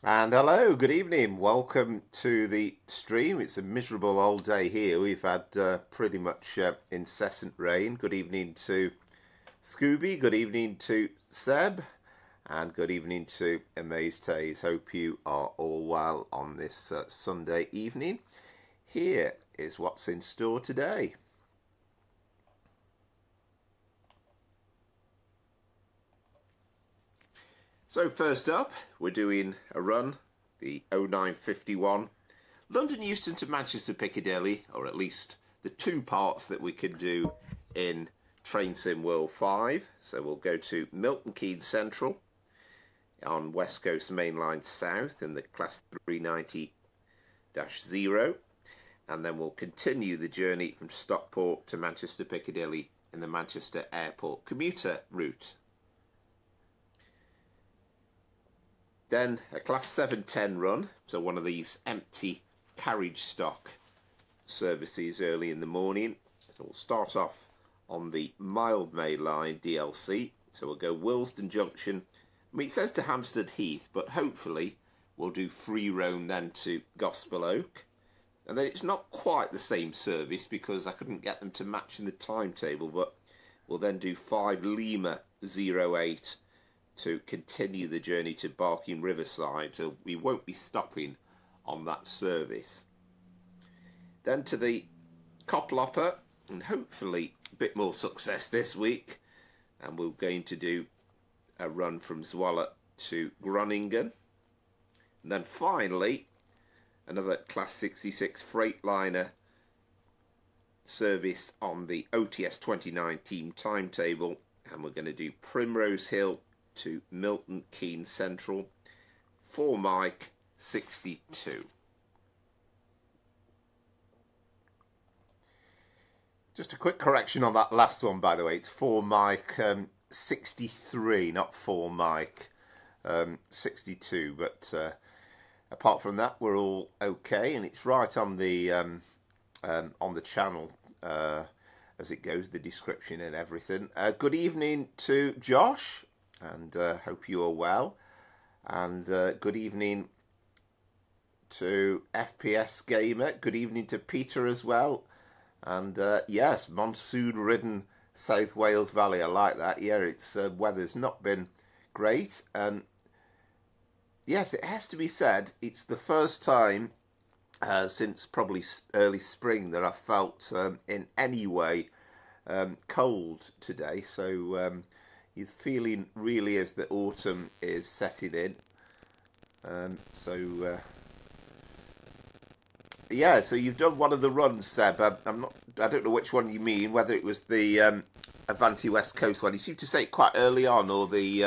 And hello, good evening. Welcome to the stream. It's a miserable old day here. We've had pretty much incessant rain. Good evening to Scooby. Good evening to Seb. And good evening to Amazed Tays. Hope you are all well on this Sunday evening. Here is what's in store today. So first up, we're doing a run, the 0951, London Euston to Manchester Piccadilly, or at least the two parts that we can do in Train Sim World 5. So we'll go to Milton Keynes Central on West Coast Mainline South in the Class 390-0, and then we'll continue the journey from Stockport to Manchester Piccadilly in the Manchester Airport commuter route. Then a Class 710 run, so one of these empty carriage stock services early in the morning. So we'll start off on the Mildmay Line DLC. So we'll go Willesden Junction. I mean, it says to Hampstead Heath, but hopefully we'll do free roam then to Gospel Oak. And then it's not quite the same service because I couldn't get them to match in the timetable, but we'll then do 5 Lima 08 to continue the journey to Barking Riverside, so we won't be stopping on that service. Then to the Coplopper, and hopefully a bit more success this week, and we're going to do a run from Zwolle to Groningen. And then finally, another Class 66 Freightliner service on the OTS 2019 timetable, and we're going to do Primrose Hill to Milton Keynes Central, 4 Mike 62. Just a quick correction on that last one, by the way. It's 4 Mike 63, not 4 Mike 62. But apart from that, we're all okay, and it's right on the channel as it goes, the description and everything. Good evening to Josh, and hope you are well. And good evening to FPS Gamer. Good evening to Peter as well. And yes, monsoon-ridden South Wales Valley. I like that. Yeah, it's weather's not been great. And yes, it has to be said, it's the first time since probably early spring that I felt in any way cold today. So you're feeling really as the autumn is setting in. Yeah, so you've done one of the runs, Seb. I don't know which one you mean, whether it was the Avanti West Coast one. You seem to say it quite early on, or the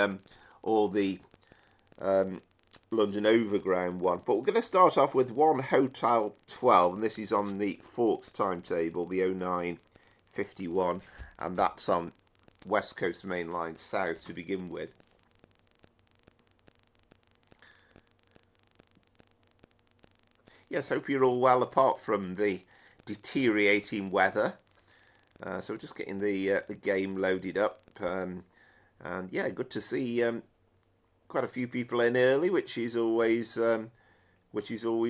London Overground one. But we're going to start off with one Hotel 12, and this is on the Forks timetable, the 0951, and that's on West Coast Mainline South to begin with. Yes, hope you're all well apart from the deteriorating weather. So we're just getting the game loaded up, and yeah, good to see quite a few people in early, which is always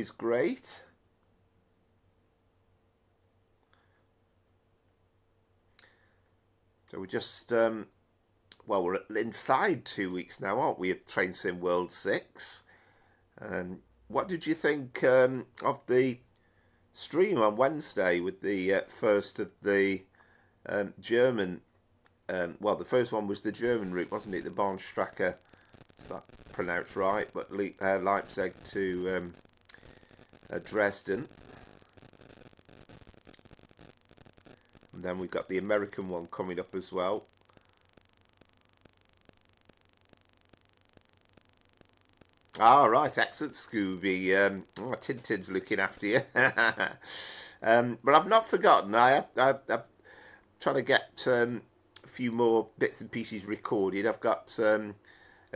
great. So we're just well, we're inside 2 weeks now, aren't we, of Train Sim World 6? What did you think of the stream on Wednesday with the first of the German? Well, the first one was the German route, wasn't it? The Bahnstrecke, is that pronounced right? But Leipzig to Dresden. And then we've got the American one coming up as well. Ah, right, excellent, Scooby. Tintin's looking after you. But I've not forgotten. I'm trying to get a few more bits and pieces recorded. I've got a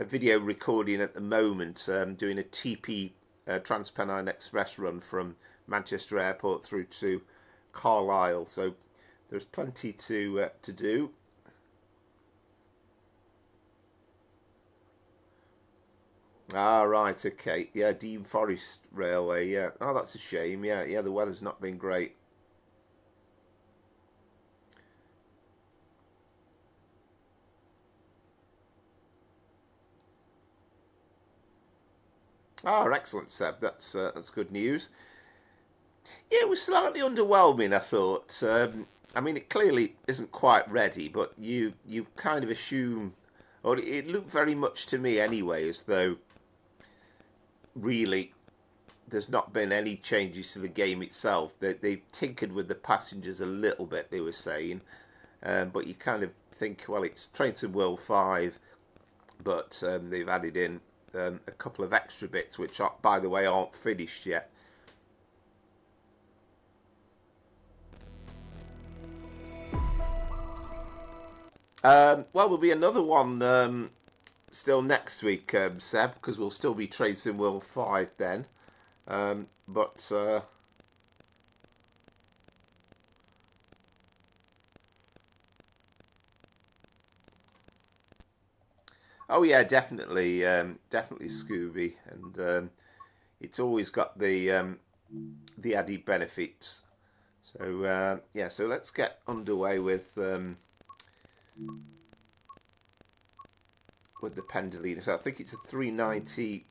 video recording at the moment, doing a TP Transpennine Express run from Manchester Airport through to Carlisle. So there's plenty to do. Ah, right, okay. Yeah, Dean Forest Railway, yeah. Oh, that's a shame. Yeah, yeah, the weather's not been great. Ah, excellent, Seb. That's good news. Yeah, it was slightly underwhelming, I thought. I mean, it clearly isn't quite ready, but you kind of assume, or it looked very much to me anyway, as though really there's not been any changes to the game itself. They've tinkered with the passengers a little bit, they were saying, but you kind of think, well, it's Train to World 5, but they've added in a couple of extra bits, which, are, by the way, aren't finished yet. Well, there'll be another one still next week, Seb, because we'll still be Train to World 5 then. But oh yeah, definitely, definitely Scooby, and it's always got the added benefits. So yeah, so let's get underway with the Pendolino. So I think it's a 390.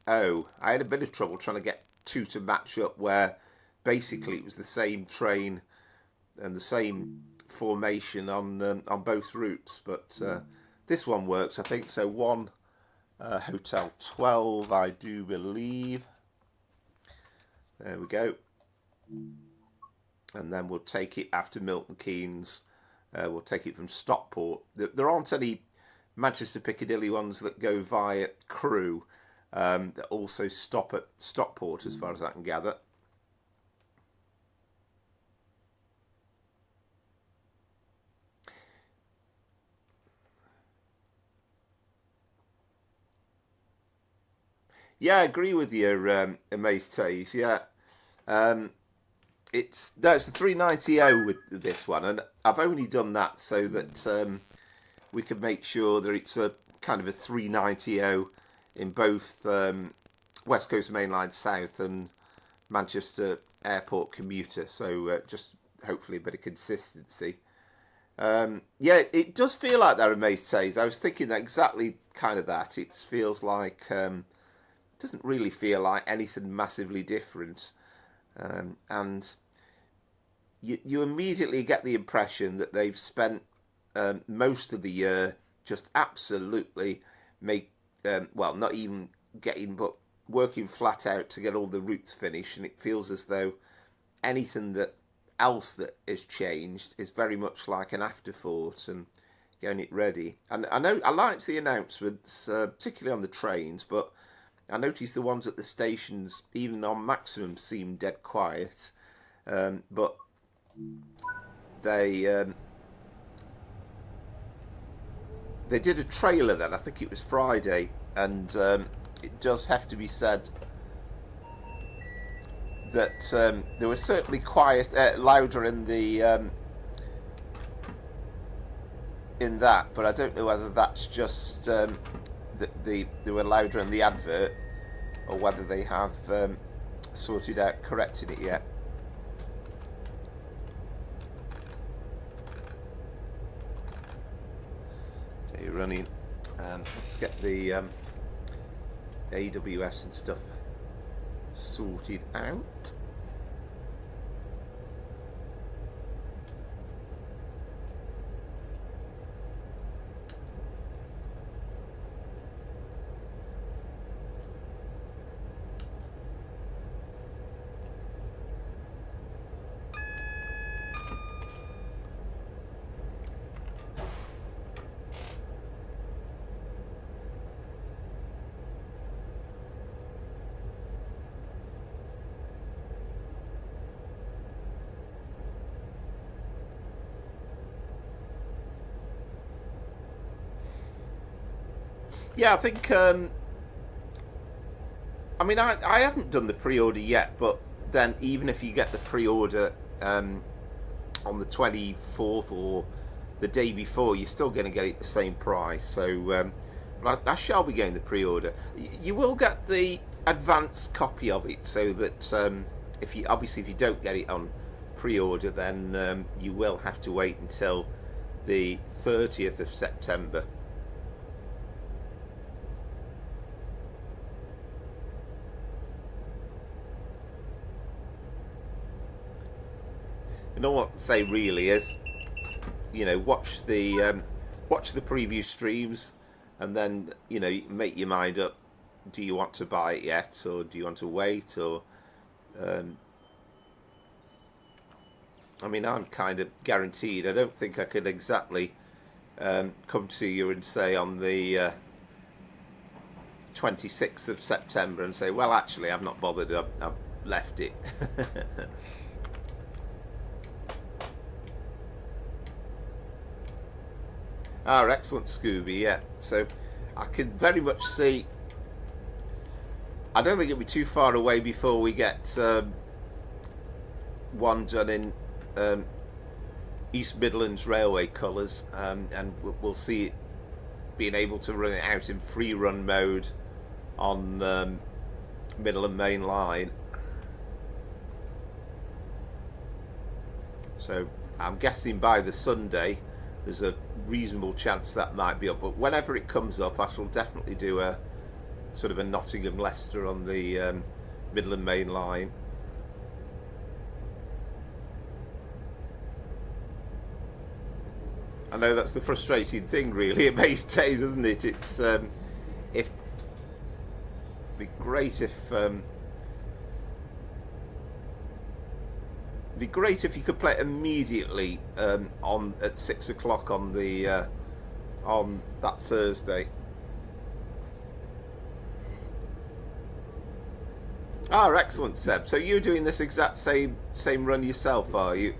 Oh, I had a bit of trouble trying to get two to match up, where basically it was the same train and the same formation on both routes, but this one works, I think. So one Hotel 12, I do believe. There we go. And then we'll take it after Milton Keynes. We'll take it from Stockport. There aren't any Manchester Piccadilly ones that go via Crewe that also stop at Stockport, as far as I can gather. Yeah, I agree with you, Amaze. Yeah, um, it's the 390 with this one, and I've only done that so that we can make sure that it's a kind of a 390 in both West Coast Mainline South and Manchester Airport commuter. So just hopefully a bit of consistency. Yeah, it does feel like that, Amaze. I was thinking that exactly kind of that. It feels like doesn't really feel like anything massively different, and you immediately get the impression that they've spent most of the year just absolutely well, not even getting, but working flat out to get all the routes finished, and it feels as though anything that else that is changed is very much like an afterthought and getting it ready. And I know I liked the announcements, particularly on the trains, but I noticed the ones at the stations, even on maximum, seemed dead quiet. But they did a trailer then. I think it was Friday, and it does have to be said that there was certainly louder in the in that, but I don't know whether that's just they were louder in the advert, or whether they have sorted out correcting it yet. Okay, running. Let's get the AWS and stuff sorted out. Yeah, I think. I mean, I haven't done the pre-order yet, but then even if you get the pre-order on the 24th or the day before, you're still going to get it the same price. So But I shall be getting the pre-order. You will get the advanced copy of it, so that if you don't get it on pre-order, then you will have to wait until the 30th of September. And all I want to say really is, you know, watch the preview streams, and then, you know, make your mind up. Do you want to buy it yet, or do you want to wait? Or I mean, I'm kind of guaranteed. I don't think I could exactly come to you and say on the 26th of September and say, well, actually, I've not bothered. I've left it. Ah, excellent, Scooby. Yeah, so I can very much see. I don't think it'll be too far away before we get one done in East Midlands Railway colours, and we'll see it being able to run it out in free run mode on Mildmay Line. So I'm guessing by the Sunday there's a reasonable chance that might be up, but whenever it comes up, I shall definitely do a sort of a Nottingham Leicester on the Mildmay Line. I know that's the frustrating thing, really, at Maze Days, isn't it? It's if it'd be great if you could play it immediately on at 6 o'clock on the on that Thursday. Ah, excellent, Seb. So you're doing this exact same run yourself, are you?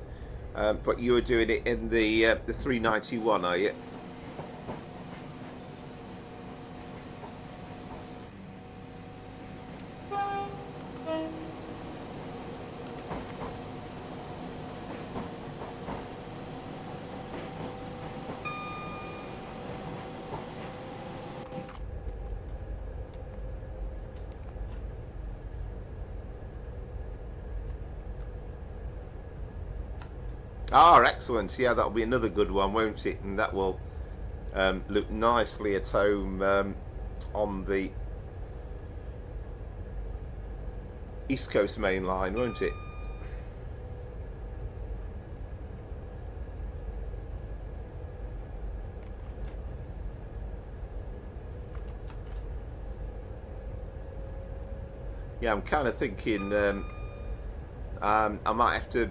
But you were doing it in the 391, are you? Ah, excellent. Yeah, that'll be another good one, won't it? And that will look nicely at home on the East Coast Main Line, won't it? Yeah, I'm kind of thinking I might have to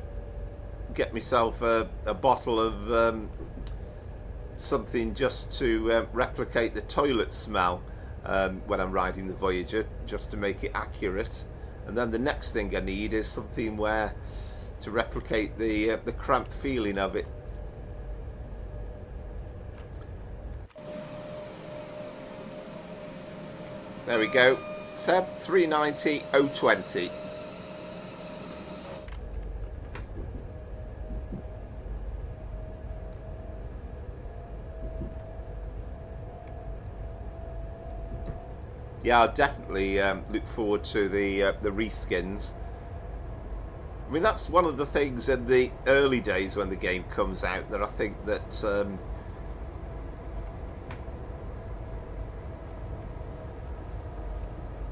get myself a bottle of something just to replicate the toilet smell when I'm riding the Voyager, just to make it accurate. And then the next thing I need is something where to replicate the cramped feeling of it. There we go. Seb, 390 020. Yeah, I'll definitely look forward to the reskins. I mean, that's one of the things in the early days when the game comes out that I think that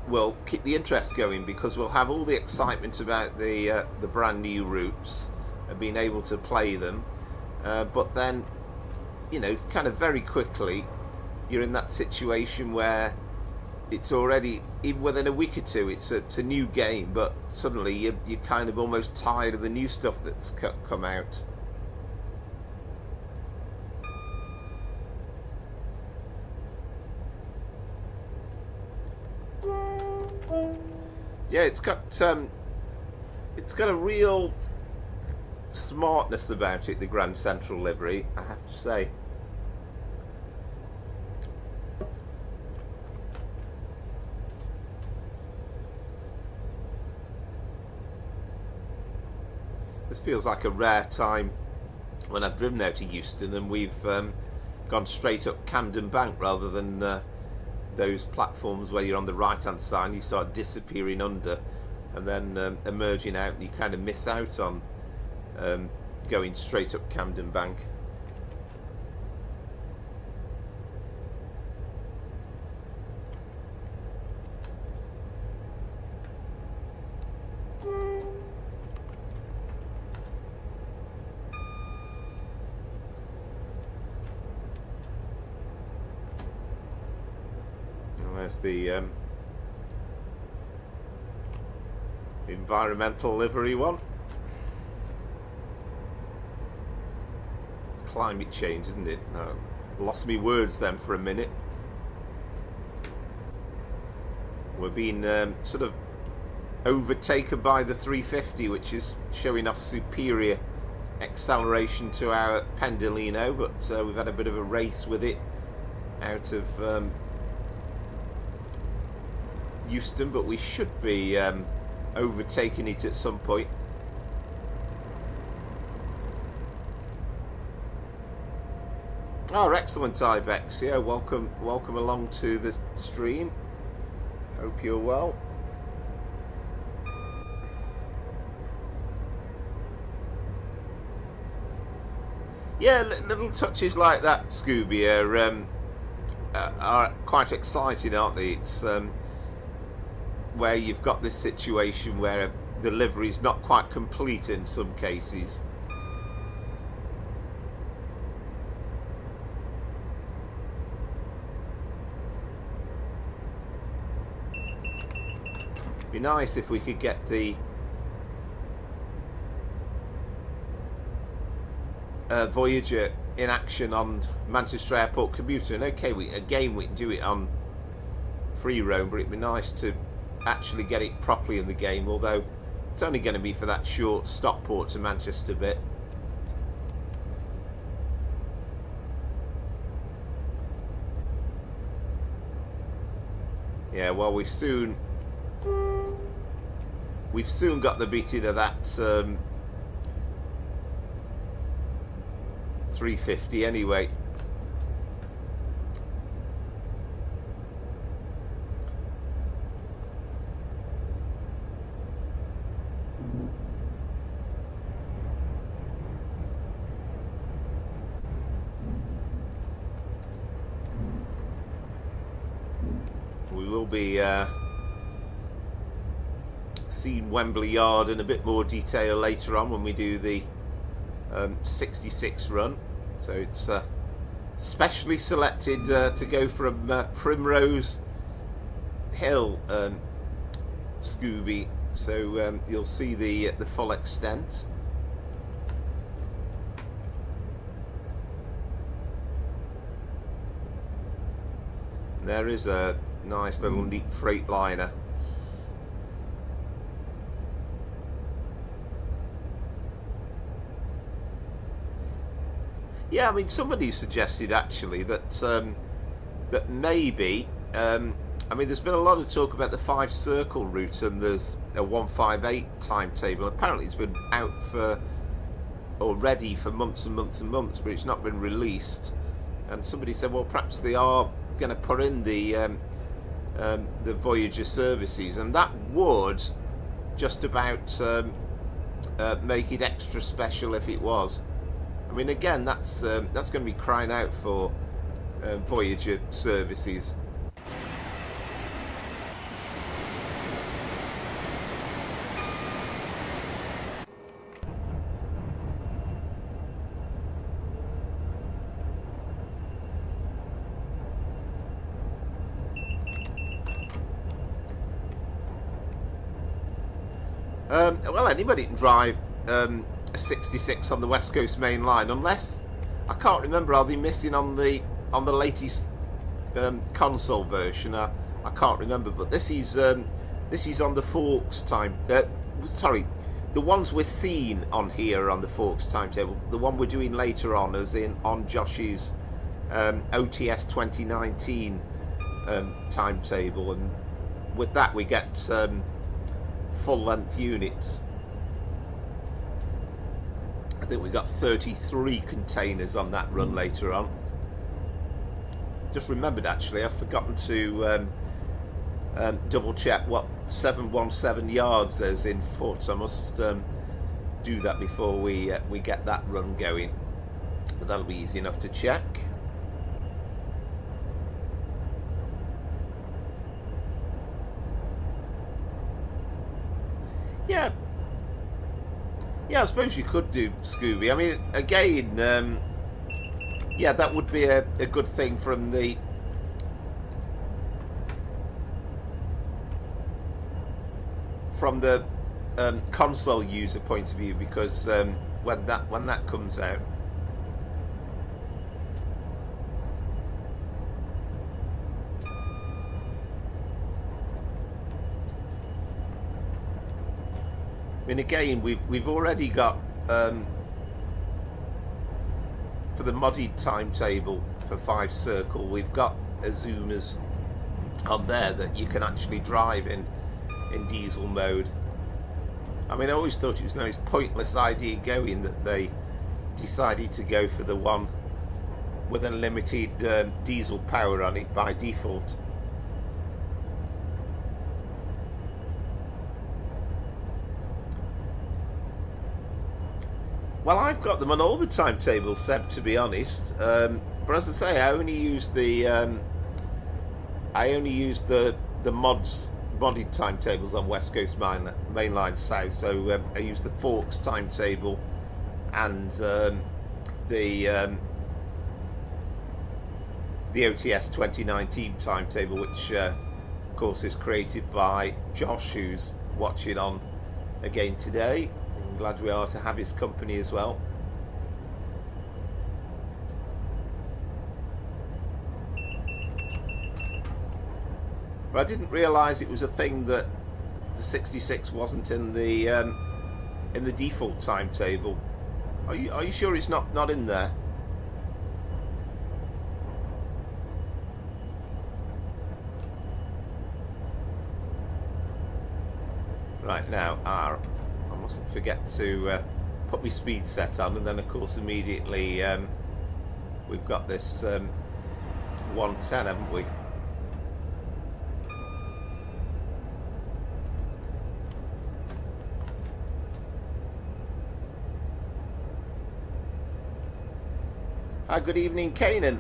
will keep the interest going, because we'll have all the excitement about the brand new routes and being able to play them, but then, you know, kind of very quickly you're in that situation where it's already, even within a week or two, it's a new game, but suddenly you're kind of almost tired of the new stuff that's come out. Yeah, it's got a real smartness about it, the Grand Central livery, I have to say. This feels like a rare time when I've driven out to Euston and we've gone straight up Camden Bank rather than those platforms where you're on the right hand side and you start disappearing under and then emerging out, and you kind of miss out on going straight up Camden Bank. There's the environmental livery one. Climate change, isn't it? No, lost me words then for a minute. We're being sort of overtaken by the 350, which is showing off superior acceleration to our Pendolino, but we've had a bit of a race with it out of Euston, but we should be overtaking it at some point. Oh, excellent, Ibex. Yeah, welcome along to the stream. Hope you're well. Yeah, little touches like that, Scooby, are quite exciting, aren't they? It's where you've got this situation where the livery is not quite complete in some cases. Be nice if we could get the Voyager in action on Manchester Airport commuter. And okay, we can do it on free roam, but it'd be nice to actually get it properly in the game, although it's only going to be for that short Stockport to Manchester bit. Yeah, well, we've soon got the beating of that 350 anyway. We will be seeing Wembley Yard in a bit more detail later on when we do the 66 run. So it's specially selected to go from Primrose Hill, Scooby. So you'll see the full extent. There is a nice little neat freight liner. Yeah, I mean, somebody suggested actually that that maybe I mean, there's been a lot of talk about the 5 circle route, and there's a 158 timetable. Apparently it's been out for already for months and months and months, but it's not been released. And somebody said, well, perhaps they are going to put in the Voyager services, and that would just about make it extra special if it was. I mean, again, that's going to be crying out for Voyager services. Well, anybody can drive a 66 on the West Coast Mainline, unless I can't remember. Are they missing on the latest console version? I can't remember. But this is on the Forks time. Sorry, the ones we're seeing on here on the Forks timetable. The one we're doing later on, as in on Josh's OTS 2019 timetable, and with that we get full-length units. I think we got 33 containers on that run later on. just remembered actually, I've forgotten to double check what 717 yards is in foot. I must do that before we get that run going, but that'll be easy enough to check. Yeah, I suppose you could do Scooby. I mean, again, yeah, that would be a good thing from the console user point of view, because when that comes out, I mean, again, we've already got for the modded timetable for 5 Circle, we've got a zoomers on there that you can actually drive in diesel mode. I mean, I always thought it was the most pointless idea going that they decided to go for the one with unlimited diesel power on it by default. Well, I've got them on all the timetables, Seb, to be honest. But as I say, I only use the modded timetables on West Coast Mainline South. So I use the Forks timetable and the OTS 2019 timetable, which of course is created by Josh, who's watching on again today. I'm glad we are to have his company as well. But I didn't realise it was a thing that the 66 wasn't in the default timetable. Are you sure it's not in there? Right, now I mustn't forget to put my speed set on, and then of course immediately we've got this 110, haven't we? Hi, good evening, Canaan.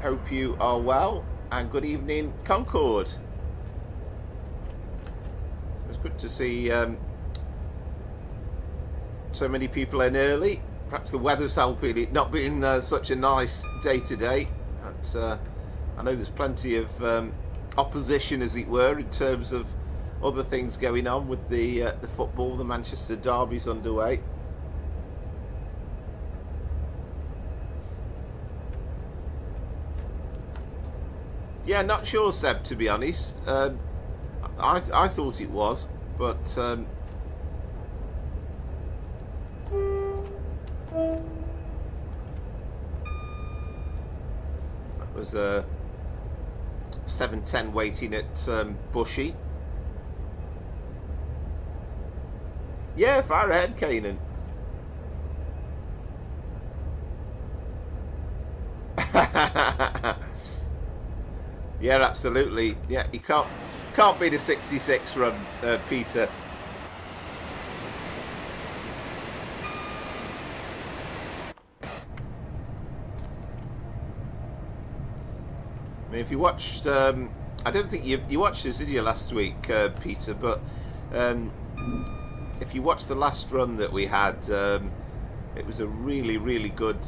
Hope you are well, and good evening, Concord. So it's good to see so many people in early. Perhaps the weather's helping it not being such a nice day today. But, I know there's plenty of opposition, as it were, in terms of other things going on with the football. The Manchester derby's underway. Yeah, not sure, Seb, to be honest. I thought it was, but that was a 7:10 waiting at Bushy. Yeah, far ahead, Canaan. Yeah, absolutely. Yeah, you can't beat a 66 run, Peter. I mean, if you watched, I don't think you watched this video last week, Peter, but if you watched the last run that we had, it was a really good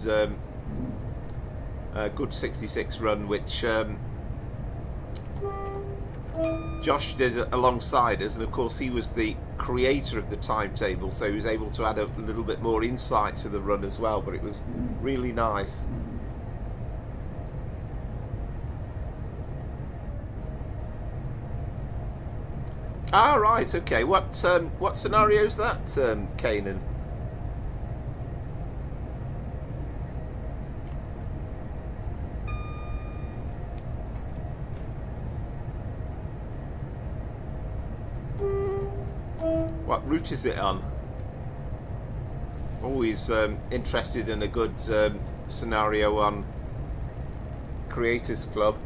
good 66 run, which Josh did alongside us, and of course he was the creator of the timetable, so he was able to add a little bit more insight to the run as well, but it was really nice. Ah, right, okay. What scenario is that, Canaan? What route is it on? Always interested in a good scenario on Creators Club.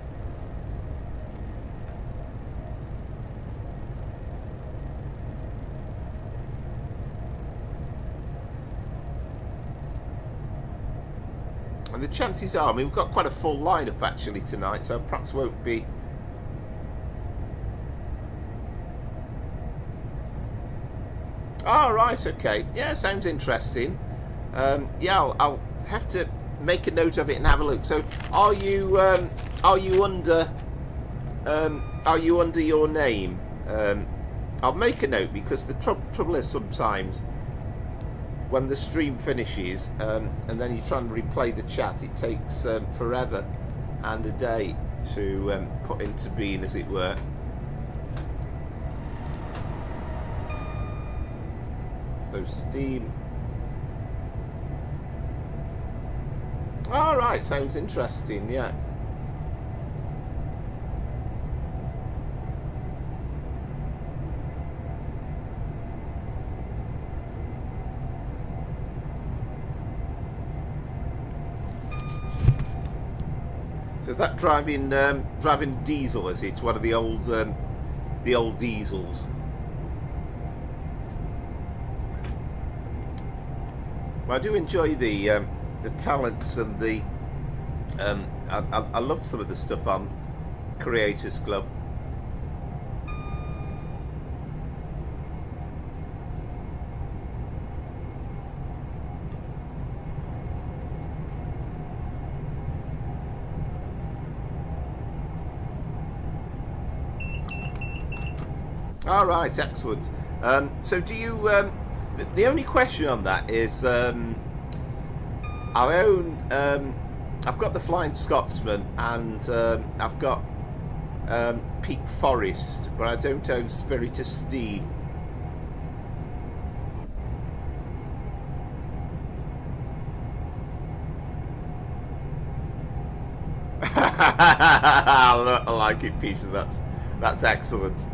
And the chances are, I mean, we've got quite a full lineup actually tonight, so perhaps won't be. Oh, right, okay. Yeah, sounds interesting. Yeah, I'll have to make a note of it and have a look. So, are you under your name? I'll make a note, because the trouble is sometimes when the stream finishes and then you try and replay the chat, it takes forever and a day to put into being, as it were. So Steam. All right, sounds interesting. Yeah. So is that driving diesel? Is it one of the old diesels? Well, I do enjoy the talents and the I love some of the stuff on Creators Club. All right, excellent. So do you? The only question on that is, I own. I've got the Flying Scotsman, and I've got Peak Forest, but I don't own Spirit of Steam. I like it, Peter. That's excellent.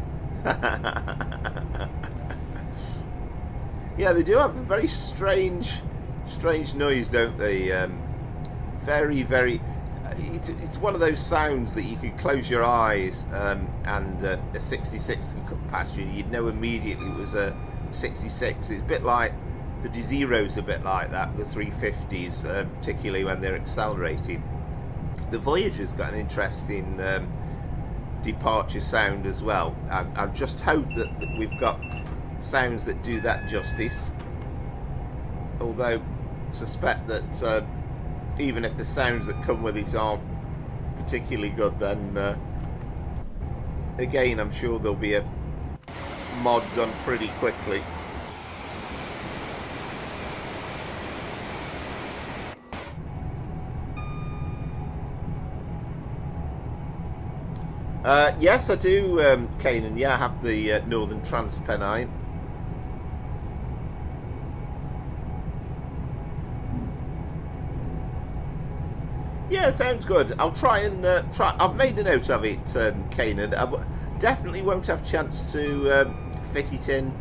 Yeah, they do have a very strange noise, don't they? Very, very. It's one of those sounds that you could close your eyes and a 66 can come past you. You'd know immediately it was a 66. It's a bit like the D0's a bit like that. The 350s, particularly when they're accelerating. The Voyager's got an interesting departure sound as well. I just hope that we've got sounds that do that justice, although I suspect that even if the sounds that come with it aren't particularly good, then again I'm sure there'll be a mod done pretty quickly. Yes, I do, Kanan. Yeah, I have the Northern Transpennine. Yeah, sounds good. I'll try and try. I've made a note of it, Kanan. I definitely won't have a chance to fit it in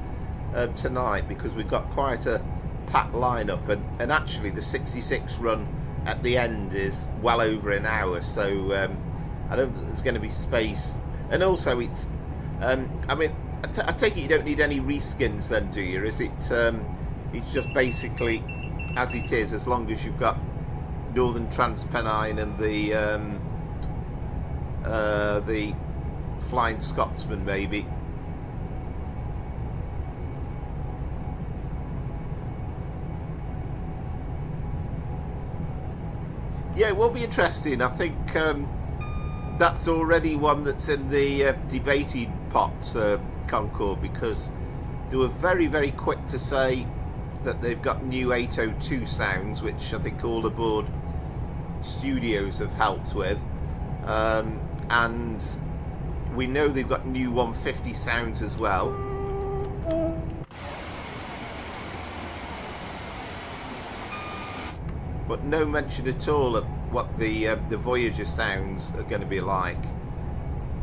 tonight, because we've got quite a packed lineup, and actually the 66 run at the end is well over an hour, so I don't think there's going to be space. And also, it's I mean, I take it you don't need any reskins then, do you? Is it it's just basically as it is, as long as you've got Northern Transpennine and the Flying Scotsman, maybe. Yeah, it will be interesting. I think that's already one that's in the debating pot, Concord, because they were very, very quick to say that they've got new 802 sounds, which I think All Aboard Studios have helped with, and we know they've got new 150 sounds as well. But no mention at all of what the Voyager sounds are going to be like.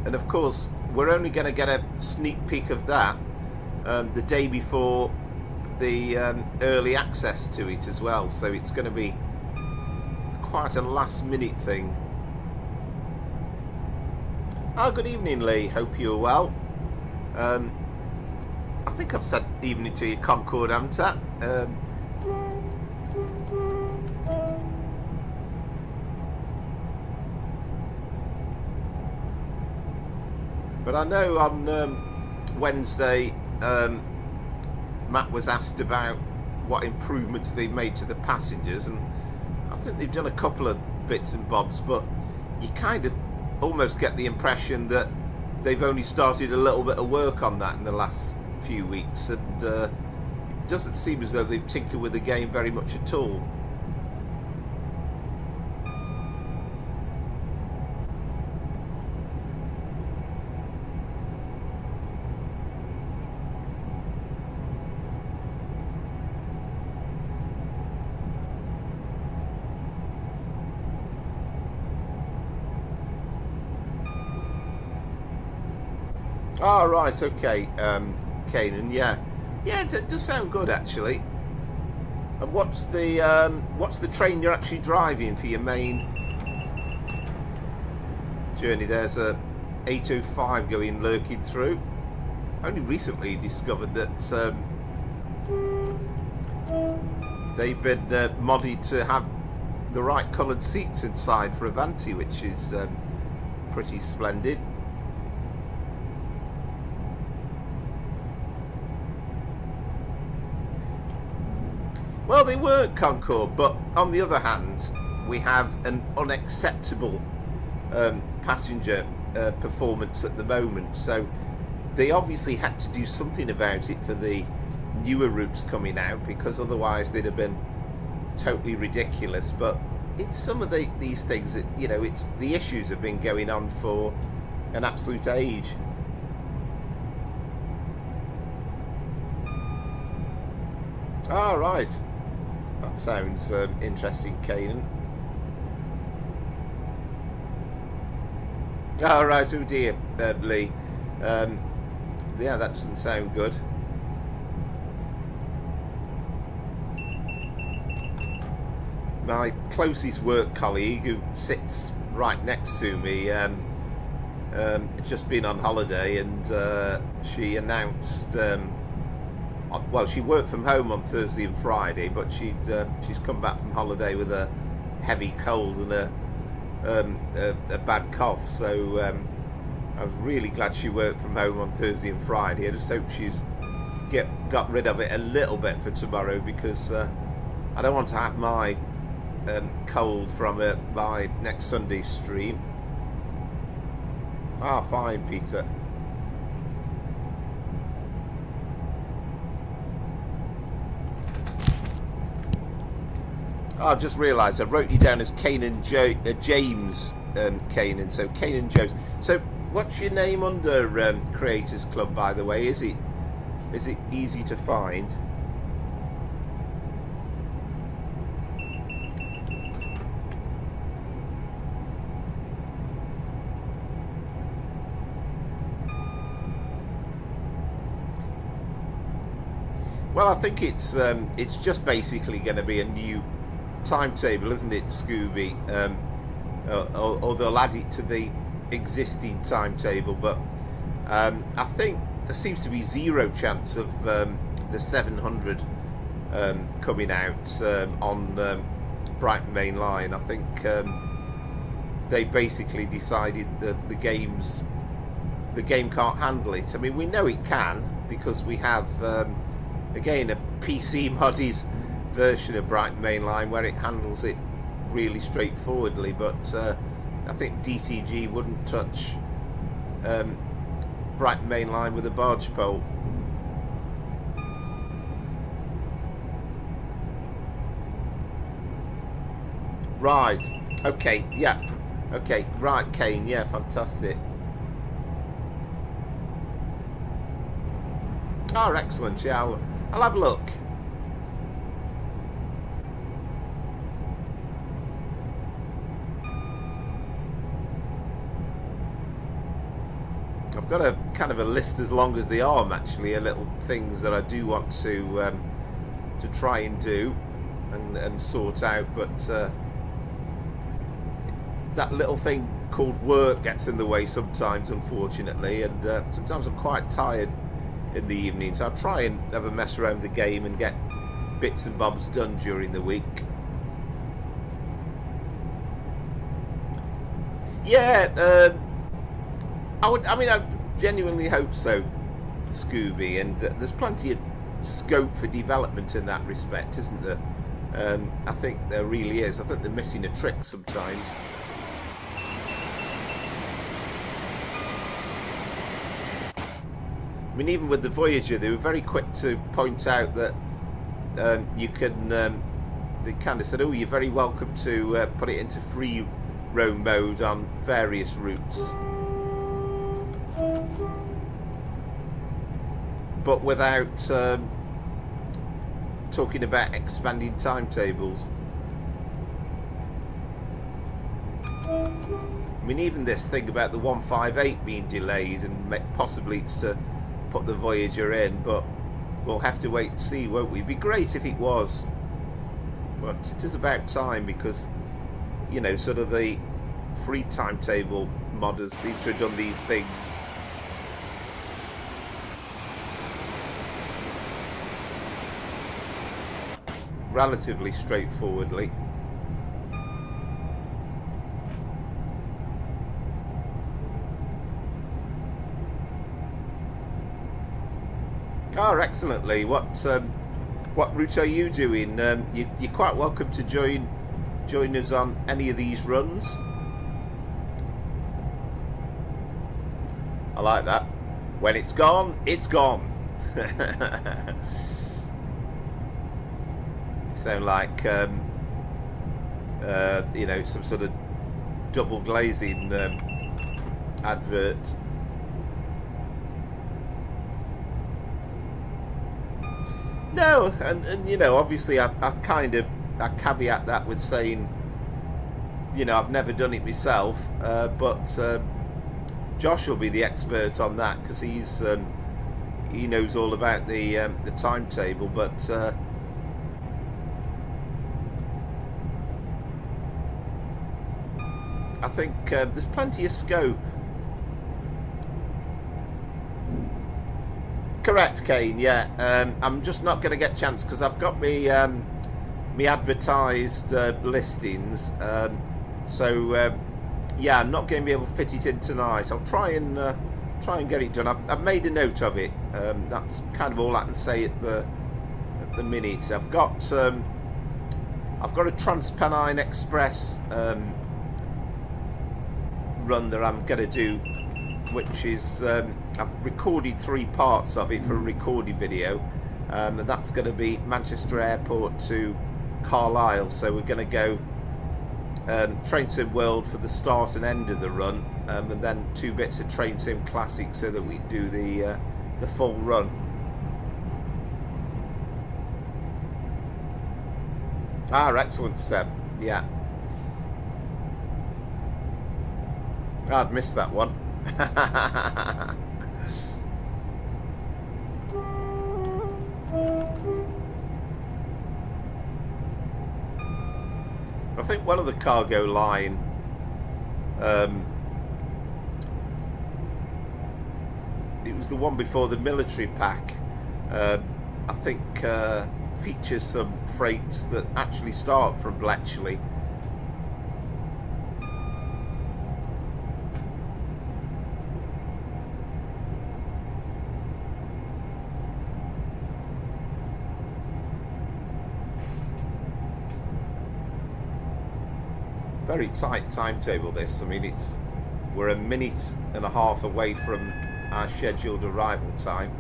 And of course, we're only going to get a sneak peek of that the day before the early access to it as well. So it's going to be quite a last minute thing. Oh, good evening, Lee. Hope you're well. I think I've said evening to you, Concord, haven't I? But I know on Wednesday, Matt was asked about what improvements they've made to the passengers, and I think they've done a couple of bits and bobs, but you kind of almost get the impression that they've only started a little bit of work on that in the last few weeks, and it doesn't seem as though they've tinkered with the game very much at all. Oh, right, okay, Kanan, yeah, it does sound good actually. And what's the train you're actually driving for your main journey? There's a 805 going lurking through. Only recently discovered that they've been modded to have the right coloured seats inside for Avanti, which is pretty splendid. Well, they weren't, Concord, but on the other hand, we have an unacceptable passenger performance at the moment, so they obviously had to do something about it for the newer routes coming out, because otherwise they'd have been totally ridiculous. But it's some of these things that, you know, it's the issues have been going on for an absolute age. All right. That sounds interesting, Kanan. Oh, right, oh dear, Lee. Yeah, that doesn't sound good. My closest work colleague, who sits right next to me, just been on holiday, and she announced... well, she worked from home on Thursday and Friday, but she's come back from holiday with a heavy cold and a bad cough. So I was really glad she worked from home on Thursday and Friday. I just hope she's got rid of it a little bit for tomorrow, because I don't want to have my cold from it by next Sunday's stream. Ah, fine, Peter. I've just realised I wrote you down as Kanan James, Kanan. So Kanan Jones. So what's your name under Creators Club, by the way? Is it easy to find? Well, I think it's just basically going to be a new timetable, isn't it, Scooby? Or they'll add it to the existing timetable, but I think there seems to be zero chance of the 700 coming out on Brighton Main Line. I think they basically decided that the game can't handle it. I mean, we know it can, because we have again a PC modded version of Brighton Main Line where it handles it really straightforwardly, but I think DTG wouldn't touch Brighton Main Line with a barge pole. Right, okay, yeah, okay, right, Kane, yeah, fantastic. Oh, excellent, yeah, I'll have a look. I've got a kind of a list as long as the arm, actually, of little things that I do want to try and do and sort out, but that little thing called work gets in the way sometimes, unfortunately, and sometimes I'm quite tired in the evening, so I try and have a mess around the game and get bits and bobs done during the week. Yeah, I genuinely hope so, Scooby, and there's plenty of scope for development in that respect, isn't there? I think there really is. I think they're missing a trick sometimes. I mean, even with the Voyager, they were very quick to point out that you can. They kind of said, "Oh, you're very welcome to put it into free roam mode on various routes," but without talking about expanding timetables. I mean, even this thing about the 158 being delayed, and possibly it's to put the Voyager in, but we'll have to wait and see, won't we? It'd be great if it was, but it is about time, because, you know, sort of the free timetable modders seem to have done these things relatively straightforwardly. Oh, excellently. What route are you doing? You're quite welcome to join us on any of these runs. I like that. When it's gone, it's gone. You sound like you know, some sort of double glazing advert. No, and you know, obviously I caveat that with saying, you know, I've never done it myself, but Josh will be the expert on that, because he knows all about the timetable. But I think there's plenty of scope. Correct, Kane. Yeah, I'm just not going to get a chance, because I've got me advertised listings. So yeah, I'm not going to be able to fit it in tonight. I'll try and get it done. I've made a note of it. That's kind of all I can say at the minute. I've got a Transpennine Express run that I'm going to do, which is I've recorded 3 parts of it for a recorded video, and that's going to be Manchester Airport to Carlisle. So we're going to go Train Sim World for the start and end of the run, and then 2 bits of Train Sim Classic, so that we do the full run. Ah, excellent, Seb. Yeah, I'd missed that one. I think one of the cargo line it was the one before the military pack, I think features some freights that actually start from Bletchley. Very tight timetable, this. I mean, we're a minute and a half away from our scheduled arrival time.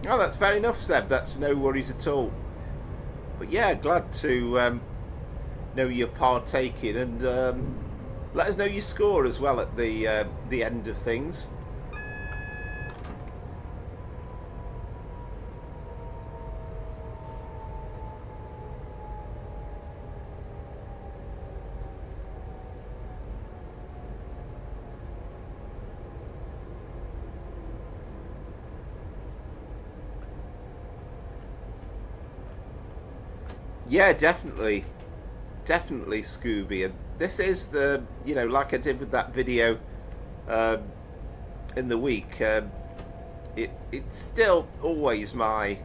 Oh, that's fair enough, Seb. That's no worries at all. But yeah, glad to know you're partaking, and let us know your score as well at the end of things. Yeah, definitely Scooby. And this is the, like I did with that video in the week. It's still always my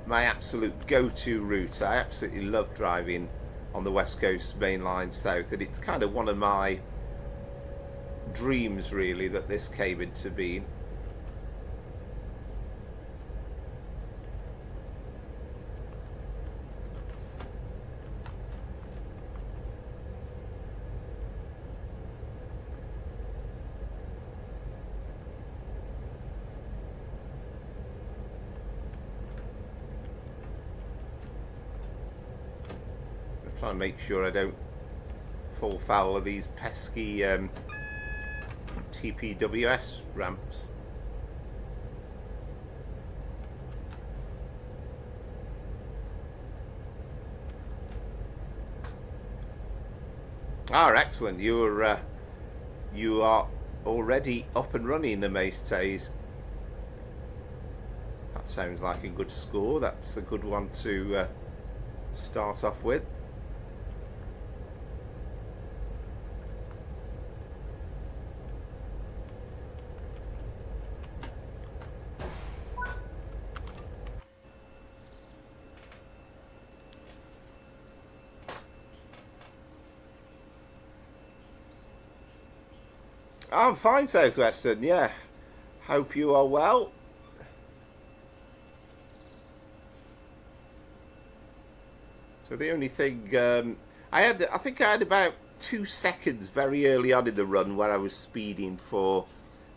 absolute go-to route. I absolutely love driving on the West Coast Mainline South, and it's kind of one of my dreams, really, that this came into being. Try and make sure I don't fall foul of these pesky TPWS ramps. Excellent. You are already up and running, the Mace Tays. That sounds like a good score. That's a good one to start off with. I'm fine, Southwestern, yeah. Hope you are well. So the only thing, I think I had about 2 seconds very early on in the run where I was speeding for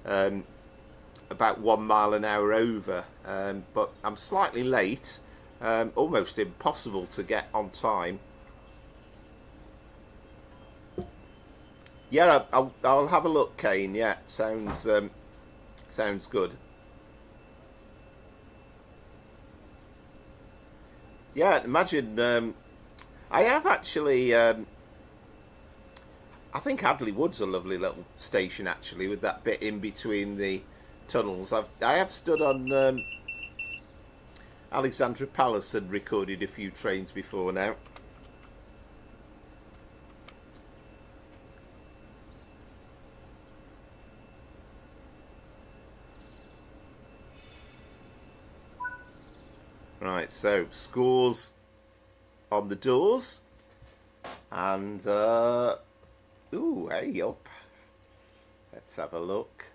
about 1 mile an hour over. But I'm slightly late, almost impossible to get on time. Yeah, I'll have a look, Kane. Yeah, sounds good. Yeah, imagine. I have actually. I think Hadley Wood's a lovely little station, actually, with that bit in between the tunnels. I have stood on Alexandra Palace and recorded a few trains before now. Right, so scores on the doors, and ooh, hey up. Let's have a look.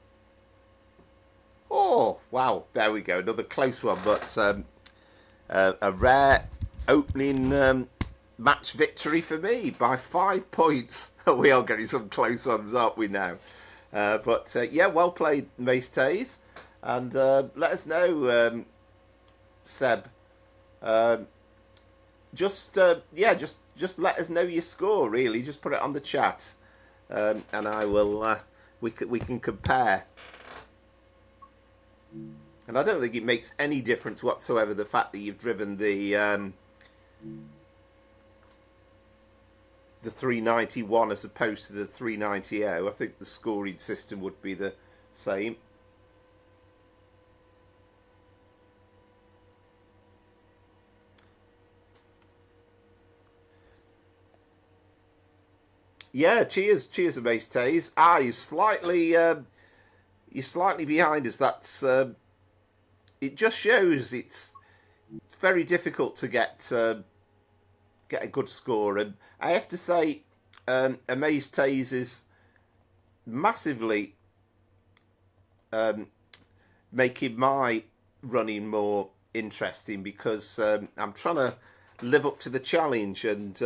Oh wow, there we go, another close one, but a rare opening match victory for me by 5 points. We are getting some close ones, aren't we now? But yeah, well played, Mace Tays, and let us know, Seb. Just let us know your score. Really, just put it on the chat, and I will. We can compare. And I don't think it makes any difference whatsoever the fact that you've driven the 391 as opposed to the 390. I think the scoring system would be the same. Yeah, cheers, Mace Tays. You're slightly behind us. That's it. Just shows it's very difficult to get a good score, and I have to say, Mace Tays is massively making my running more interesting because I'm trying to live up to the challenge, and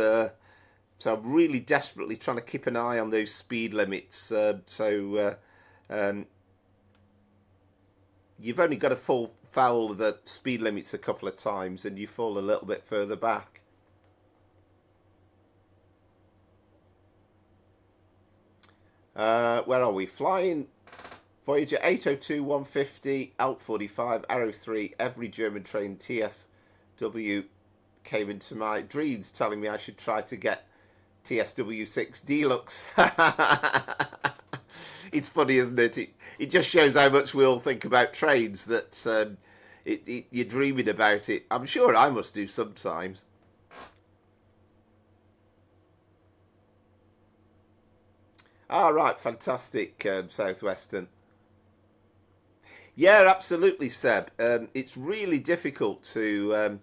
so I'm really desperately trying to keep an eye on those speed limits. You've only got to fall foul of the speed limits a couple of times and you fall a little bit further back. Where are we? Flying Voyager 802, 150, Alp 45, Arrow 3, every German train TSW came into my dreams telling me I should try to get TSW6 Deluxe. It's funny, isn't it? It just shows how much we all think about trains, that you're dreaming about it. I'm sure I must do sometimes. Ah, right, fantastic, Southwestern. Yeah, absolutely, Seb. It's really difficult to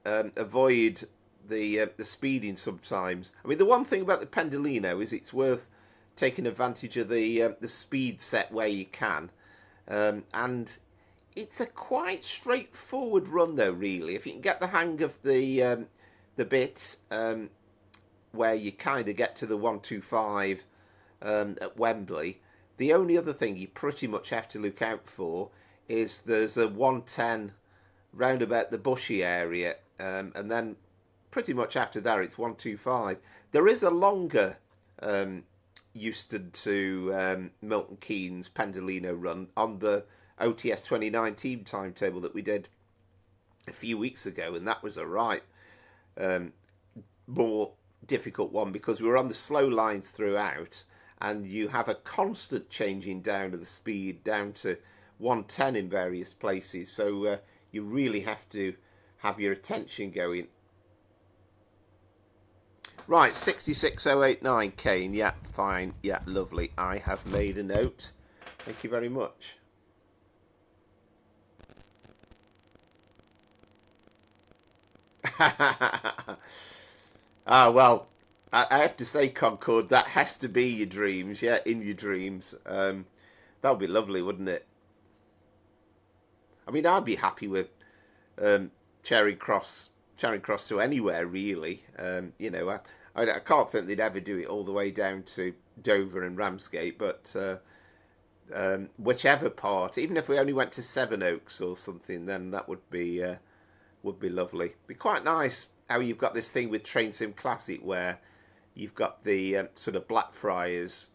avoid the speeding sometimes. I mean, the one thing about the Pendolino is it's worth taking advantage of the speed set where you can, and it's a quite straightforward run though. Really, if you can get the hang of the bit where you kind of get to the 125 at Wembley. The only other thing you pretty much have to look out for is there's a 110 round about the Bushy area, and then pretty much after that it's 125. There is a longer Euston to Milton Keynes Pendolino run on the OTS 2019 timetable that we did a few weeks ago, and that was a right more difficult one because we were on the slow lines throughout, and you have a constant changing down of the speed down to 110 in various places, so you really have to have your attention going. Right, 66089, Kane. Yeah, fine. Yeah, lovely. I have made a note. Thank you very much. Ah, well, I have to say, Concord, that has to be your dreams. Yeah, in your dreams. That would be lovely, wouldn't it? I mean, I'd be happy with Charing Cross to anywhere, really. You know, I can't think they'd ever do it all the way down to Dover and Ramsgate, but whichever part, even if we only went to Sevenoaks or something, then that would be lovely. Be quite nice how you've got this thing with Train Sim Classic where you've got the sort of Blackfriars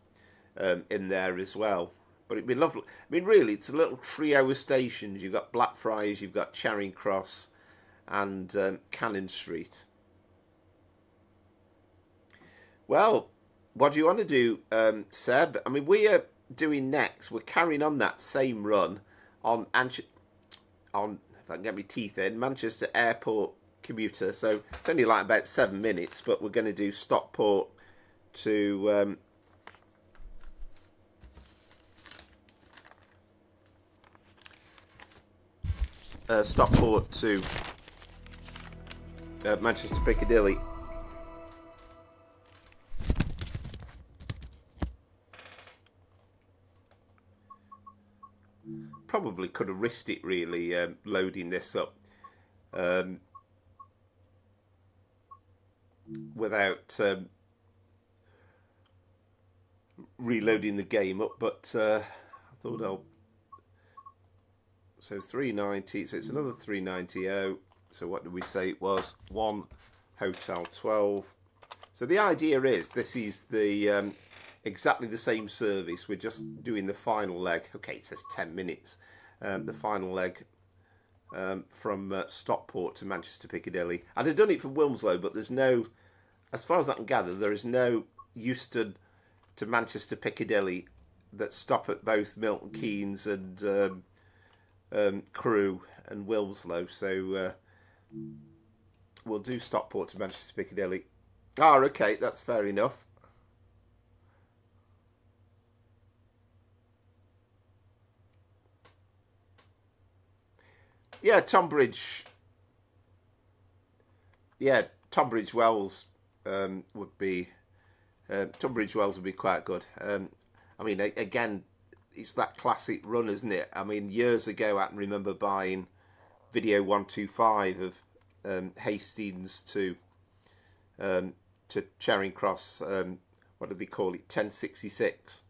in there as well. But it'd be lovely. I mean, really, it's a little trio of stations. You've got Blackfriars, you've got Charing Cross, and Cannon Street. Well, what do you want to do, Seb? I mean, we are doing next. We're carrying on that same run on if I can get my teeth in, Manchester Airport commuter. So it's only like about 7 minutes, but we're going to do Stockport to Manchester Piccadilly. Probably could have risked it really loading this up without reloading the game up, but I thought I'll. So 390, so it's another 390. So what did we say it was? 1 Hotel 12. So the idea is this is the exactly the same service. We're just doing the final leg. Okay, it says 10 minutes. The final leg from Stockport to Manchester Piccadilly. I'd have done it from Wilmslow, but there's no, as far as I can gather, there is no Euston to Manchester Piccadilly that stop at both Milton Keynes and Crewe and Wilmslow. So we'll do Stockport to Manchester Piccadilly. Ah, okay, that's fair enough. Yeah, Tonbridge. Yeah, Tonbridge Wells would be. Tonbridge Wells would be quite good. I mean, again, it's that classic run, isn't it? I mean, years ago, I can remember buying Video 125 of Hastings to Charing Cross. What do they call it? 1066.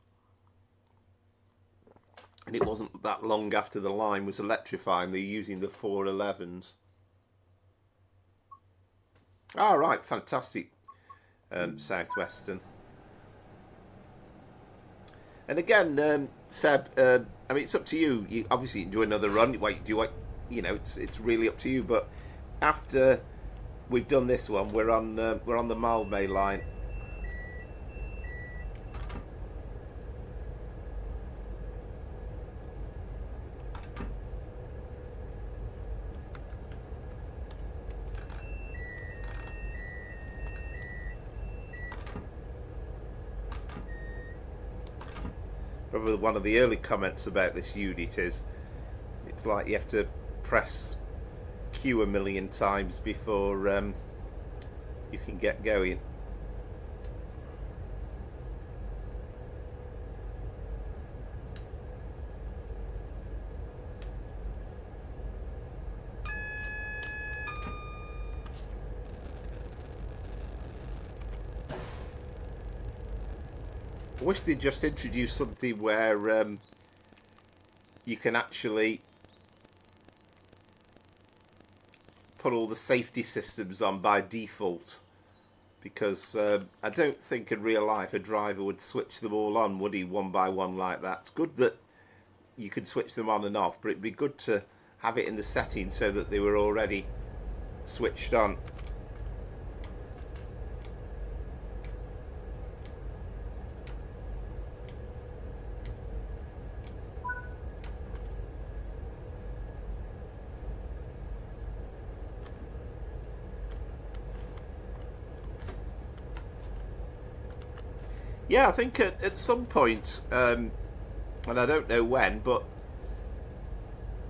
And it wasn't that long after the line was electrifying. They're using the 411s. All right, fantastic. Southwestern. And again, Seb, I mean, it's up to you. You obviously can do another run. Wait, do what? You know, it's really up to you. But after we've done this one, we're on the Mildmay Line. remember one of the early comments about this unit is it's like you have to press Q a million times before you can get going. I wish they'd just introduced something where you can actually put all the safety systems on by default, because I don't think in real life a driver would switch them all on, would he, one by one like that. It's good that you could switch them on and off, but it'd be good to have it in the settings so that they were already switched on. Yeah, I think at some point, and I don't know when, but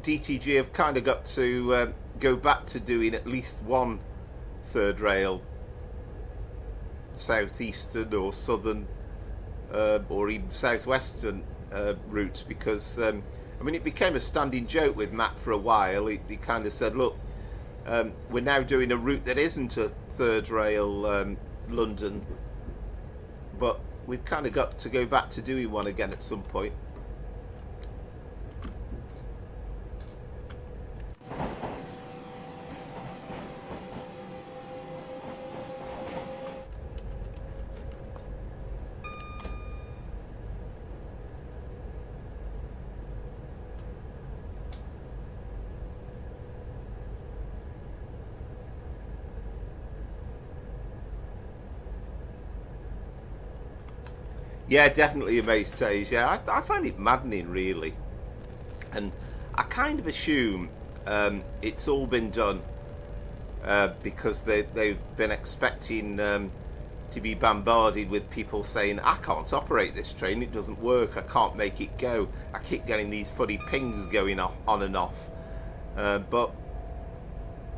DTG have kind of got to go back to doing at least one third rail southeastern or southern or even southwestern route, because I mean, it became a standing joke with Matt for a while. He kind of said, look, we're now doing a route that isn't a third rail London, but we've kind of got to go back to doing one again at some point. Yeah, definitely a maze stage. Yeah, I find it maddening, really, and I kind of assume it's all been done because they've been expecting to be bombarded with people saying, I can't operate this train, it doesn't work, I can't make it go, I keep getting these funny pings going on and off. But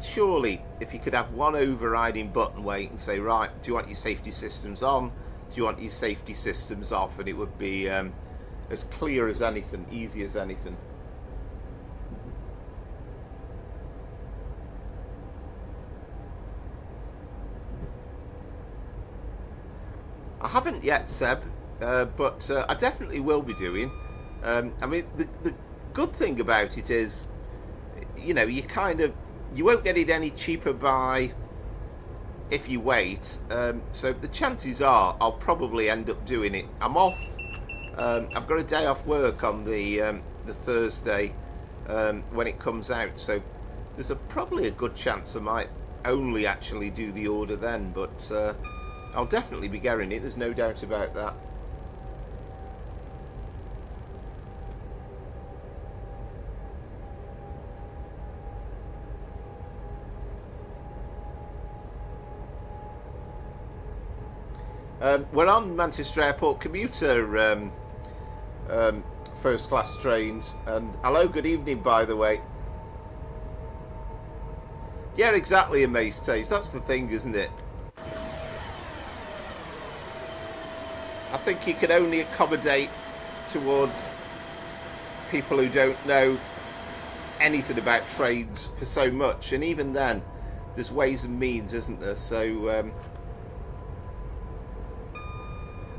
surely, if you could have one overriding button wait and say, right, do you want your safety systems on? Do you want your safety systems off? And it would be as clear as anything, easy as anything. I haven't yet, Seb, but I definitely will be doing. I mean, the good thing about it is, you know, you won't get it any cheaper by if you wait, so the chances are I'll probably end up doing it. I'm off. I've got a day off work on the Thursday when it comes out, so there's probably a good chance I might only actually do the order then, but I'll definitely be getting it, there's no doubt about that. We're on Manchester Airport commuter first class trains, and hello, good evening, by the way. Yeah, exactly, a maze taste, that's the thing, isn't it? I think you can only accommodate towards people who don't know anything about trains for so much, and even then there's ways and means, isn't there? So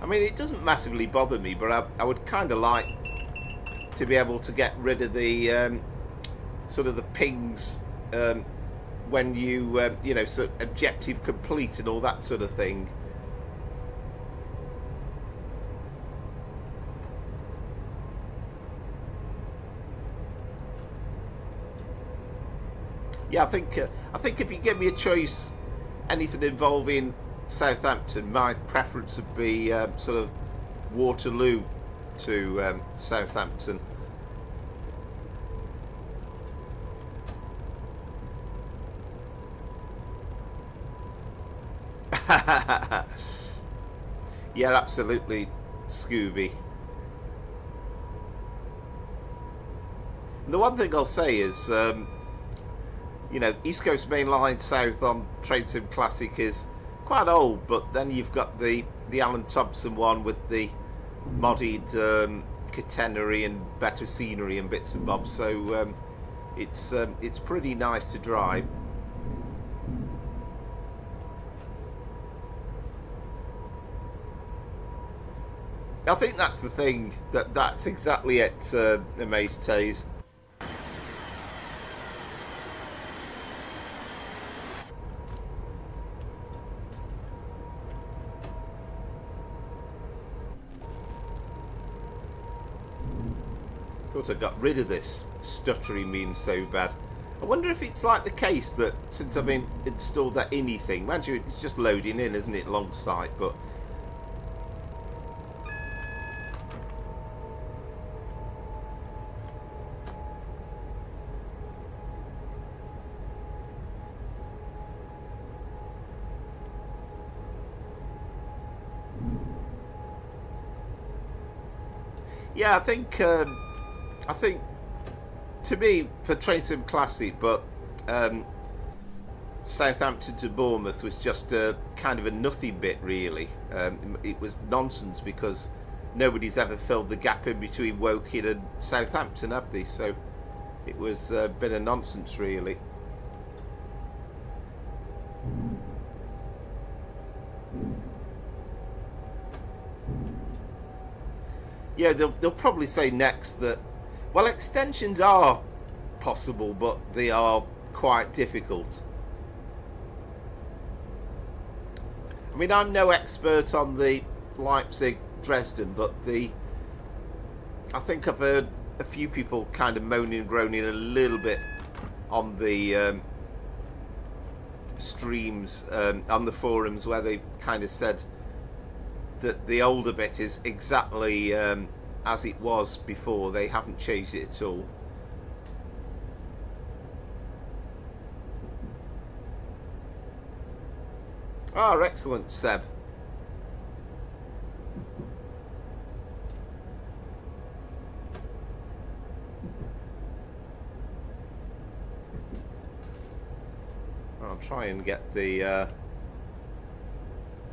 I mean, it doesn't massively bother me, but I would kind of like to be able to get rid of the sort of the pings when you you know, sort of objective complete and all that sort of thing. Yeah, I think if you give me a choice, anything involving Southampton, my preference would be sort of Waterloo to Southampton. Yeah, absolutely, Scooby. The one thing I'll say is, you know, East Coast Mainline south on Train Sim Classic is quite old, but then you've got the Alan Thompson one with the modded catenary and better scenery and bits and bobs. So it's pretty nice to drive. I think that's the thing, that's exactly it, Amaze Taze. Thought I got rid of this stuttering being so bad. I wonder if it's like the case that since I've installed that anything, mind you, it's just loading in, isn't it, alongside, but yeah, I think to me for Train Sim Classic, but Southampton to Bournemouth was just a kind of a nothing bit really. It was nonsense because nobody's ever filled the gap in between Woking and Southampton, have they? So it was a bit of nonsense really. Yeah, they'll probably say next that, well, extensions are possible, but they are quite difficult. I mean, I'm no expert on the Leipzig-Dresden, but I think I've heard a few people kind of moaning and groaning a little bit on the streams, on the forums, where they kind of said that the older bit is exactly as it was before. They haven't changed it at all. Ah, excellent, Seb. I'll try and get the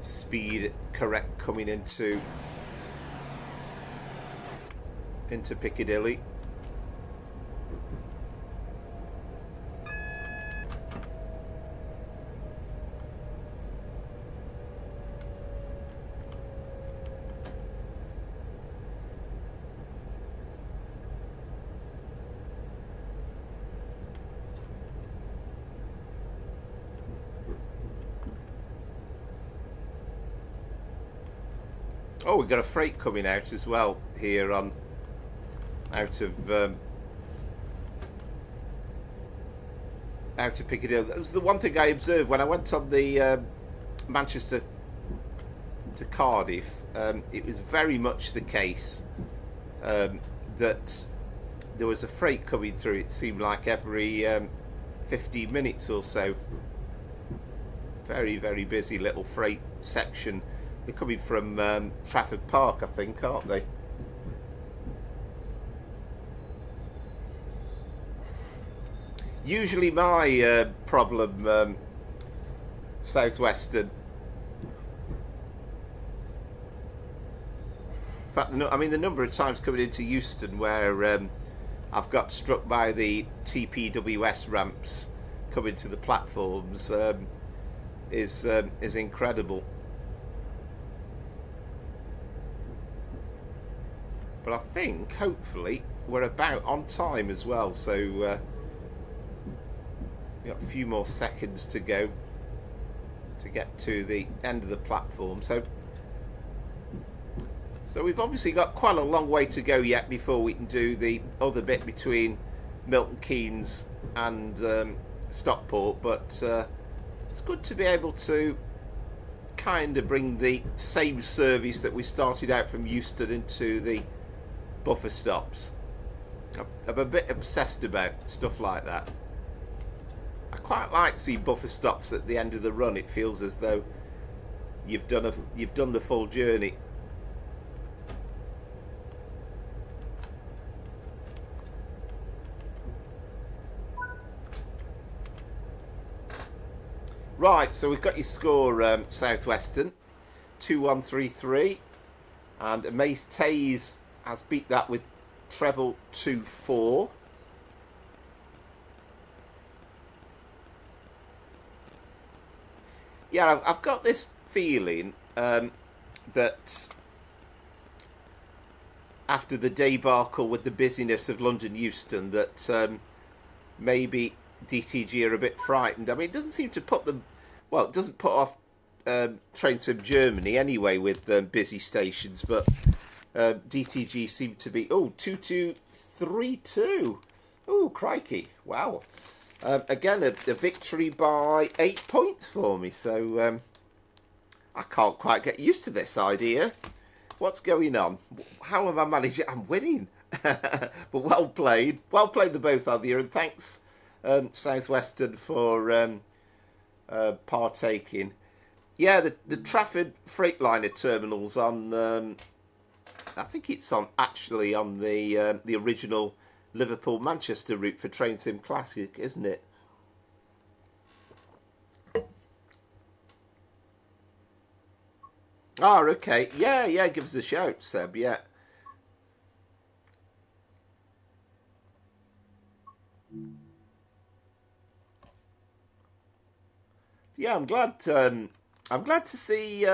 speed correct coming into Piccadilly. Oh, we've got a freight coming out as well here on out of Piccadilly. That was the one thing I observed when I went on the Manchester to Cardiff. It was very much the case that there was a freight coming through. It seemed like every 15 minutes or so. Very, very busy little freight section. They're coming from Trafford Park, I think, aren't they? Usually my problem, Southwestern. In fact, I mean, the number of times coming into Euston where I've got struck by the TPWS ramps coming to the platforms is incredible. But I think, hopefully, we're about on time as well. So we've got a few more seconds to go to get to the end of the platform. So we've obviously got quite a long way to go yet before we can do the other bit between Milton Keynes and Stockport. But it's good to be able to kind of bring the same service that we started out from Euston into the buffer stops. I'm a bit obsessed about stuff like that. I quite like to see buffer stops at the end of the run. It feels as though you've done the full journey. Right, so we've got your score, Southwestern, 2-1-3-3, and Mace Tays has beat that with treble 2-4. Yeah, I've got this feeling that after the debacle with the busyness of London Euston, that maybe DTG are a bit frightened. I mean, it doesn't seem to put them... Well, it doesn't put off trains from Germany anyway with busy stations, but DTG seem to be... Oh, 2-2-3-2. Oh, crikey. Wow. Again, a victory by 8 points for me, so I can't quite get used to this idea. What's going on? How am I managing? I'm winning. But well played. Well played the both of you, and thanks, Southwestern, for partaking. Yeah, the Trafford Freightliner terminal's on... I think it's on the original Liverpool-Manchester route for Train Sim Classic, isn't it? Oh, okay. Yeah, give us a shout, Seb, yeah. Yeah, I'm glad to see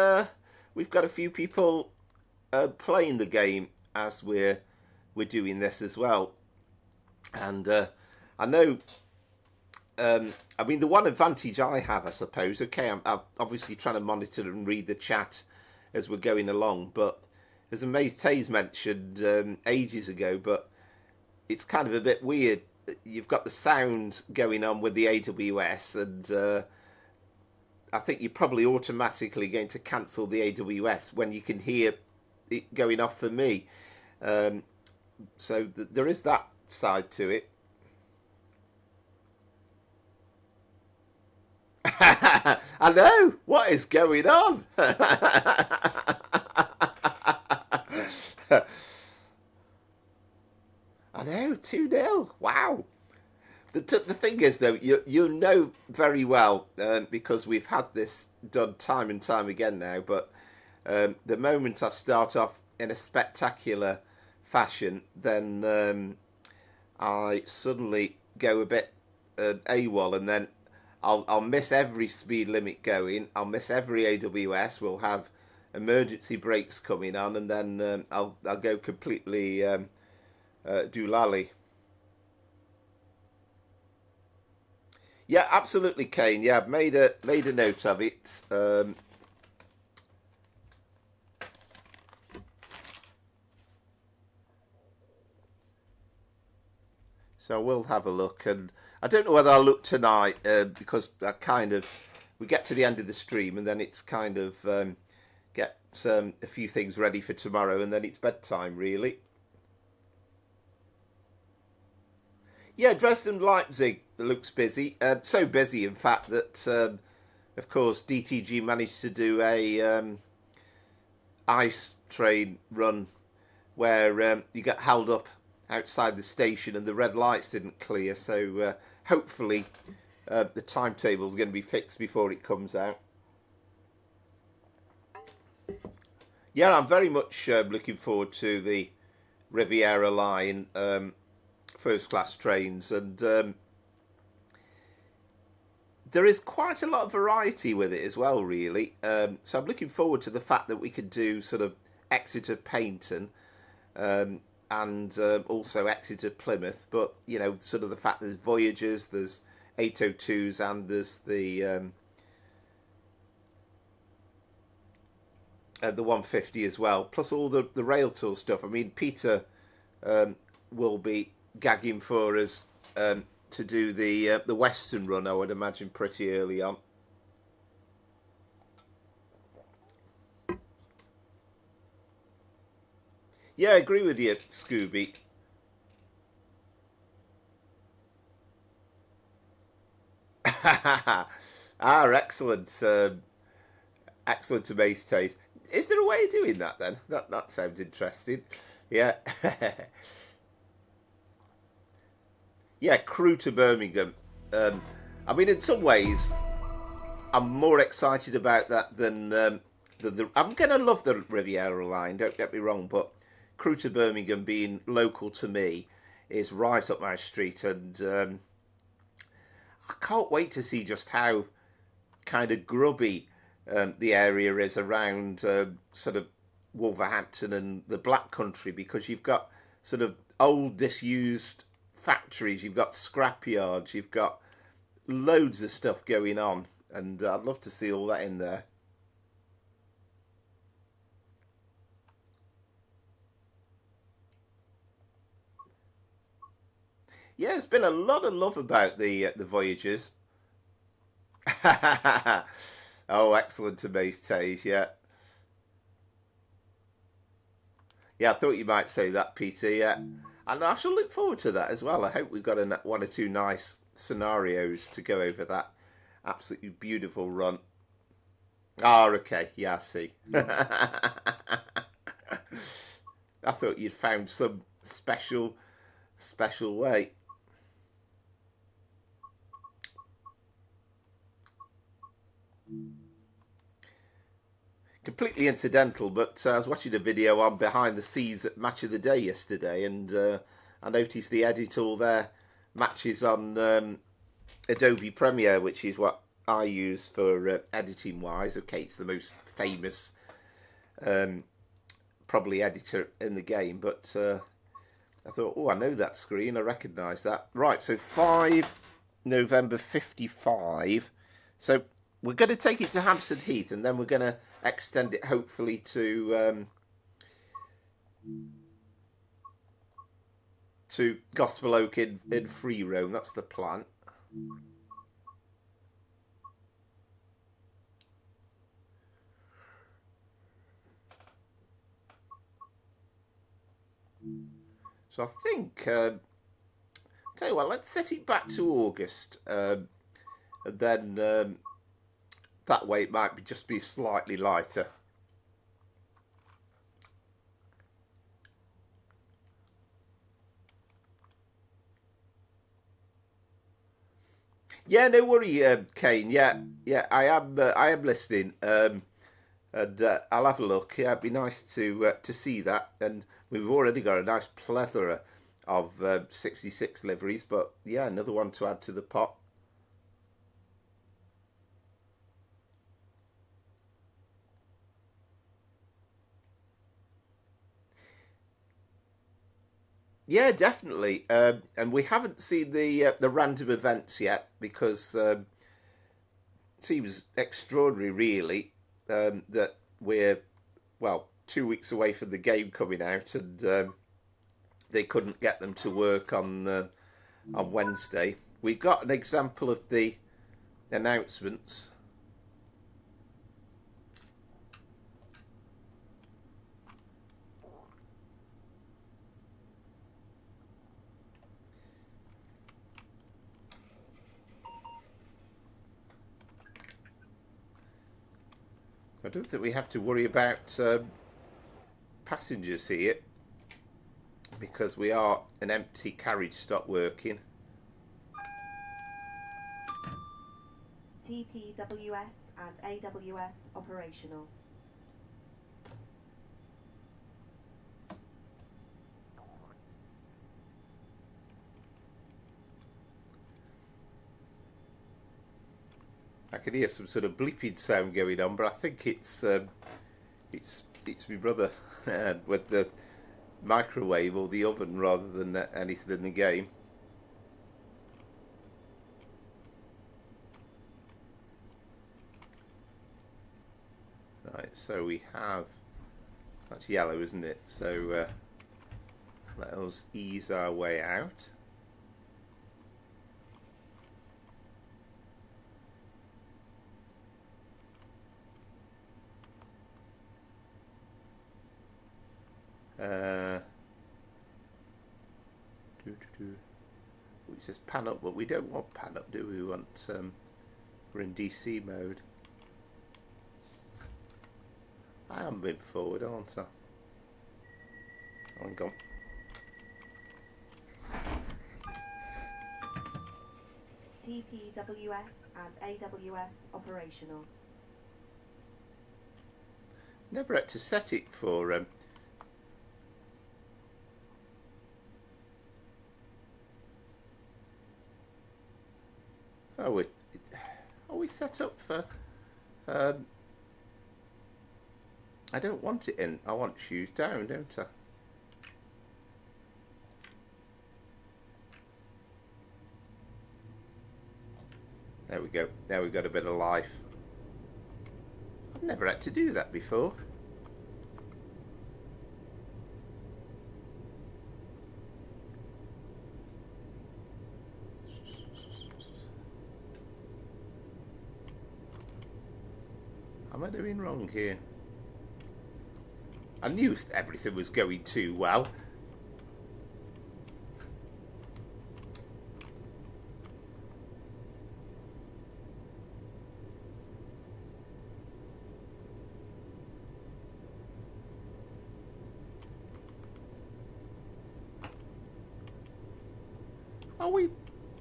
we've got a few people playing the game as we're doing this as well. And I know, I mean, the one advantage I have, I suppose, okay, I'm obviously trying to monitor and read the chat as we're going along, but as Mace Tays mentioned ages ago, but it's kind of a bit weird. You've got the sound going on with the AWS, and I think you're probably automatically going to cancel the AWS when you can hear it going off for me. So there is that side to it. I know, what is going on? I know, 2-0. Wow. The thing is, though, you know very well, because we've had this done time and time again now, but the moment I start off in a spectacular fashion, then I suddenly go a bit AWOL, and then I'll miss every speed limit going, I'll miss every AWS, we'll have emergency brakes coming on, and then I'll go completely doolally. Yeah, absolutely, Kane. Yeah, I've made a note of it. So I will have a look, and I don't know whether I'll look tonight because we get to the end of the stream, and then it's kind of get a few things ready for tomorrow, and then it's bedtime really. Yeah, Dresden-Leipzig looks busy. So busy, in fact, that, of course, DTG managed to do a ice train run where you got held up outside the station and the red lights didn't clear. So hopefully the timetable is going to be fixed before it comes out. Yeah, I'm very much looking forward to the Riviera line first class trains, and there is quite a lot of variety with it as well, really. So I'm looking forward to the fact that we could do sort of Exeter Paignton and also Exeter Plymouth, but you know, sort of the fact there's Voyagers, there's 802s, and there's the 150 as well, plus all the rail tour stuff. I mean, Peter will be gagging for us to do the Western run, I would imagine, pretty early on. Yeah, I agree with you, Scooby. Excellent. Excellent to Mace Taste. Is there a way of doing that then? That sounds interesting. Yeah. Yeah, Crewe to Birmingham. I mean, in some ways, I'm more excited about that than I'm going to love the Riviera line, don't get me wrong, but Crewe to Birmingham being local to me is right up my street, and I can't wait to see just how kind of grubby the area is around sort of Wolverhampton and the Black Country, because you've got sort of old disused factories, you've got scrapyards, you've got loads of stuff going on, and I'd love to see all that in there. Yeah, there's been a lot of love about the Voyagers. Oh, excellent to me, Tage. Yeah, yeah. I thought you might say that, Peter. Yeah, and I shall look forward to that as well. I hope we've got one or two nice scenarios to go over that absolutely beautiful run. Ah, okay. Yeah, I see. I thought you'd found some special way. Completely incidental, but I was watching a video on behind the scenes at Match of the Day yesterday, and I noticed they edit all their matches on Adobe Premiere, which is what I use for editing wise. Okay, it's the most famous probably editor in the game, but I thought, oh, I know that screen, I recognise that. Right, so 5 November 55. So we're going to take it to Hampstead Heath, and then we're going to extend it hopefully to Gospel Oak in free roam. That's the plan. So I think, tell you what, let's set it back to August, and then that way it might just be slightly lighter. Yeah, no worry, Kane. Yeah, I am listening, and I'll have a look. Yeah, it'd be nice to see that, and we've already got a nice plethora of 66 liveries, but yeah, another one to add to the pot. Yeah, definitely. And we haven't seen the random events yet, because it seems extraordinary, really, that we're, well, 2 weeks away from the game coming out, and they couldn't get them to work on Wednesday. We've got an example of the announcements. I don't think we have to worry about passengers here, because we are an empty carriage stop working. TPWS and AWS operational. I can hear some sort of bleeping sound going on, but I think it's my brother with the microwave or the oven rather than anything in the game. Right, so we have, that's yellow, isn't it? So let us ease our way out. It says pan up, but we don't want pan up, do we? We want we're in DC mode. I am moving forward, aren't I? Hang on. TPWS and AWS operational. Never had to set it for are we set up for I don't want it in. I want shoes down, don't I? There we go. Now we've got a bit of life. I've never had to do that before. Am I doing wrong here? I knew everything was going too well.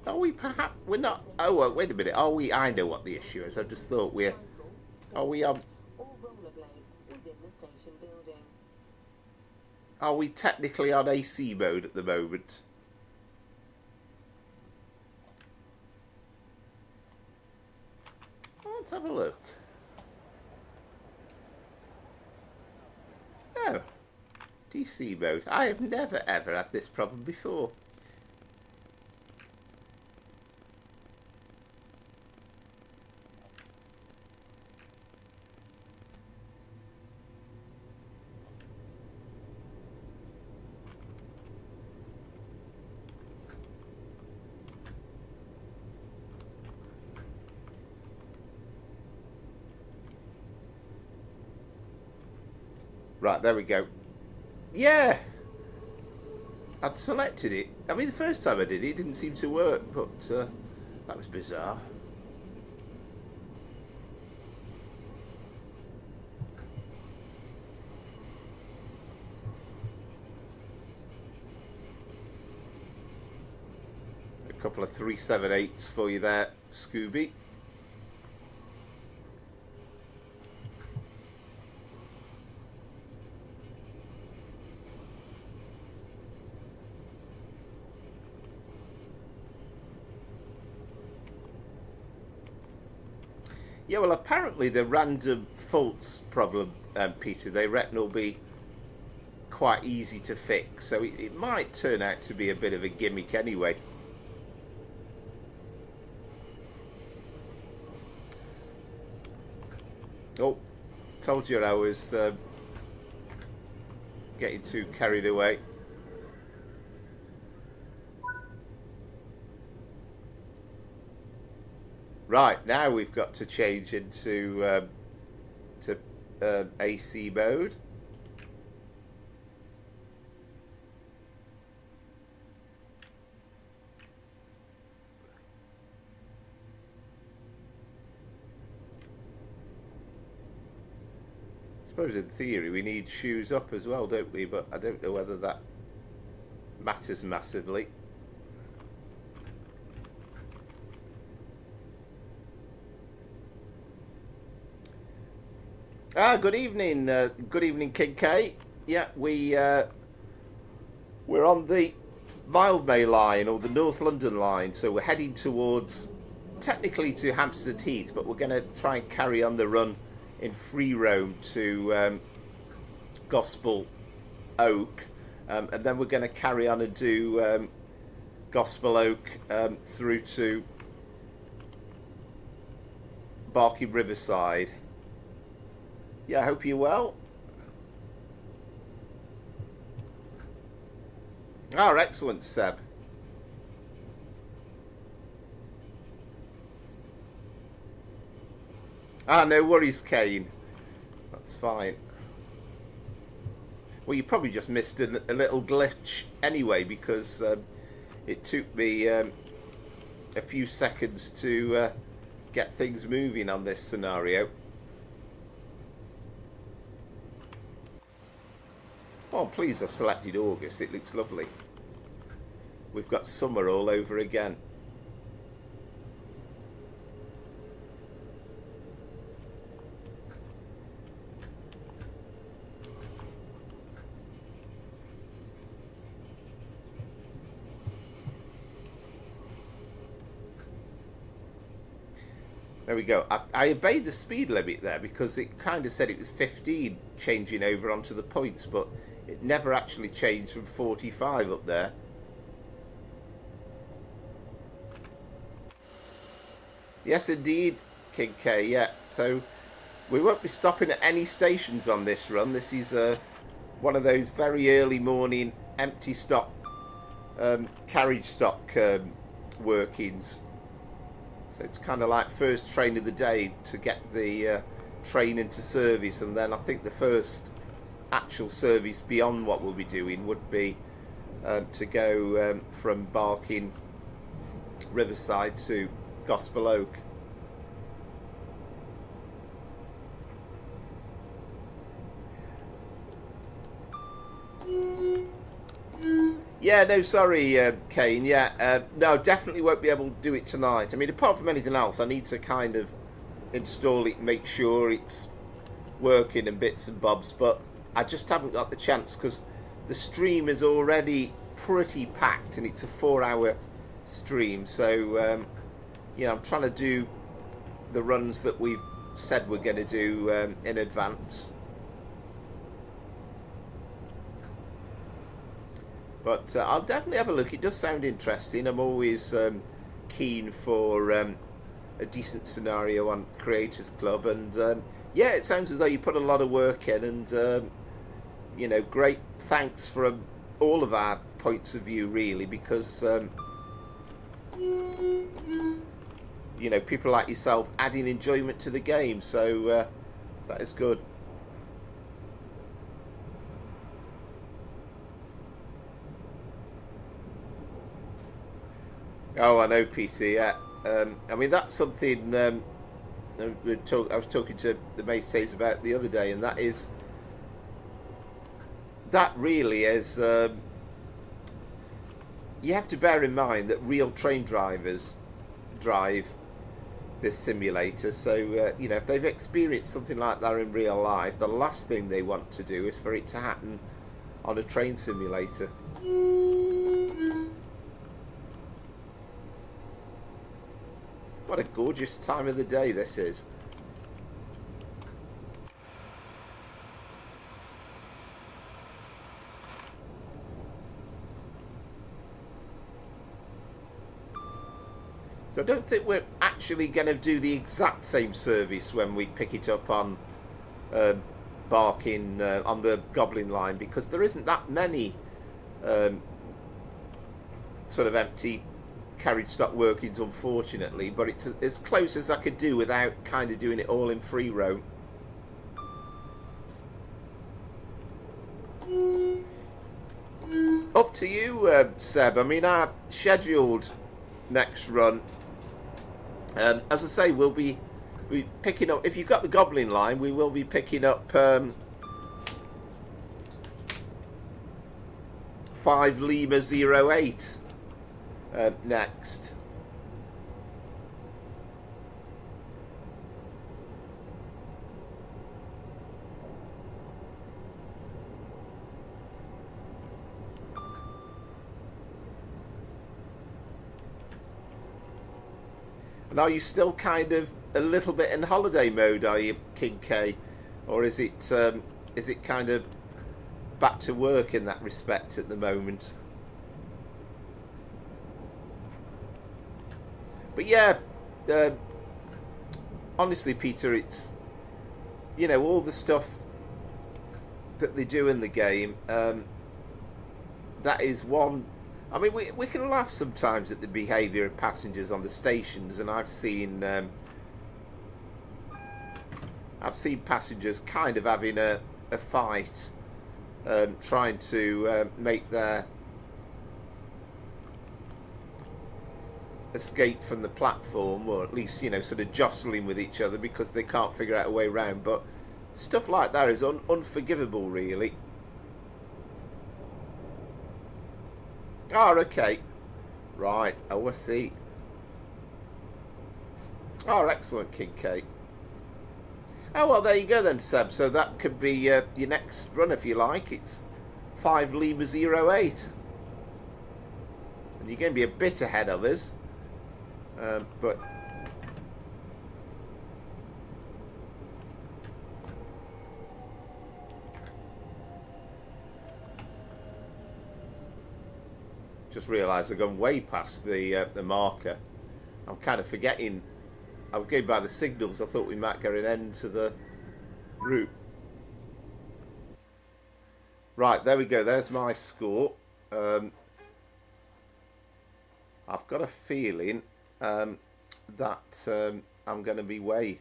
Are we perhaps, we're not, oh, well, wait a minute, are we, I know what the issue is, I just thought are we are we technically on AC mode at the moment? Let's have a look. Oh, DC mode. I have never ever had this problem before. Right, there we go. Yeah! I'd selected it. I mean, the first time I did it, it didn't seem to work, but that was bizarre. A couple of 378s for you there, Scooby. Yeah, well, apparently the random faults problem, Peter, they reckon will be quite easy to fix. So it might turn out to be a bit of a gimmick anyway. Oh, told you I was getting too carried away. Right, now we've got to change into AC mode. I suppose in theory we need shoes up as well, don't we? But I don't know whether that matters massively. Good evening, King K. Yeah, we're on the Mildmay Line, or the North London line, so we're heading towards, technically to Hampstead Heath, but we're going to try and carry on the run in free roam to Gospel Oak, and then we're going to carry on and do Gospel Oak through to Barking Riverside. Yeah, I hope you're well. Oh, excellent, Seb. No worries, Kane. That's fine. Well, you probably just missed a little glitch anyway, because it took me a few seconds to get things moving on this scenario. Oh, please, I've selected August. It looks lovely. We've got summer all over again. There we go. I obeyed the speed limit there because it kind of said it was 15 changing over onto the points, but it never actually changed from 45 up there. Yes, indeed, King K. Yeah, so we won't be stopping at any stations on this run. This is one of those very early morning empty stock carriage stock workings. So it's kind of like first train of the day to get the train into service, and then I think the first actual service beyond what we'll be doing would be to go from Barking Riverside to Gospel Oak. Yeah, no, sorry, Kane. Yeah, no, definitely won't be able to do it tonight. I mean, apart from anything else, I need to kind of install it, make sure it's working and bits and bobs, but I just haven't got the chance because the stream is already pretty packed and it's a 4-hour stream. So, you know, I'm trying to do the runs that we've said we're going to do in advance. But I'll definitely have a look. It does sound interesting. I'm always keen for a decent scenario on Creators Club, and yeah, it sounds as though you put a lot of work in, and you know, great thanks for all of our points of view, really, because you know, people like yourself adding enjoyment to the game, so that is good. Oh, I know, PC. Yeah, I mean that's something I was talking to the mateys about the other day, and that is that really is. You have to bear in mind that real train drivers drive this simulator, so you know, if they've experienced something like that in real life, the last thing they want to do is for it to happen on a train simulator. What a gorgeous time of the day this is. So I don't think we're actually going to do the exact same service when we pick it up on Barking on the Goblin line, because there isn't that many sort of empty carriage stock workings, unfortunately, but it's as close as I could do without kind of doing it all in free roam. Up to you, Seb. I mean, our scheduled next run, as I say, we'll be picking up, if you've got the Goblin line, we will be picking up 5 Lima 08 next. And are you still kind of a little bit in holiday mode, are you, King K? Or is it kind of back to work in that respect at the moment? But yeah, honestly, Peter, it's, you know, all the stuff that they do in the game, that is one. I mean, we can laugh sometimes at the behaviour of passengers on the stations, and I've seen passengers kind of having a fight, trying to make their escape from the platform, or at least, you know, sort of jostling with each other because they can't figure out a way around. But stuff like that is unforgivable, really. Oh, okay. Right. Oh, I see. Oh, excellent, King Kate. Oh, well, there you go then, Seb. So that could be your next run, if you like. It's 5 Lima 08. And you're going to be a bit ahead of us. But Just realised I've gone way past the marker. I'm kind of forgetting. I was going by the signals. I thought we might get an end to the route. Right, there we go. There's my score. I've got a feeling that I'm going to be way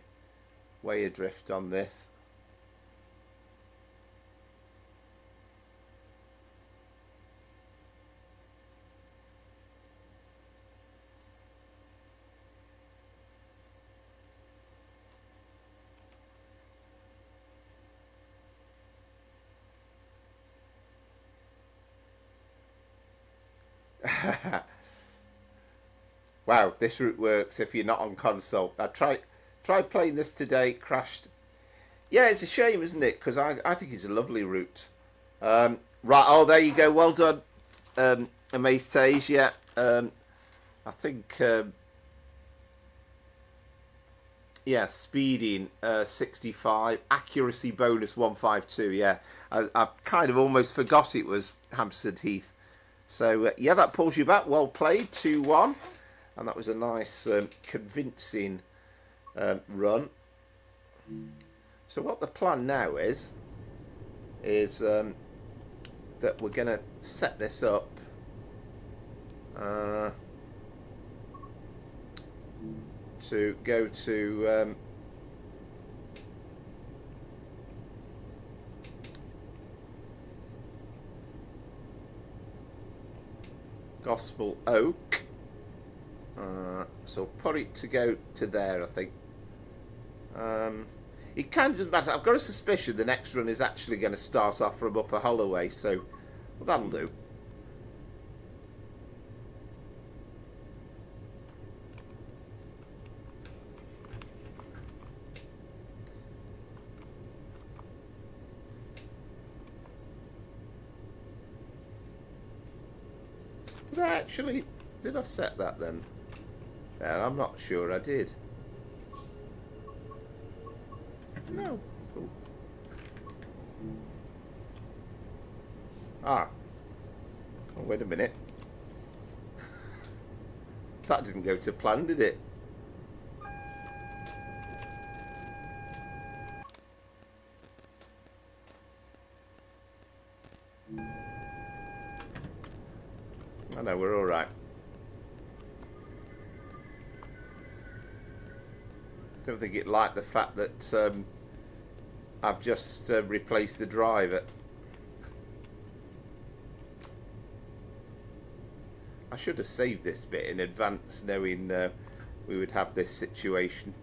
adrift on this. Wow, this route works if you're not on console. I tried playing this today, it crashed. Yeah, it's a shame, isn't it? Because I think it's a lovely route. Right, oh, there you go. Well done, Amaze. Yeah, I think, yeah, speeding 65, accuracy bonus 152. Yeah, I kind of almost forgot it was Hampstead Heath. So, yeah, that pulls you back. Well played, 2-1. And that was a nice, convincing run. So what the plan now is that we're going to set this up to go to Gospel Oak. So put it to go to there, I think. It kind of doesn't matter. I've got a suspicion the next run is actually going to start off from Upper Holloway, so well, that'll do. Did I set that then? Yeah, I'm not sure I did. No. Cool. Ah. Oh, wait a minute. That didn't go to plan, did it? I know, we're all right. Don't think it liked the fact that I've just replaced the driver. I should have saved this bit in advance, knowing we would have this situation.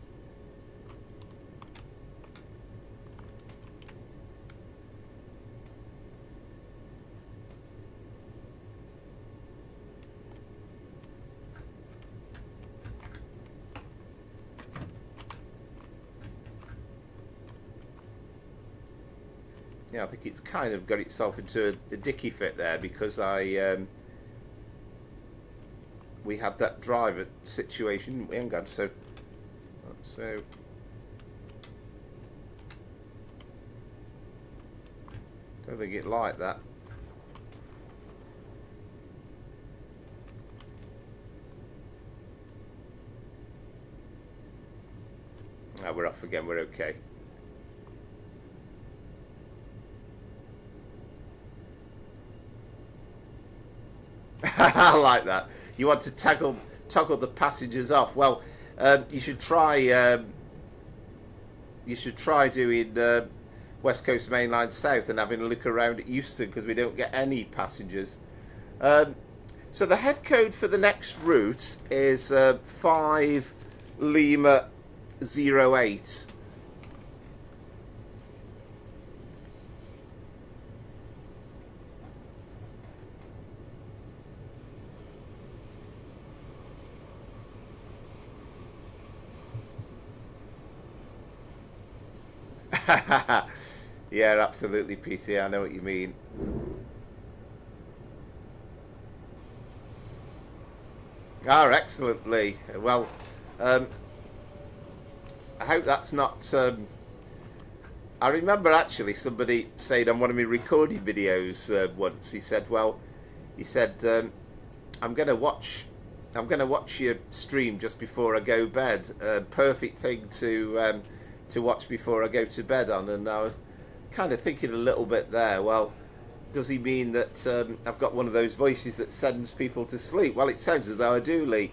Yeah, I think it's kind of got itself into a dicky fit there because we had that driver situation. We haven't got so don't think it liked that. Ah, we're off again. We're okay. I like that. You want to toggle the passengers off. Well, you should try doing West Coast Mainline South and having a look around at Euston because we don't get any passengers. So the head code for the next route is 5 Lima 08. Yeah, absolutely, PT. I know what you mean. Ah, excellently. Well, I hope that's not... I remember actually somebody saying on one of my recording videos once, he said, I'm gonna watch your stream just before I go bed. Perfect thing to watch before I go to bed on. And I was kind of thinking a little bit there. Well, does he mean that I've got one of those voices that sends people to sleep? Well, it sounds as though I do, Lee.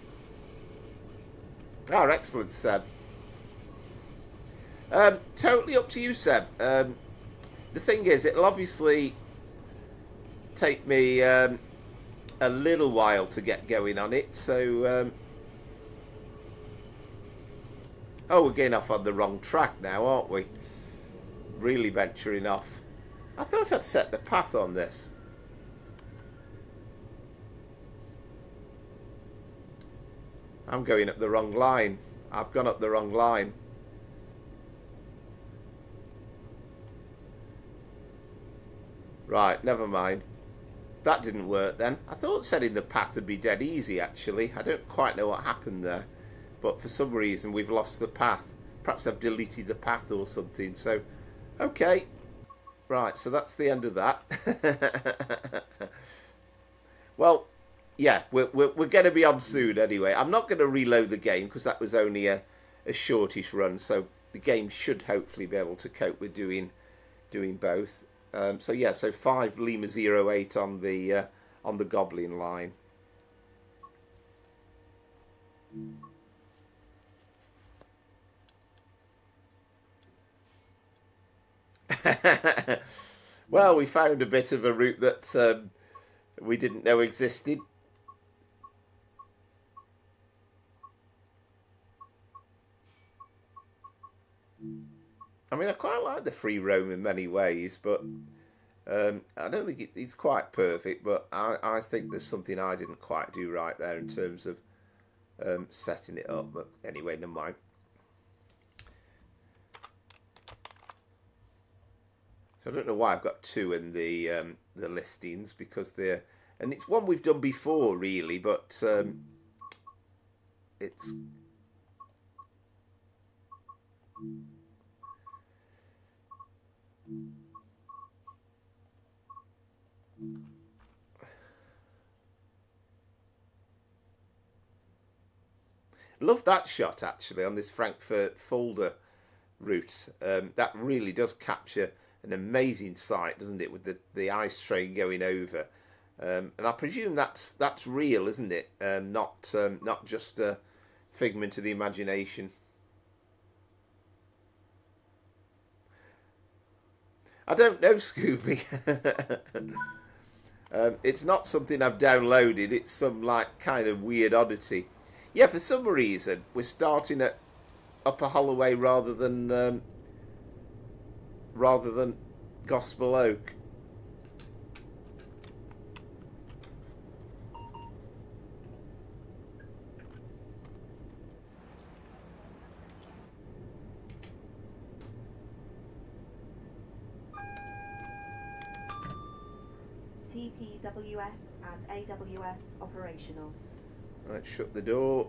Oh, excellent, Seb. Totally up to you, Seb. The thing is, it'll obviously take me a little while to get going on it, so oh, we're getting off on the wrong track now, aren't we? Really venturing off. I thought I'd set the path on this. I'm going up the wrong line. I've gone up the wrong line. Right, never mind. That didn't work then. I thought setting the path would be dead easy, actually. I don't quite know what happened there. But for some reason, we've lost the path. Perhaps I've deleted the path or something. So, okay. Right, so that's the end of that. Well, yeah, we're going to be on soon anyway. I'm not going to reload the game because that was only a shortish run. So the game should hopefully be able to cope with doing both. So yeah, so 5 Lima 08 on the Goblin line. Well, we found a bit of a route that we didn't know existed. I mean, I quite like the free roam in many ways, but I don't think it's quite perfect. But I think there's something I didn't quite do right there in terms of setting it up. But anyway, never mind. So I don't know why I've got 2 in the listings, because they're, and it's one we've done before really, but it's love that shot actually on this Frankfurt Fulda route. That really does capture an amazing sight, doesn't it, with the ice train going over, and I presume that's real, isn't it? Not just a figment of the imagination. I don't know, Scooby. It's not something I've downloaded. It's some like kind of weird oddity. Yeah, for some reason we're starting at Upper Holloway rather than Gospel Oak. TPWS and AWS operational. Right, shut the door.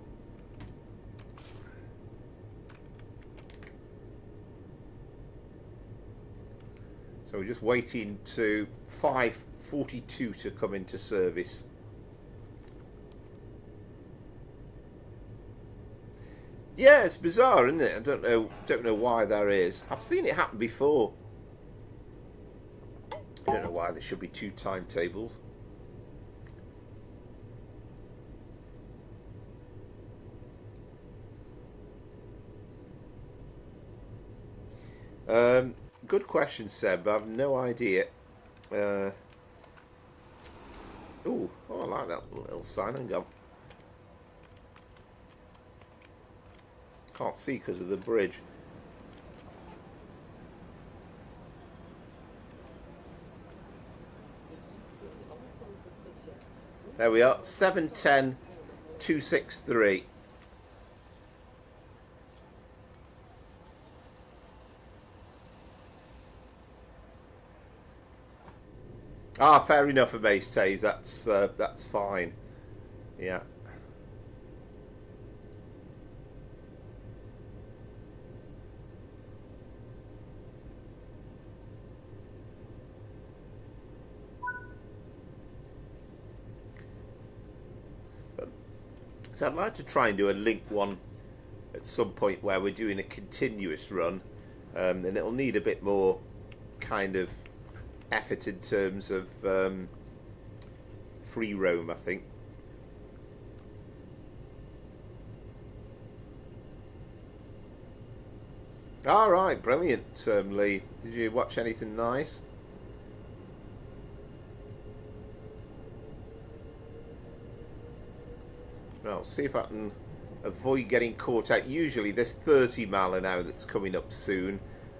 So we're just waiting to 5:42 to come into service. Yeah, it's bizarre, isn't it? I don't know why there is. I've seen it happen before. I don't know why there should be 2 timetables. Good question, Seb. I have no idea. Oh, I like that little sign. Hang on. Can't see because of the bridge. There we are. 710 263. Ah, fair enough, Amaze Taves. That's fine. Yeah. So I'd like to try and do a link one at some point where we're doing a continuous run, and it'll need a bit more kind of effort in terms of free roam, I think. All right, brilliant, Lee. Did you watch anything nice? Well, I'll see if I can avoid getting caught out. Usually there's 30 mile an hour that's coming up soon.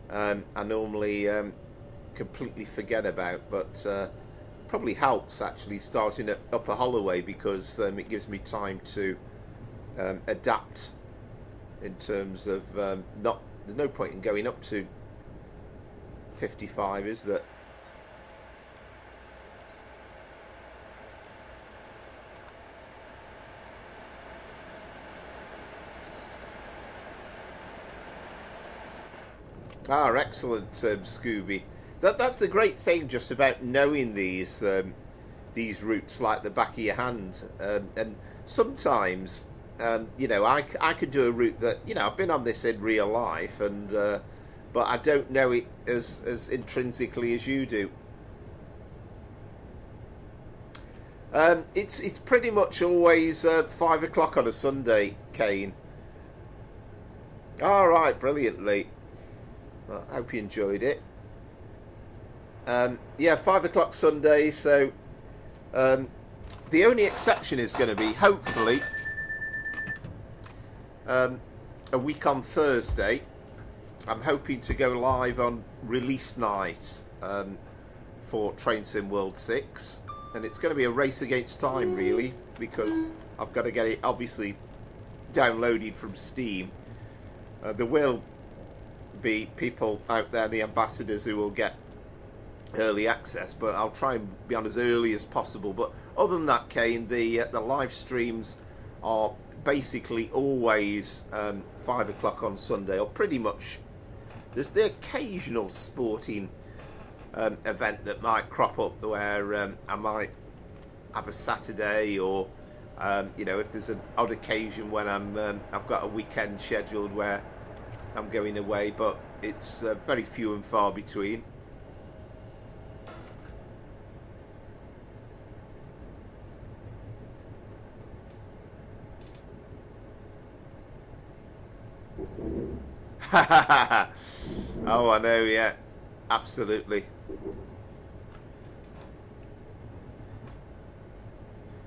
I normally completely forget about, but probably helps actually starting at Upper Holloway, because it gives me time to adapt in terms of there's no point in going up to 55, is there? Ah, excellent, Scooby. That's the great thing just about knowing these routes like the back of your hand. And sometimes, you know, I could do a route that, you know, I've been on this in real life, and but I don't know it as intrinsically as you do. It's pretty much always 5 o'clock on a Sunday, Kane. All right, brilliantly. Well, I hope you enjoyed it. Yeah, 5 o'clock Sunday. So the only exception is going to be, hopefully, a week on Thursday. I'm hoping to go live on release night for Train Sim World 6, and it's going to be a race against time, really, because I've got to get it obviously downloaded from Steam. There will be people out there, the ambassadors, who will get early access, but I'll try and be on as early as possible. But other than that, Kane, the live streams are basically always 5 o'clock on Sunday, or pretty much. There's the occasional sporting event that might crop up where I might have a Saturday, or you know, if there's an odd occasion when I've got a weekend scheduled where I'm going away, but it's very few and far between. Oh, I know, yeah, absolutely.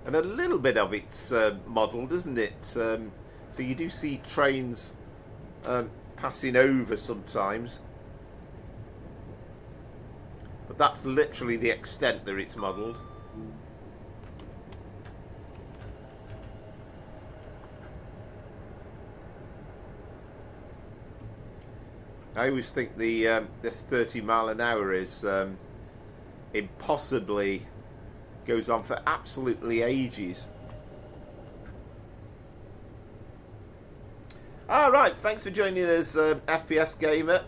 And a little bit of it's modelled, isn't it? So you do see trains passing over sometimes, but that's literally the extent that it's modelled. I always think the this 30 mile an hour is impossibly goes on for absolutely ages. All right, thanks for joining us, FPS Gamer.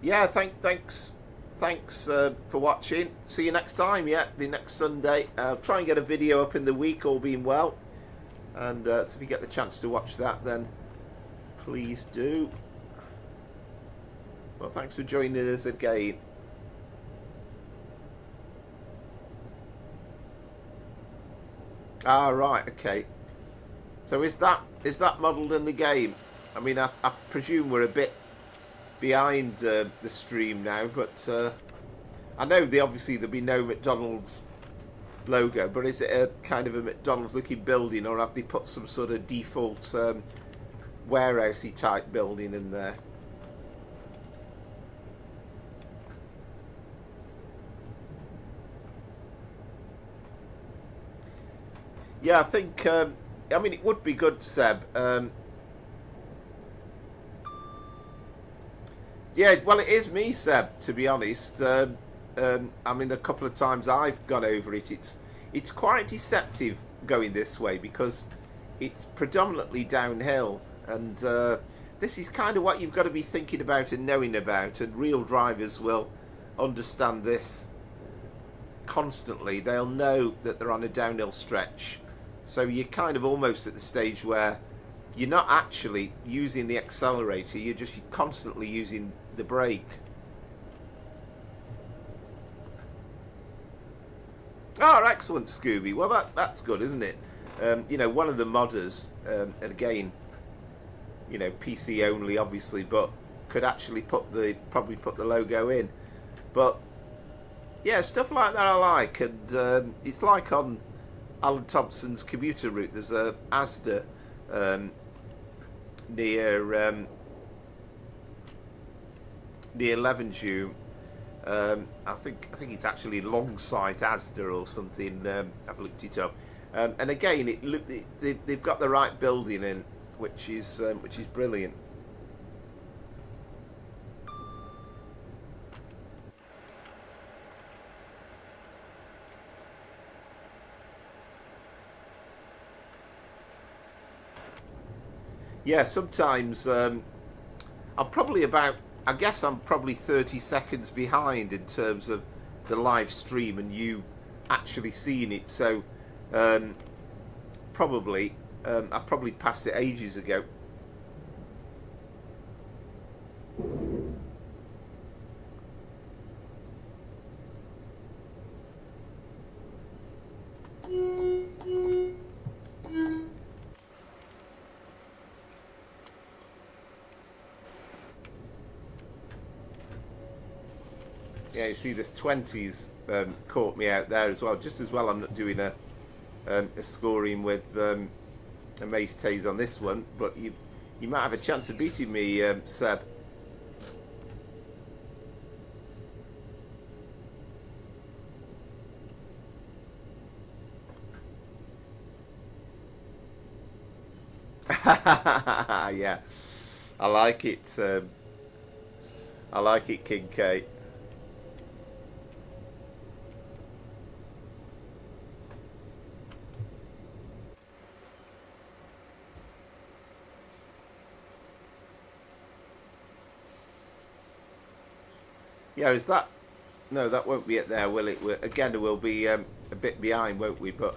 Yeah, thanks for watching. See you next time. Yeah, the next Sunday. I'll try and get a video up in the week, all being well. And so if you get the chance to watch that, then please do. Well, thanks for joining us again. Ah, right, okay. So is that modelled in the game? I mean, I presume we're a bit behind the stream now, but I know obviously there'll be no McDonald's logo, but is it a kind of a McDonald's looking building, or have they put some sort of default warehousey type building in there? Yeah, I think, I mean, it would be good, Seb. Yeah, well, it is me, Seb, to be honest. I mean, a couple of times I've gone over it. It's quite deceptive going this way, because it's predominantly downhill. And this is kind of what you've got to be thinking about and knowing about. And real drivers will understand this constantly. They'll know that they're on a downhill stretch. So you're kind of almost at the stage where you're not actually using the accelerator, you're just constantly using the brake. Oh, excellent, Scooby. Well, that's good, isn't it? You know, one of the modders, and again, you know, PC only, obviously, but could actually probably put the logo in. But yeah, stuff like that I like, and it's like on Alan Thompson's commuter route. There's a Asda near Levenshulme. I think it's actually alongside Asda or something. I've looked it up, and again, they've got the right building in, which is brilliant. Yeah, sometimes I'm probably about, I guess I'm probably 30 seconds behind in terms of the live stream and you actually seeing it. So probably I probably passed it ages ago. Yeah, you see, this 20s caught me out there as well. Just as well I'm not doing a scoring with a Mace Taze on this one, but you might have a chance of beating me, Seb. Yeah, I like it. I like it, King K. Yeah, is that... No, that won't be it there, will it? Again, we'll be a bit behind, won't we? But...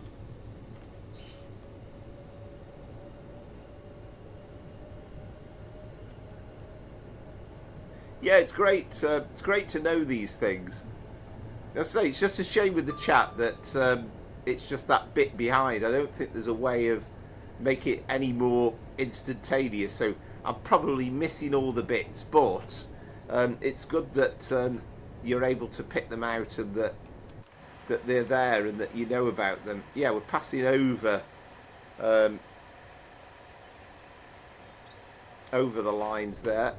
yeah, it's great. It's great to know these things. As I say, it's just a shame with the chat that it's just that bit behind. I don't think there's a way of making it any more instantaneous. So I'm probably missing all the bits, but... it's good that you're able to pick them out and that they're there and that you know about them. Yeah, we're passing over over the lines there.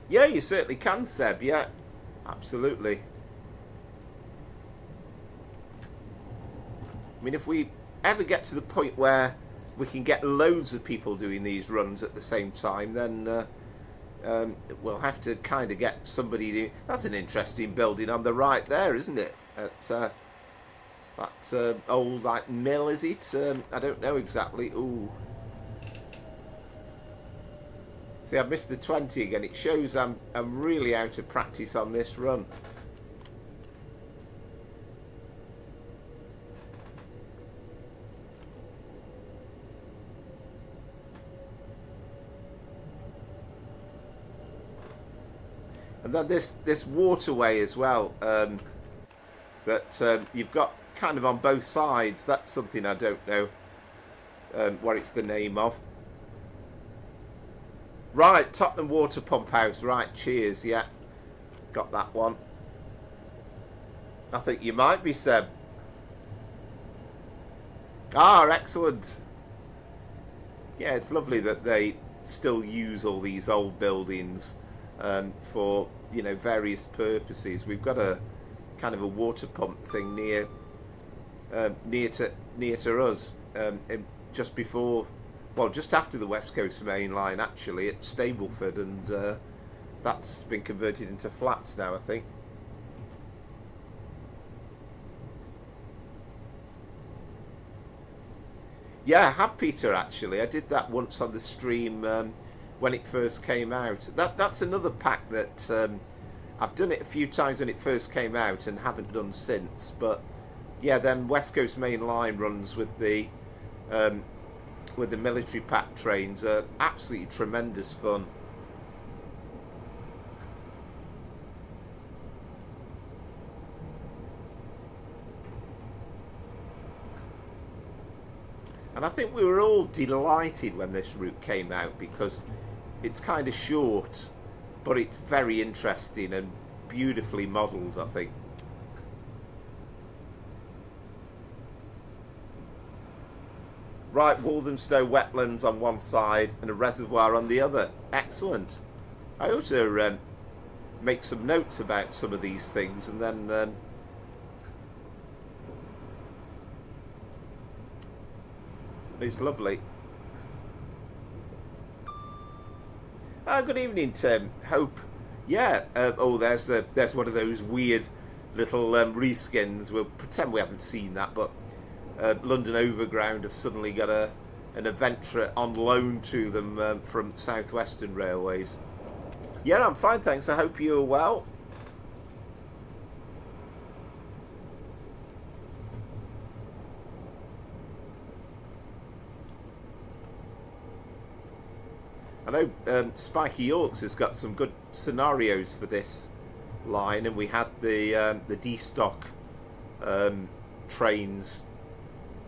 Yeah, you certainly can, Seb. Yeah, absolutely. I mean, if we ever get to the point where we can get loads of people doing these runs at the same time, then we'll have to kind of get somebody to... That's an interesting building on the right there, isn't it? At that old like mill, is it? I don't know exactly. Ooh. See, I've missed the 20 again. It shows I'm really out of practice on this run. And then this waterway as well, that you've got kind of on both sides. That's something I don't know what it's the name of. Right, Tottenham Water Pump House. Right, cheers. Yeah, got that one. I think you might be, Seb. Ah, excellent. Yeah, it's lovely that they still use all these old buildings for, you know, various purposes. We've got a kind of a water pump thing near to us, just before, well, just after the West Coast Mainline, actually, at Stableford, and that's been converted into flats now, I think. Yeah, I have, Peter, actually. I did that once on the stream when it first came out. That's another pack that I've done it a few times when it first came out and haven't done since. But yeah, then West Coast Main Line runs with the military pack trains are absolutely tremendous fun. And I think we were all delighted when this route came out because it's kind of short, but it's very interesting and beautifully modelled, I think. Right, Walthamstow wetlands on one side and a reservoir on the other. Excellent. I ought to make some notes about some of these things, and then it's lovely. Good evening, Tim. Hope. Yeah. Oh, there's one of those weird little reskins. We'll pretend we haven't seen that, but London Overground have suddenly got an Aventra on loan to them from South Western Railways. Yeah, I'm fine, thanks. I hope you're well. I know Spiky Yorks has got some good scenarios for this line, and we had the D-Stock trains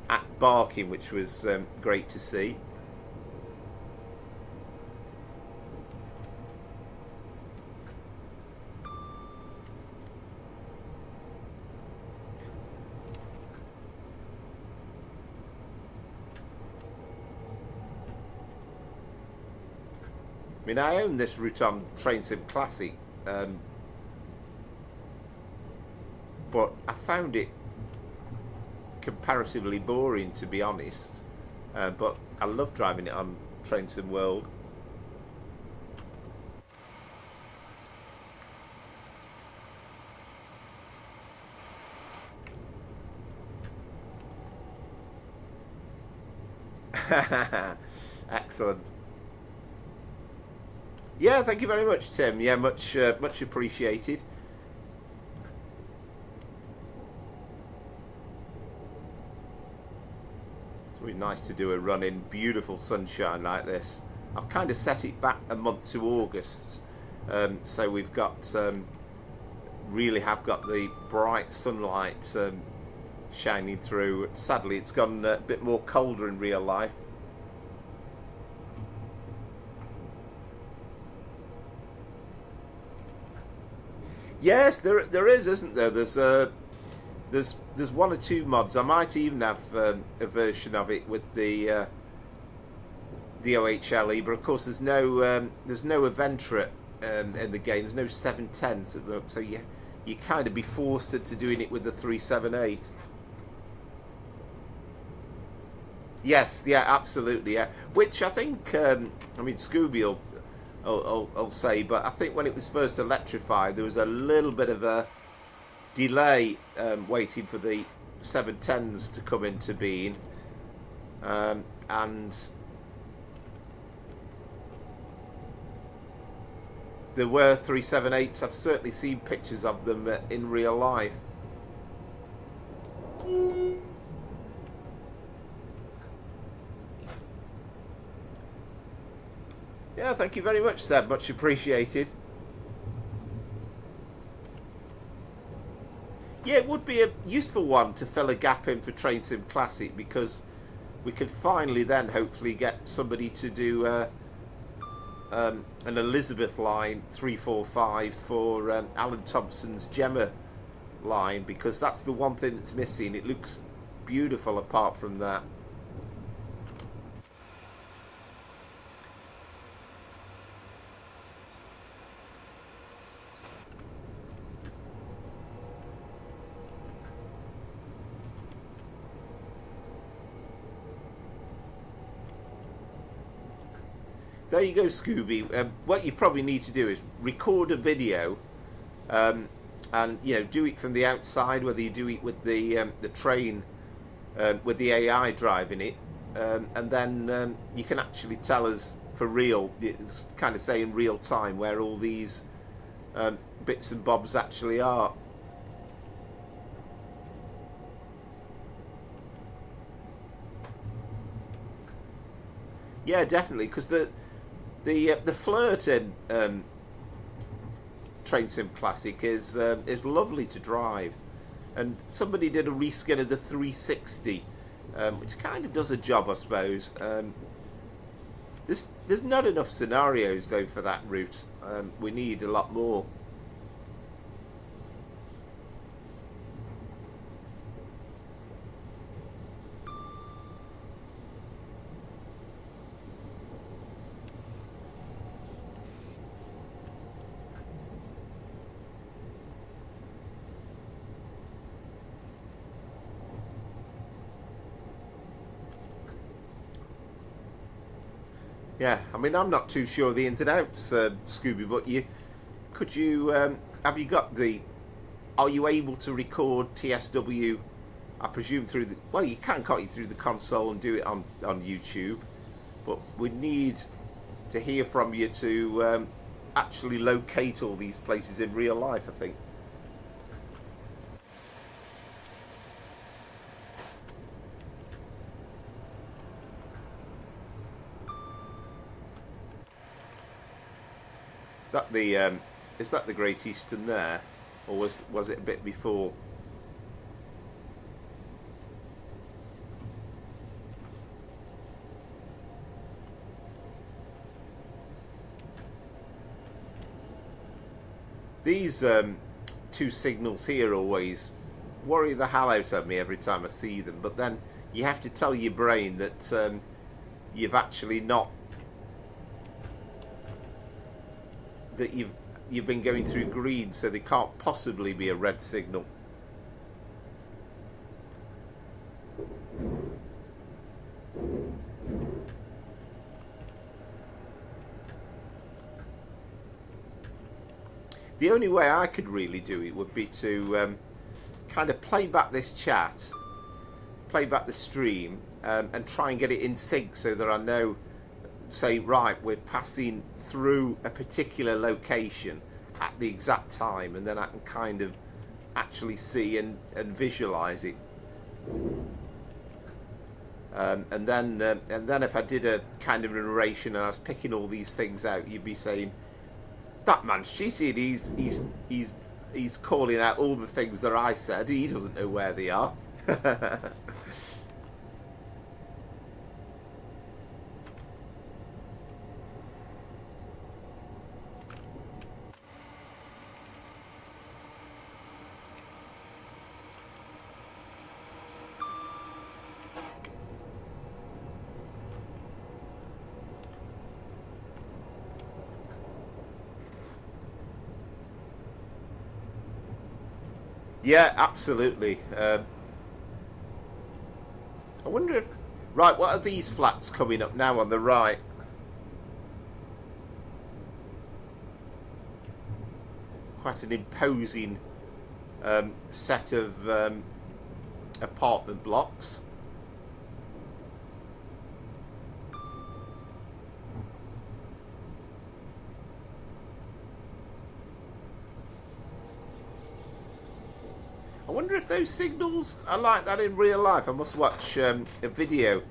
at Barking, which was great to see. I mean, I own this route on Train Sim Classic, but I found it comparatively boring, to be honest. But I love driving it on Train Sim World. Excellent. Yeah, thank you very much, Tim. Yeah, much appreciated. It's really nice to do a run in beautiful sunshine like this. I've kind of set it back a month to August, so we've got really have got the bright sunlight shining through. Sadly, it's gone a bit more colder in real life. Yes, there is, isn't there? There's one or two mods. I might even have a version of it with the OHLE, but of course there's no Aventra in the game. There's no 710s, so you kind of be forced into doing it with the 378. Yes, yeah, absolutely, yeah. Which I think, I mean, Scooby will. I'll say, but I think when it was first electrified, there was a little bit of a delay waiting for the 710s to come into being, and there were 378s. I've certainly seen pictures of them in real life. Yeah, thank you very much, Seb. Much appreciated. Yeah, it would be a useful one to fill a gap in for Train Sim Classic, because we could finally then hopefully get somebody to do an Elizabeth line 345 for Alan Thompson's Gemma line, because that's the one thing that's missing. It looks beautiful apart from that. There you go, Scooby. What you probably need to do is record a video, and do it from the outside. Whether you do it with the train, with the AI driving it, and then you can actually tell us for real, kind of say in real time, where all these bits and bobs actually are. Yeah, definitely, because the Flirt in Train Sim Classic is lovely to drive, and somebody did a reskin of the 360, which kind of does a job, I suppose. There's not enough scenarios though for that route. We need a lot more. Yeah, I mean, I'm not too sure of the ins and outs, Scooby, but could you have you got are you able to record TSW, I presume through well, you can't you, through the console and do it on YouTube, but we need to hear from you to actually locate all these places in real life, I think. Is that the Great Euston there, or was it a bit before? These two signals here always worry the hell out of me every time I see them, but then you have to tell your brain that you've actually not, that you've been going through green, so they can't possibly be a red signal. The only way I could really do it would be to kind of play back this chat, play back the stream, and try and get it in sync so that I know, say, right, we're passing through a particular location at the exact time, and then I can kind of actually see and visualize it. And then if I did a kind of narration and I was picking all these things out, you'd be saying, that man's cheating, he's calling out all the things that I said, he doesn't know where they are. Yeah, absolutely. I wonder if... Right, what are these flats coming up now on the right? Quite an imposing set of apartment blocks. I wonder if those signals are like that in real life. I must watch a video,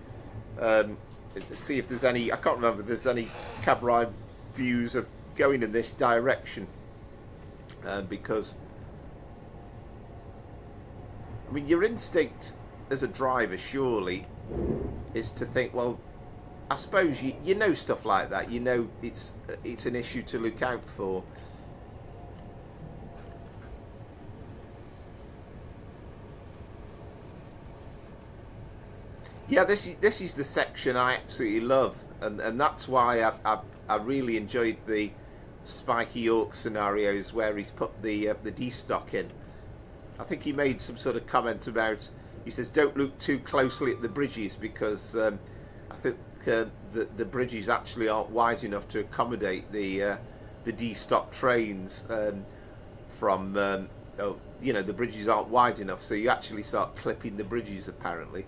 see if there's any... I can't remember if there's any cab ride views of going in this direction. Because, I mean, your instinct as a driver, surely, is to think, well, I suppose you know stuff like that. You know it's an issue to look out for. Yeah, this is the section I absolutely love, and that's why I really enjoyed the Spiky York scenarios where he's put the D-stock in. I think he made some sort of comment about, he says, don't look too closely at the bridges because I think the bridges actually aren't wide enough to accommodate the D-stock trains from, you know, the bridges aren't wide enough, so you actually start clipping the bridges apparently.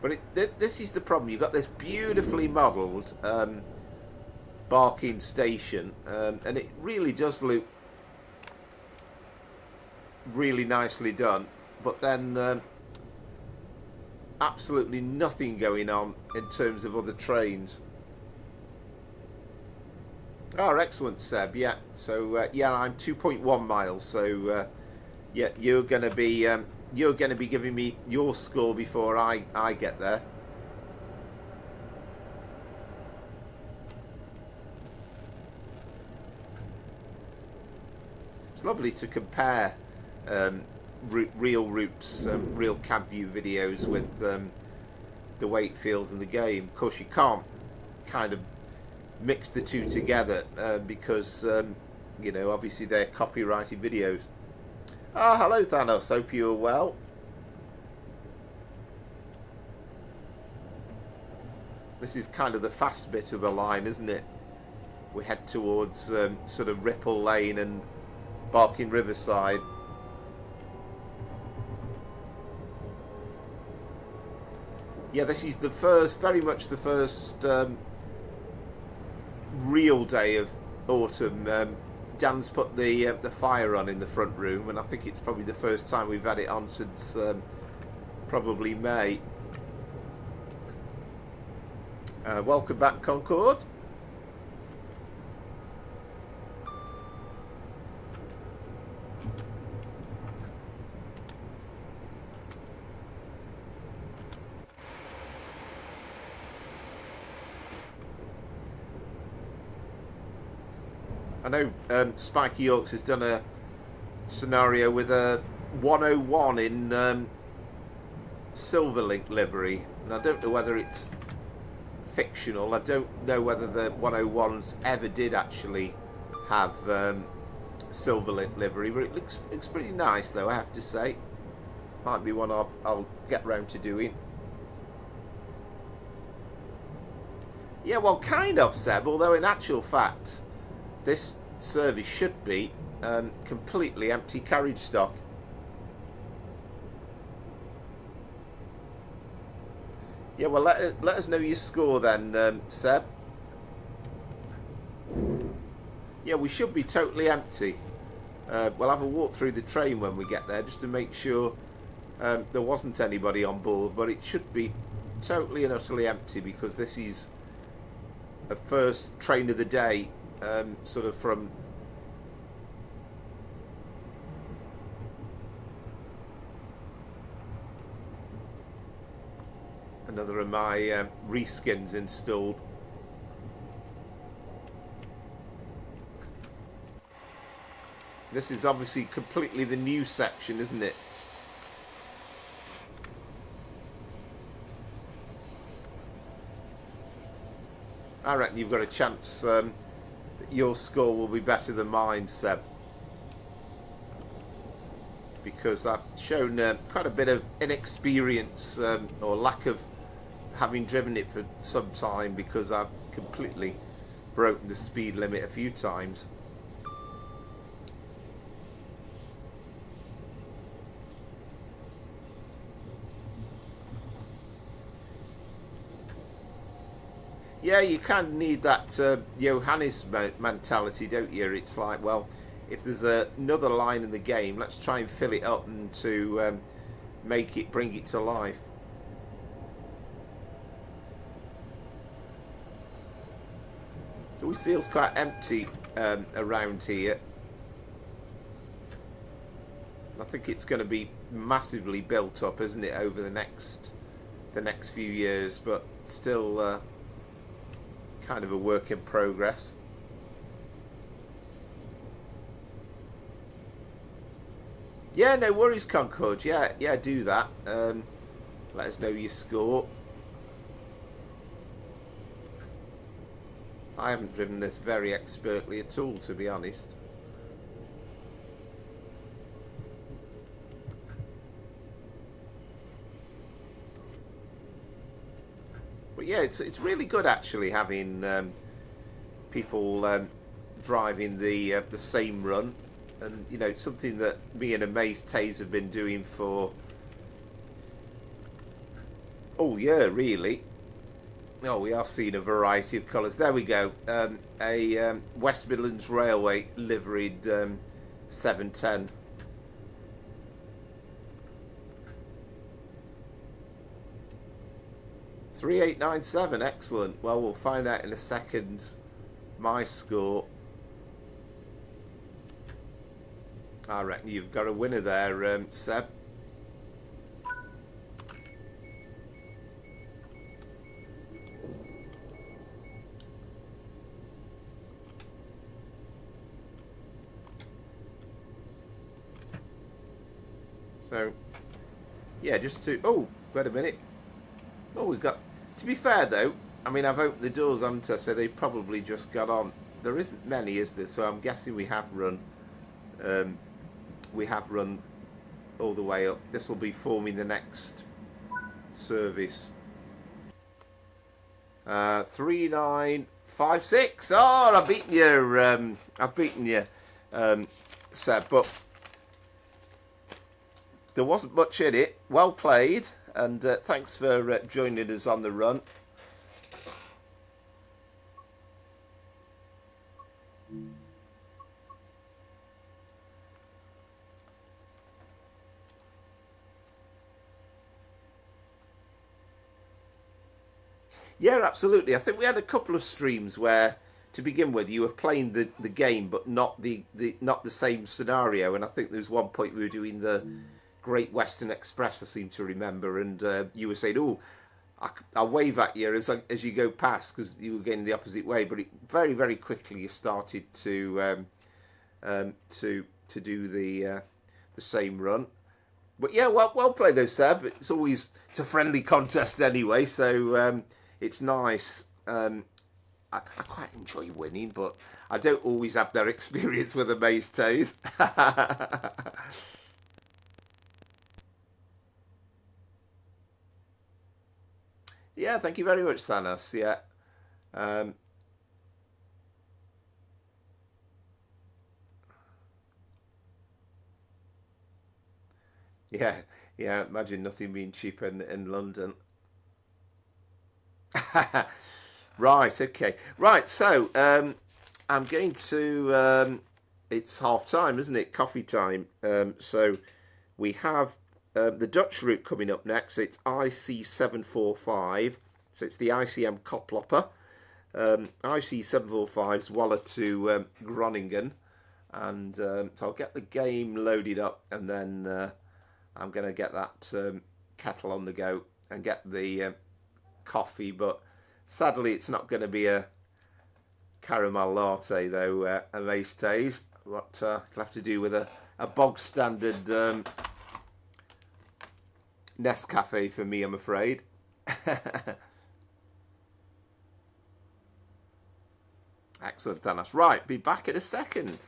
But this is the problem. You've got this beautifully modelled Barking station, and it really does look really nicely done. But then absolutely nothing going on in terms of other trains. Oh, excellent, Seb. Yeah. So yeah, I'm 2.1 miles. So yeah, you're going to be giving me your score before I get there. It's lovely to compare real routes, real cab view videos with the way it feels in the game. Of course, you can't kind of mix the two together because you know, obviously they're copyrighted videos. Ah, hello Thanos, hope you're well. This is kind of the fast bit of the line, isn't it? We head towards sort of Ripple Lane and Barking Riverside. Yeah, this is the first, very much the first real day of autumn. Dan's put the fire on in the front room, and I think it's probably the first time we've had it on since probably May. Welcome back, Concord. I know Spiky Yorks has done a scenario with a 101 in Silverlink livery, and I don't know whether it's fictional. I don't know whether the 101s ever did actually have Silverlink livery, but it looks pretty nice though, I have to say. Might be one I'll get round to doing. Yeah, well, kind of, Seb, although in actual fact this service should be completely empty carriage stock. Yeah, well, let us know your score then, Seb. Yeah, we should be totally empty. We'll have a walk through the train when we get there just to make sure there wasn't anybody on board, but it should be totally and utterly empty because this is a first train of the day, sort of from another of my reskins installed. This is obviously completely the new section, isn't it? I reckon you've got a chance that your score will be better than mine, Seb, because I've shown quite a bit of inexperience or lack of having driven it for some time, because I've completely broken the speed limit a few times. Yeah, you kind of need that Johannes mentality, don't you? It's like, well, if there's another line in the game, let's try and fill it up and to bring it to life. It always feels quite empty around here. I think it's going to be massively built up, isn't it, over the next few years, but still kind of a work in progress. Yeah, no worries, Concord. Yeah, do that. Let us know your score. I haven't driven this very expertly at all, to be honest. But yeah, it's really good actually having people driving the same run, and you know, it's something that me and Amaze Taze have been doing for all year, really. Oh, we are seeing a variety of colours. There we go. A West Midlands Railway liveried 710. $3,897, excellent. Well, we'll find out in a second my score. I reckon you've got a winner there, Seb. So, yeah, just to... Oh, wait a minute. Oh, we've got... To be fair, though, I mean, I've opened the doors, haven't I? So they probably just got on. There isn't many, is there? So I'm guessing we have run all the way up. This will be forming the next service. 3956. Oh, I've beaten you. I've beaten you, Seb. But there wasn't much in it. Well played, and thanks for joining us on the run. Yeah, absolutely. I think we had a couple of streams where, to begin with, you were playing the game, but not the same scenario. And I think there was one point we were doing the Great Western Express, I seem to remember, and you were saying, "Oh, I'll wave at you as you go past," because you were going the opposite way. But very, very quickly you started to do the same run. But yeah, well played though, Seb. It's a friendly contest anyway, so it's nice. I quite enjoy winning, but I don't always have that experience with the maze toes. Yeah, thank you very much, Thanos. Yeah. Yeah, yeah. Imagine nothing being cheap in London. Right, okay. Right, so I'm going to... it's half time, isn't it? Coffee time. So we have the Dutch route coming up next. It's IC745. So it's the ICM Koplopper. IC745's Waller to Groningen. And so I'll get the game loaded up, and then I'm going to get that kettle on the go and get the coffee. But sadly, it's not going to be a caramel latte, though, a mace taste. What I'll have to do with a bog standard Nescafe for me, I'm afraid. Excellent, Thanos. Right, be back in a second.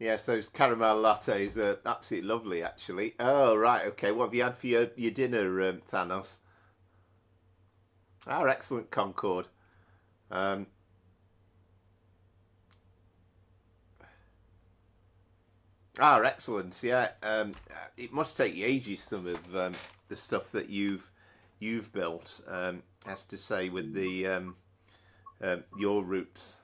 Yes, those caramel lattes are absolutely lovely, actually. Oh, right, okay. What have you had for your dinner, Thanos? Our excellent Concord. Um, excellent. Yeah. It must take you ages. Some of the stuff that you've built. I have to say, with the your routes.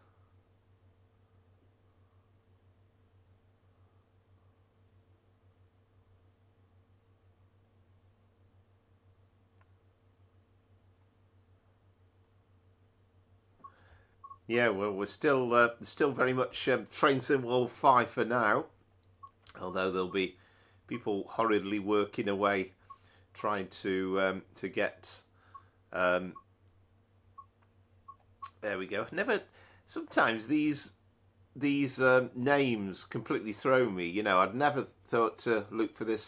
Yeah, well, we're still very much Train Sim World 5 for now, although there'll be people hurriedly working away trying to get. Um, there we go. Never. Sometimes these names completely throw me. You know, I'd never thought to look for this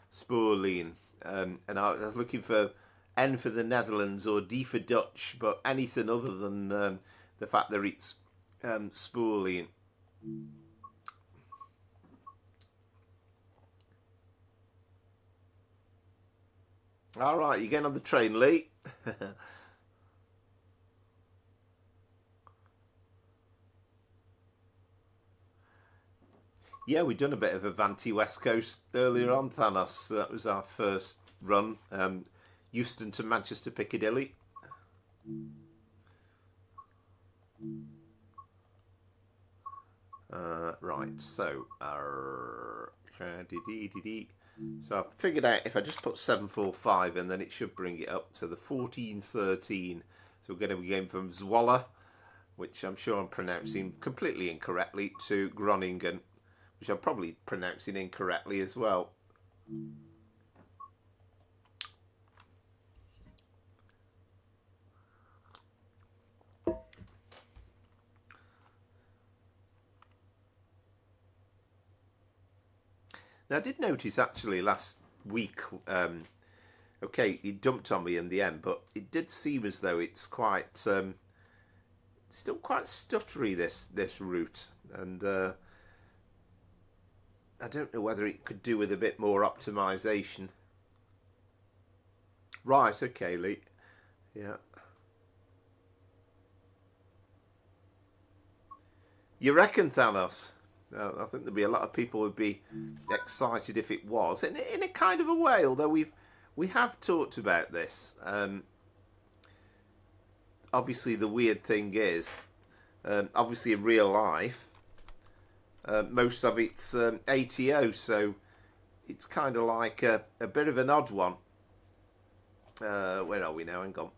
spoorleen, and I was looking for N for the Netherlands or D for Dutch, but anything other than the fact that it's spoorleen. All right, you're getting on the train, Lee. Yeah, we'd done a bit of Avanti West Coast earlier on, Thanos. That was our first run. Euston to Manchester Piccadilly. Right, so so I've figured out if I just put 745 in, then it should bring it up. So the 1413. So we're going to be going from Zwolle, which I'm sure I'm pronouncing completely incorrectly, to Groningen, which I'm probably pronouncing incorrectly as well. Now, I did notice actually last week, okay, it dumped on me in the end, but it did seem as though it's quite, still quite stuttery, this route, and I don't know whether it could do with a bit more optimization. Right, okay, Lee. Yeah. You reckon, Thanos? I think there'd be a lot of people who'd be excited if it was, in a kind of a way. Although we have talked about this. Obviously, the weird thing is, obviously in real life, most of it's ATO, so it's kind of like a bit of an odd one. Where are we now? Hang on.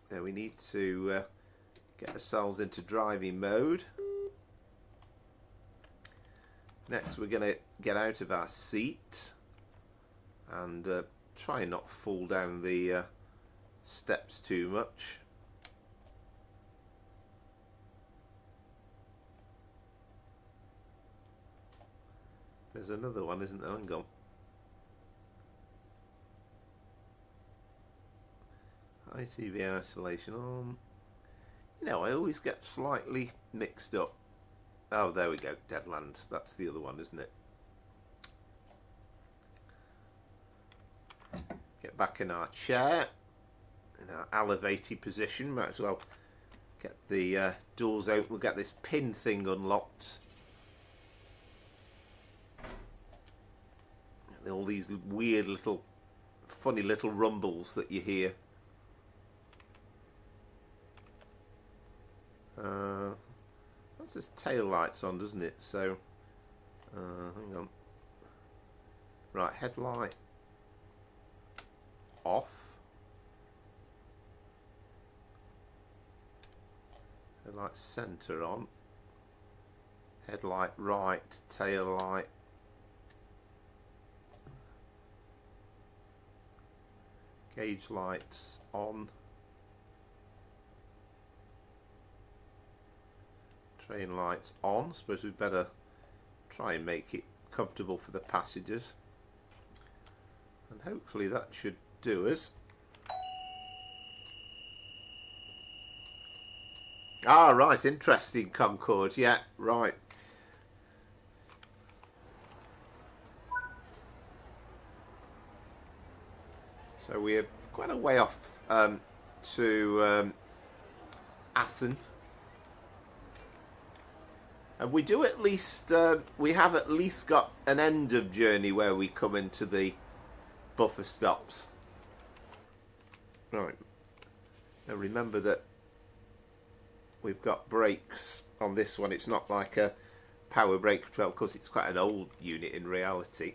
There, we need to get ourselves into driving mode. Next, we're going to get out of our seat and try and not fall down the steps too much. There's another one, isn't there? Hang on. ITV isolation on. You know, I always get slightly mixed up. Oh, there we go. Deadlands. That's the other one, isn't it? Get back in our chair, in our elevated position. Might as well get the doors open. We'll get this pin thing unlocked. All these weird little, funny little rumbles that you hear. That says tail lights on, doesn't it? So, hang on. Right, headlight off. Headlight centre on. Headlight right, tail light. Gauge lights on. Train lights on. Suppose we'd better try and make it comfortable for the passengers. And hopefully that should do us. Ah, right, interesting, Concorde. Yeah, right. So we're quite a way off to Assen. And we do at least, we have at least got an end of journey where we come into the buffer stops. Right. Now remember that we've got brakes on this one. It's not like a power brake control. Of course, it's quite an old unit in reality.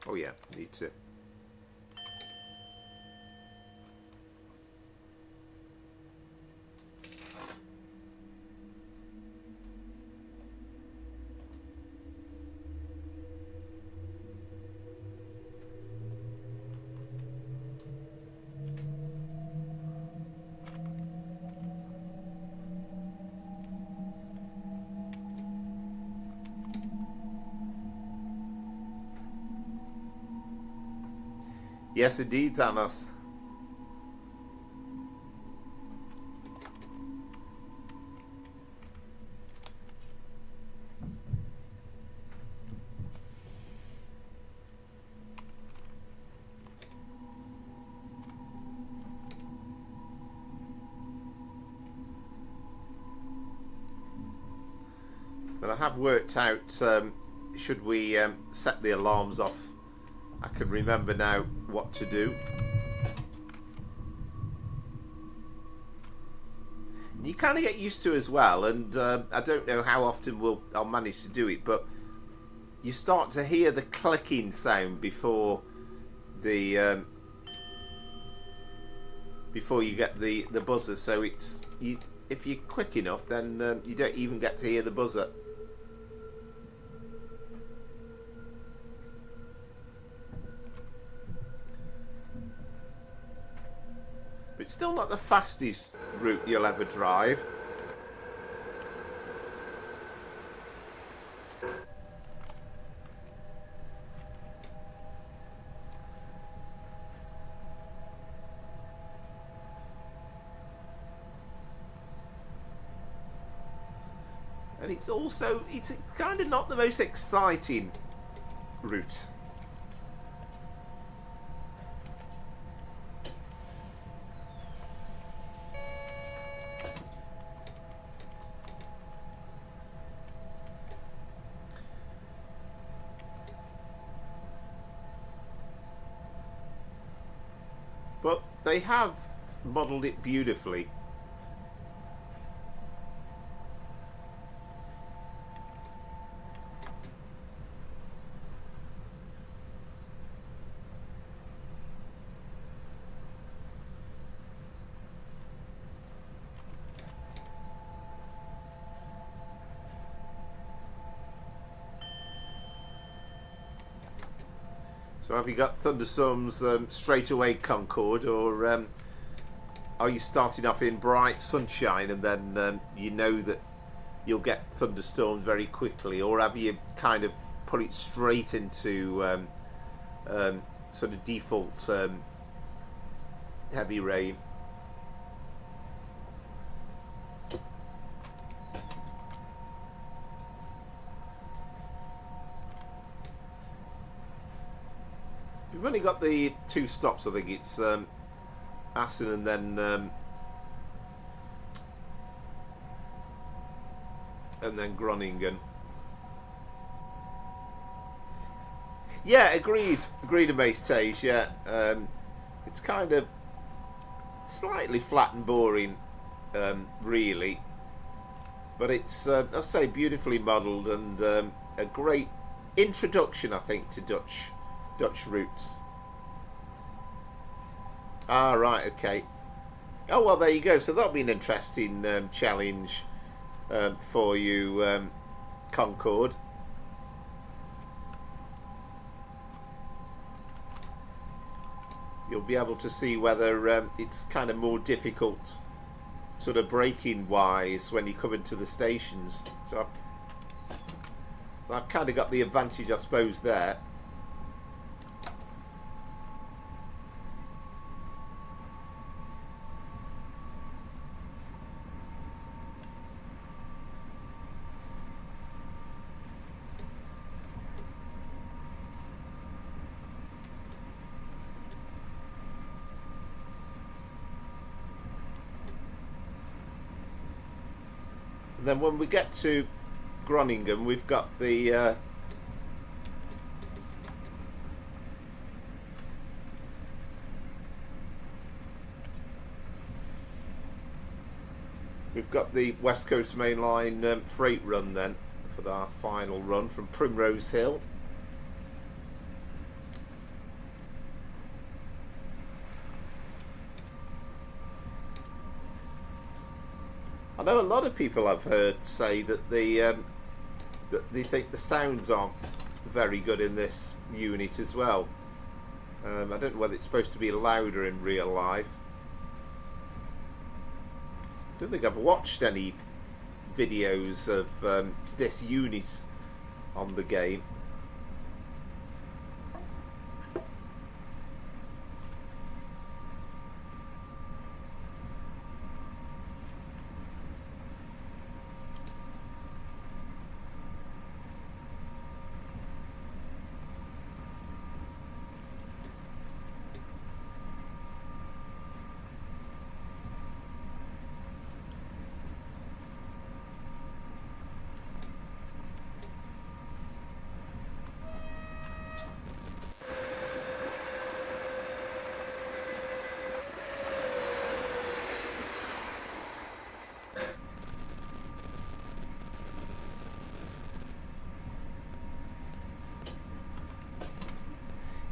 Oh yeah, need to. Yes, indeed, Thanos. And I have worked out, should we set the alarms off, I can remember now what to do. You kind of get used to it as well, and I don't know how often I'll manage to do it, but you start to hear the clicking sound before the before you get the buzzer. So it's if you're quick enough, then you don't even get to hear the buzzer. But it's still not the fastest route you'll ever drive. And it's kind of not the most exciting route. But they have modelled it beautifully. So have you got thunderstorms straight away, Concorde, or are you starting off in bright sunshine and then you know that you'll get thunderstorms very quickly, or have you kind of put it straight into sort of default heavy rain? We've only got the two stops, I think. It's Assen and then Groningen. Yeah, agreed, Amaze. Yeah, it's kind of slightly flat and boring, really, but it's I say beautifully modelled and a great introduction, I think, to Dutch routes. Ah, right, okay. Oh, well, there you go. So that'll be an interesting challenge for you, Concorde. You'll be able to see whether it's kind of more difficult, sort of braking-wise, when you come into the stations. So I've kind of got the advantage, I suppose, there. And then when we get to Groningen, we've got the West Coast Mainline freight run then for our final run from Primrose Hill. I know a lot of people I've heard say that they think the sounds aren't very good in this unit as well. I don't know whether it's supposed to be louder in real life. I don't think I've watched any videos of this unit on the game.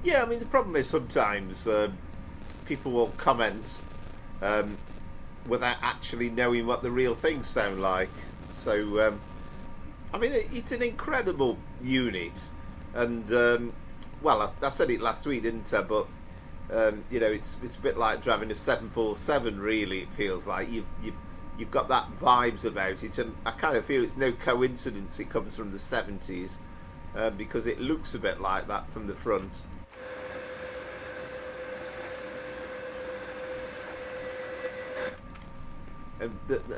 Yeah, I mean, the problem is sometimes people will comment without actually knowing what the real things sound like. So, I mean, it's an incredible unit, and well, I said it last week, didn't I? But you know, it's a bit like driving a 747. Really, it feels like you've got that vibes about it, and I kind of feel it's no coincidence it comes from the 70s because it looks a bit like that from the front.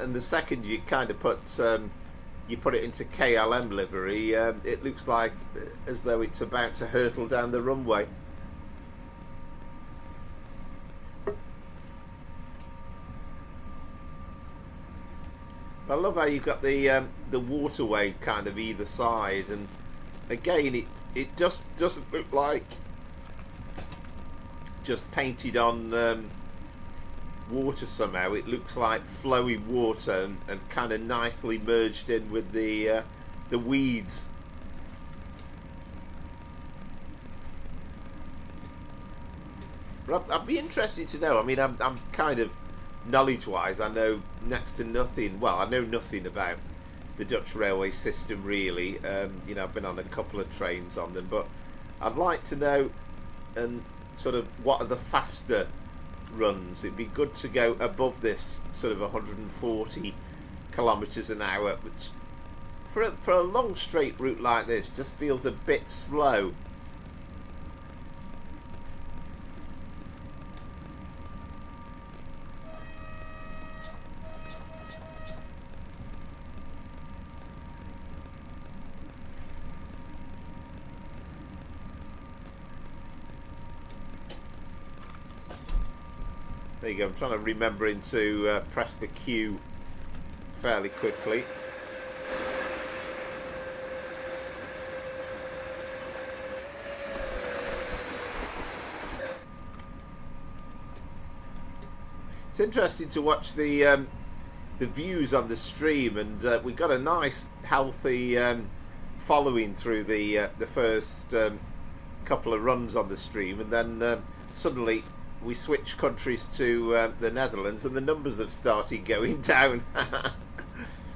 And the second you kind of put it into KLM livery, it looks like as though it's about to hurtle down the runway. I love how you've got the waterway kind of either side, and again it just doesn't look like just painted on water somehow. It looks like flowy water and kind of nicely merged in with the weeds. But I'd be interested to know. I mean, I'm kind of knowledge-wise, I know next to nothing. Well, I know nothing about the Dutch railway system really. You know, I've been on a couple of trains on them, but I'd like to know and sort of what are the faster runs. It'd be good to go above this sort of 140 kilometers an hour, which for a long straight route like this just feels a bit slow. There you go, I'm trying to remembering to press the Q fairly quickly. It's interesting to watch the views on the stream, and we got a nice healthy following through the first couple of runs on the stream, and then suddenly we switched countries to the Netherlands, and the numbers have started going down.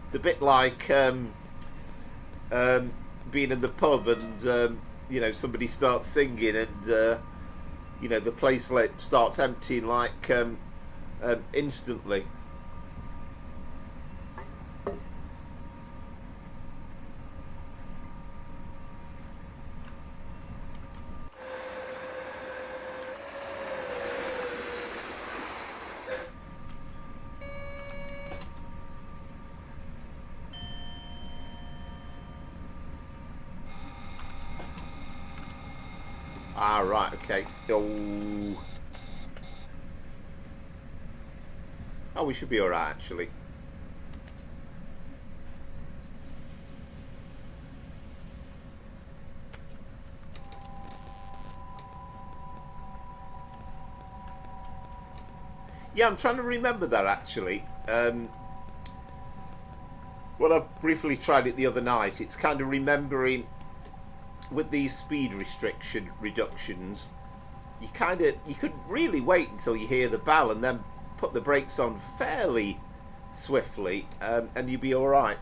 It's a bit like being in the pub and you know, somebody starts singing and you know, the place starts emptying like instantly. Ah, right, okay. Oh, we should be alright, actually. Yeah, I'm trying to remember that actually. Well, I briefly tried it the other night. It's kind of remembering with these speed reductions, you could really wait until you hear the bell and then put the brakes on fairly swiftly, and you'd be all right.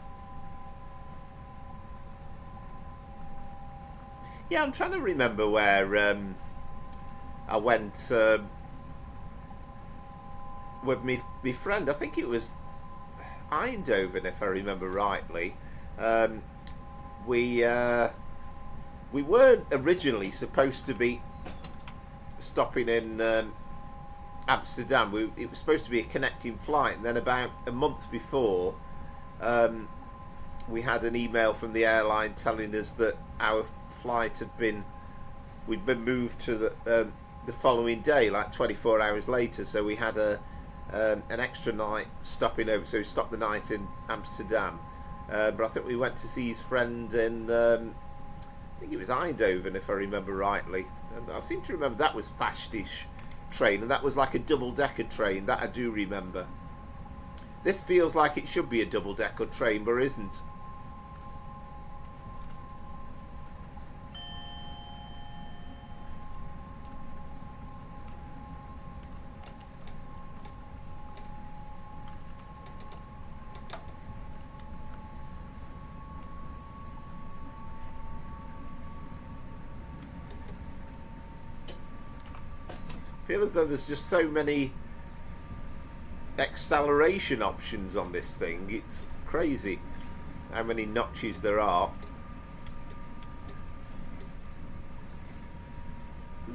Yeah, I'm trying to remember where I went with my friend. I think it was Eindhoven, if I remember rightly. We weren't originally supposed to be stopping in Amsterdam. It was supposed to be a connecting flight, and then about a month before, we had an email from the airline telling us that our flight we'd been moved to the following day, like 24 hours later. So we had an extra night stopping over. So we stopped the night in Amsterdam, but I think we went to see his friend in I think it was Eindhoven, if I remember rightly. And I seem to remember that was fast-ish train, and that was like a double-decker train. That I do remember. This feels like it should be a double-decker train, but isn't. I feel as though there's just so many acceleration options on this thing. It's crazy how many notches there are.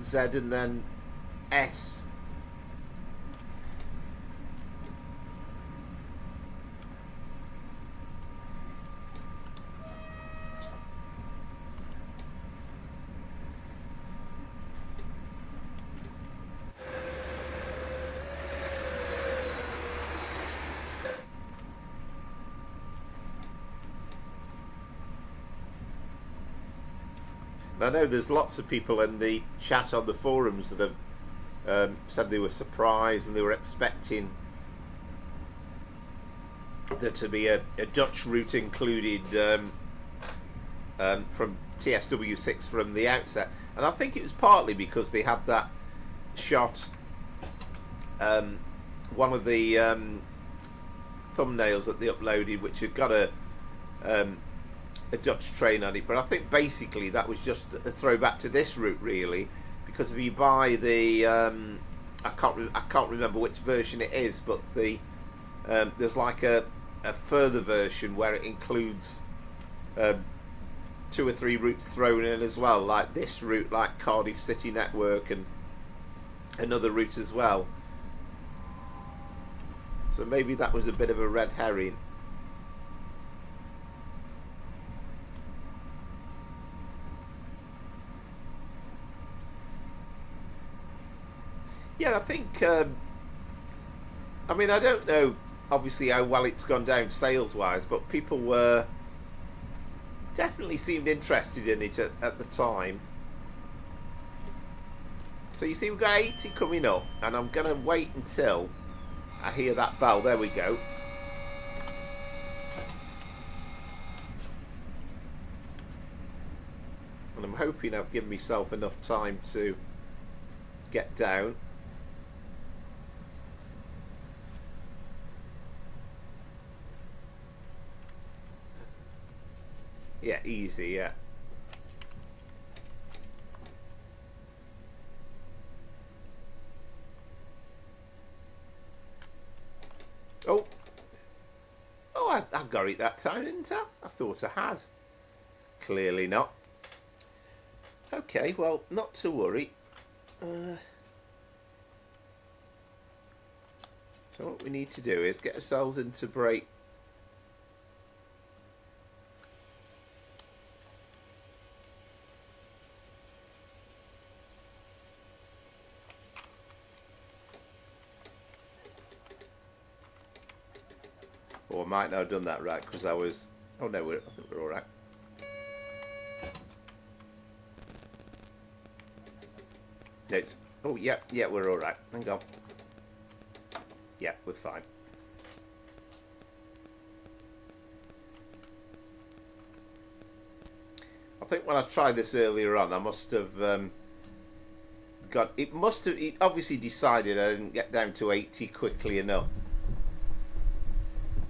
Z and then S. I know there's lots of people in the chat on the forums that have said they were surprised and they were expecting there to be a Dutch route included from TSW5 from the outset. And I think it was partly because they had that shot, one of the thumbnails that they uploaded, which had got a Dutch train on it, but I think basically that was just a throwback to this route, really, because if you buy the I can't remember which version it is, but there's like a further version where it includes 2 or 3 routes thrown in as well, like this route, like Cardiff City Network, and another route as well. So maybe that was a bit of a red herring. Yeah, I think, I mean, I don't know, obviously, how well it's gone down sales-wise, but people were, definitely seemed interested in it at the time. So you see, we've got 80 coming up, and I'm going to wait until I hear that bell. There we go. And I'm hoping I've given myself enough time to get down. Yeah, easy, yeah. Oh, I got it that time, didn't I? I thought I had. Clearly not. Okay, well, not to worry. So what we need to do is get ourselves into brake. Or I might not have done that right because I was... Oh no, I think we're alright. No, oh yeah, we're alright. Hang on. Yeah, we're fine. I think when I tried this earlier on, I must have it obviously decided I didn't get down to 80 quickly enough.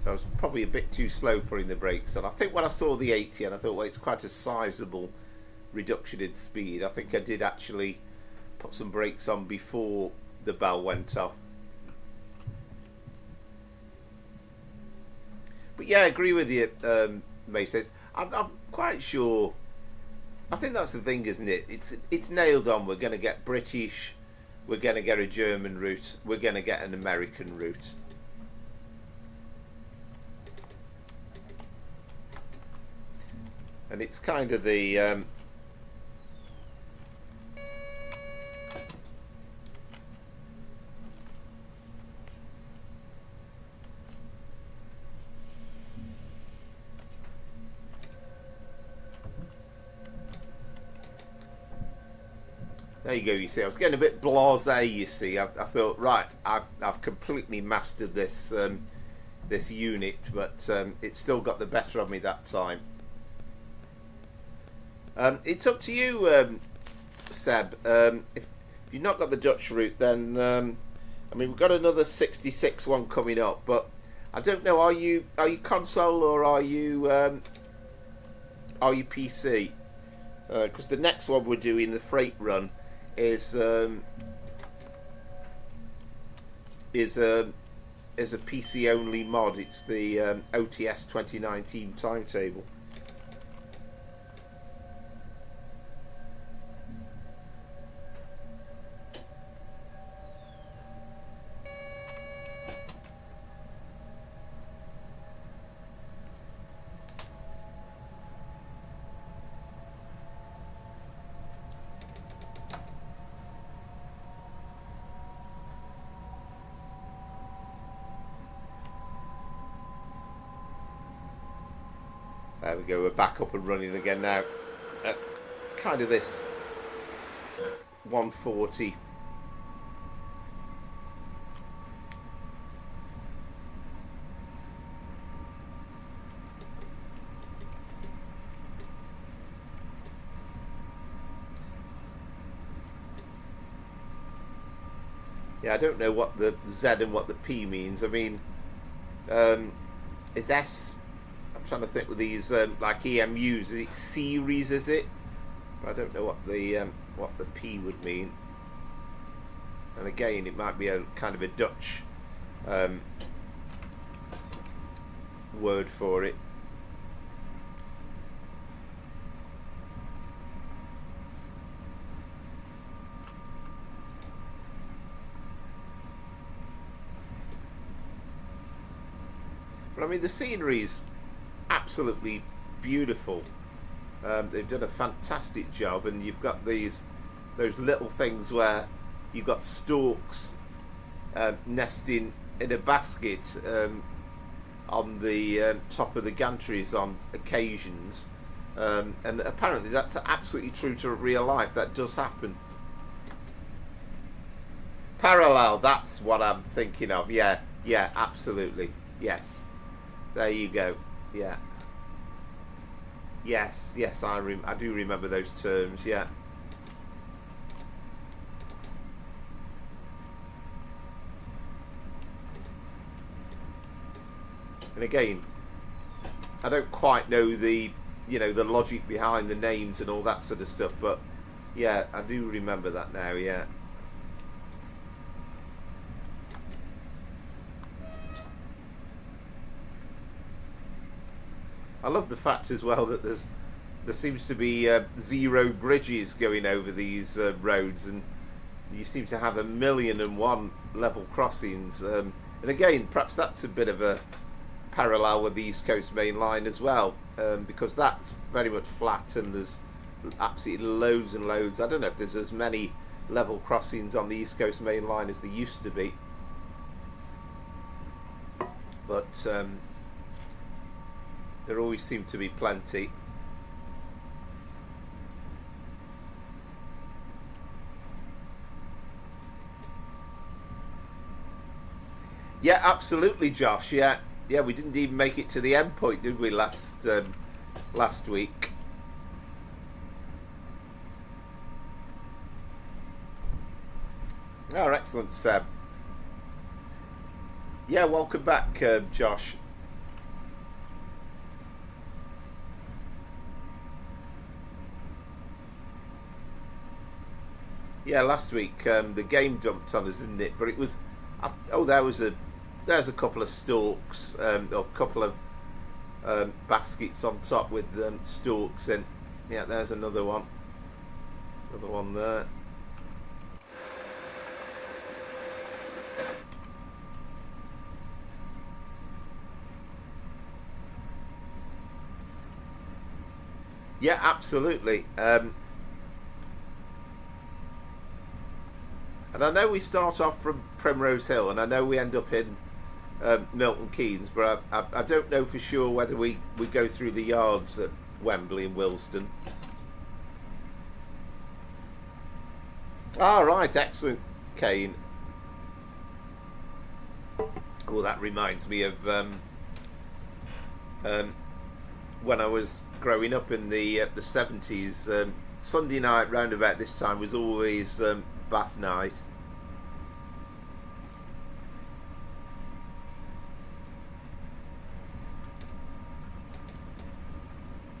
So I was probably a bit too slow putting the brakes on. I think when I saw the 80 and I thought, well, it's quite a sizable reduction in speed, I think I did actually put some brakes on before the bell went off. But yeah, I agree with you, Mason. I'm quite sure. I think that's the thing, isn't it? It's nailed on. We're going to get British, we're going to get a German route, we're going to get an American route. And it's kind of the there you go. You see, I was getting a bit blasé. You see, I thought, right, I've completely mastered this this unit, but it still got the better of me that time. It's up to you, Seb. If you've not got the Dutch route, then I mean, we've got another 66 one coming up, but I don't know. Are you console or are you PC? Because the next one we're doing, the freight run, is a PC only mod. It's the OTS 2019 timetable. There we go, we're back up and running again now. Kind of this 140. Yeah, I don't know what the Z and what the P means. I mean, is S... I'm trying to think with these like EMUs. Is it series? Is it? I don't know what the P would mean. And again, it might be a kind of a Dutch word for it. But I mean, the scenery's absolutely beautiful. They've done a fantastic job, and you've got those little things where you've got storks nesting in a basket on the top of the gantries on occasions, and apparently that's absolutely true to real life. That does happen. Parallel, that's what I'm thinking of. Yeah, absolutely. Yes, there you go. Yeah. Yes, I do remember those terms, yeah. And again, I don't quite know the logic behind the names and all that sort of stuff, but yeah, I do remember that now, yeah. I love the fact as well that there seems to be 0 bridges going over these roads, and you seem to have 1,000,001 level crossings. And again, perhaps that's a bit of a parallel with the East Coast Mainline as well, because that's very much flat and there's absolutely loads and loads. I don't know if there's as many level crossings on the East Coast Mainline as there used to be, but there always seem to be plenty. Yeah, absolutely, Josh. Yeah, yeah. We didn't even make it to the end point, did we? Last week. Oh, excellent, Seb. Yeah, welcome back, Josh. Yeah, last week the game dumped on us, didn't it? But it was, oh, there's a couple of stalks, or a couple of baskets on top with stalks in. Yeah, there's another one there. Yeah, absolutely. And I know we start off from Primrose Hill, and I know we end up in Milton Keynes, but I don't know for sure whether we go through the yards at Wembley and Willesden. Ah, right, excellent, Kane. Oh, that reminds me of when I was growing up in the 70s. Sunday night round about this time was always bath night.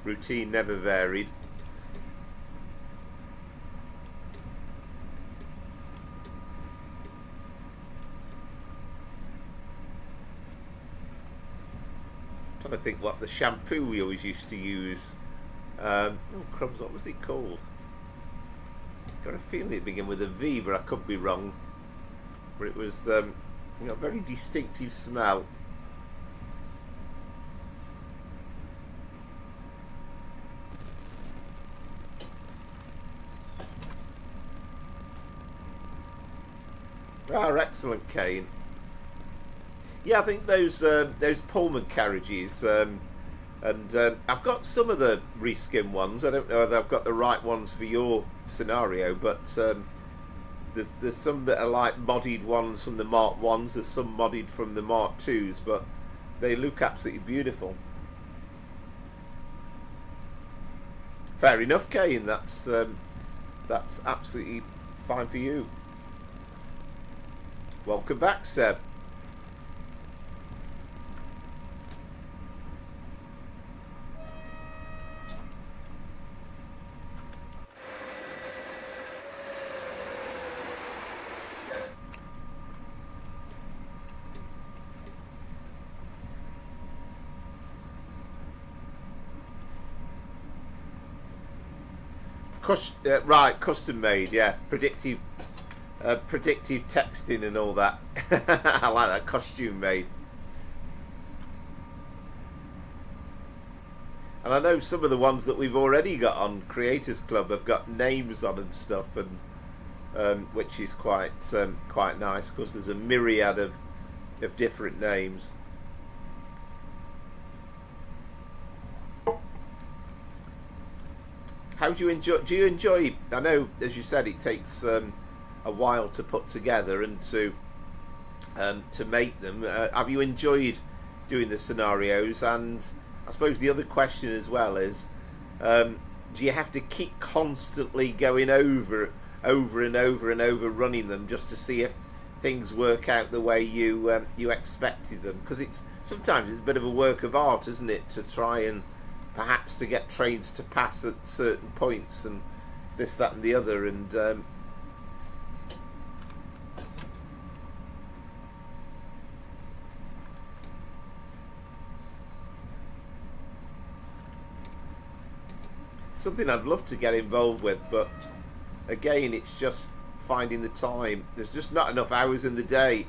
Routine never varied. Trying to think what the shampoo we always used to use. Oh crumbs, what was it called? Got a feeling it began with a V, but I could be wrong. But it was a very distinctive smell. Ah, excellent, Kane. Yeah, I think those Pullman carriages, and I've got some of the reskin ones. I don't know whether I've got the right ones for your scenario, but there's some that are like modded ones from the Mark 1s, there's some modded from the Mark 2s, but they look absolutely beautiful. Fair enough, Kane. That's absolutely fine for you. Welcome back, Seb. Right, custom made, yeah. Predictive texting and all that. I like that, costume made. And I know some of the ones that we've already got on Creators Club have got names on and stuff, and which is quite nice. Of course, there's a myriad of different names. How do you enjoy? I know, as you said, it takes a while to put together and to make them. Have you enjoyed doing the scenarios? And I suppose the other question as well is, do you have to keep constantly going over and over running them just to see if things work out the way you expected them? Because sometimes it's a bit of a work of art, isn't it, to try and perhaps to get trains to pass at certain points and this, that and the other, and something I'd love to get involved with, but again, it's just finding the time. There's just not enough hours in the day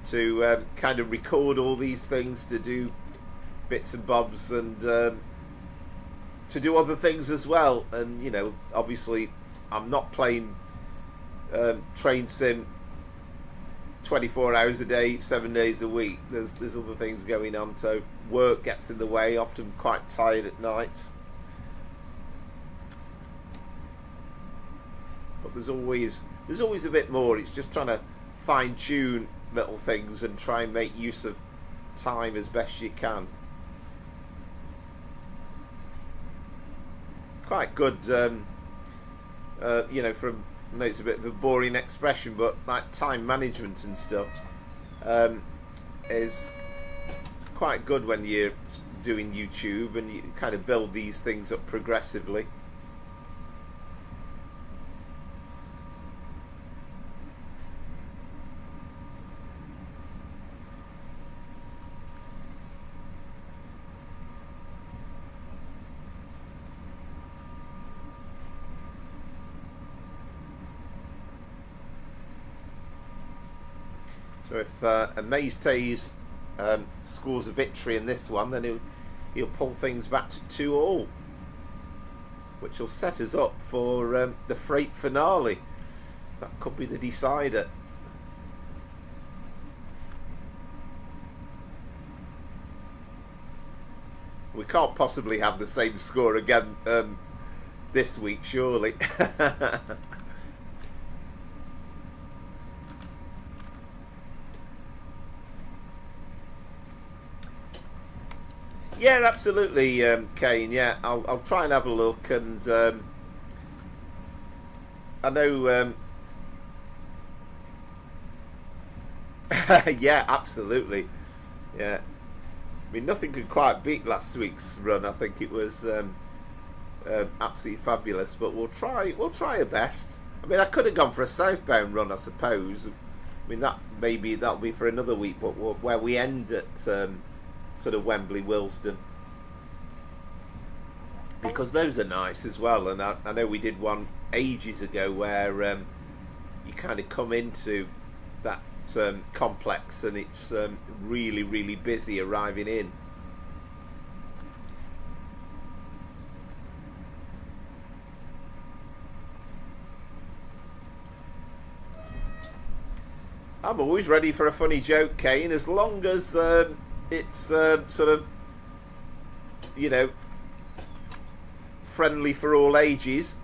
to kind of record all these things, to do bits and bobs, and to do other things as well. And obviously I'm not playing train sim 24 hours a day, 7 days a week. There's other things going on, so work gets in the way. Often quite tired at night, but there's always a bit more. It's just trying to fine tune little things and try and make use of time as best you can. Quite good, you know, from, I know it's a bit of a boring expression, but like time management and stuff is quite good when you're doing YouTube, and you kind of build these things up progressively. So if Amaze scores a victory in this one, then he'll pull things back to 2-2, which will set us up for the freight finale. That could be the decider. We can't possibly have the same score again this week, surely. Yeah, absolutely, Kane. Yeah, I'll try and have a look, and I know. Yeah, absolutely. Yeah, I mean, nothing could quite beat last week's run. I think it was absolutely fabulous. But we'll try our best. I mean, I could have gone for a southbound run, I suppose. I mean, that'll be for another week. But where we end at. Sort of Wembley, Willesden, because those are nice as well. And I know we did one ages ago where you kind of come into that complex and it's really, really busy arriving in. I'm always ready for a funny joke, Kane, as long as it's sort of, you know, friendly for all ages.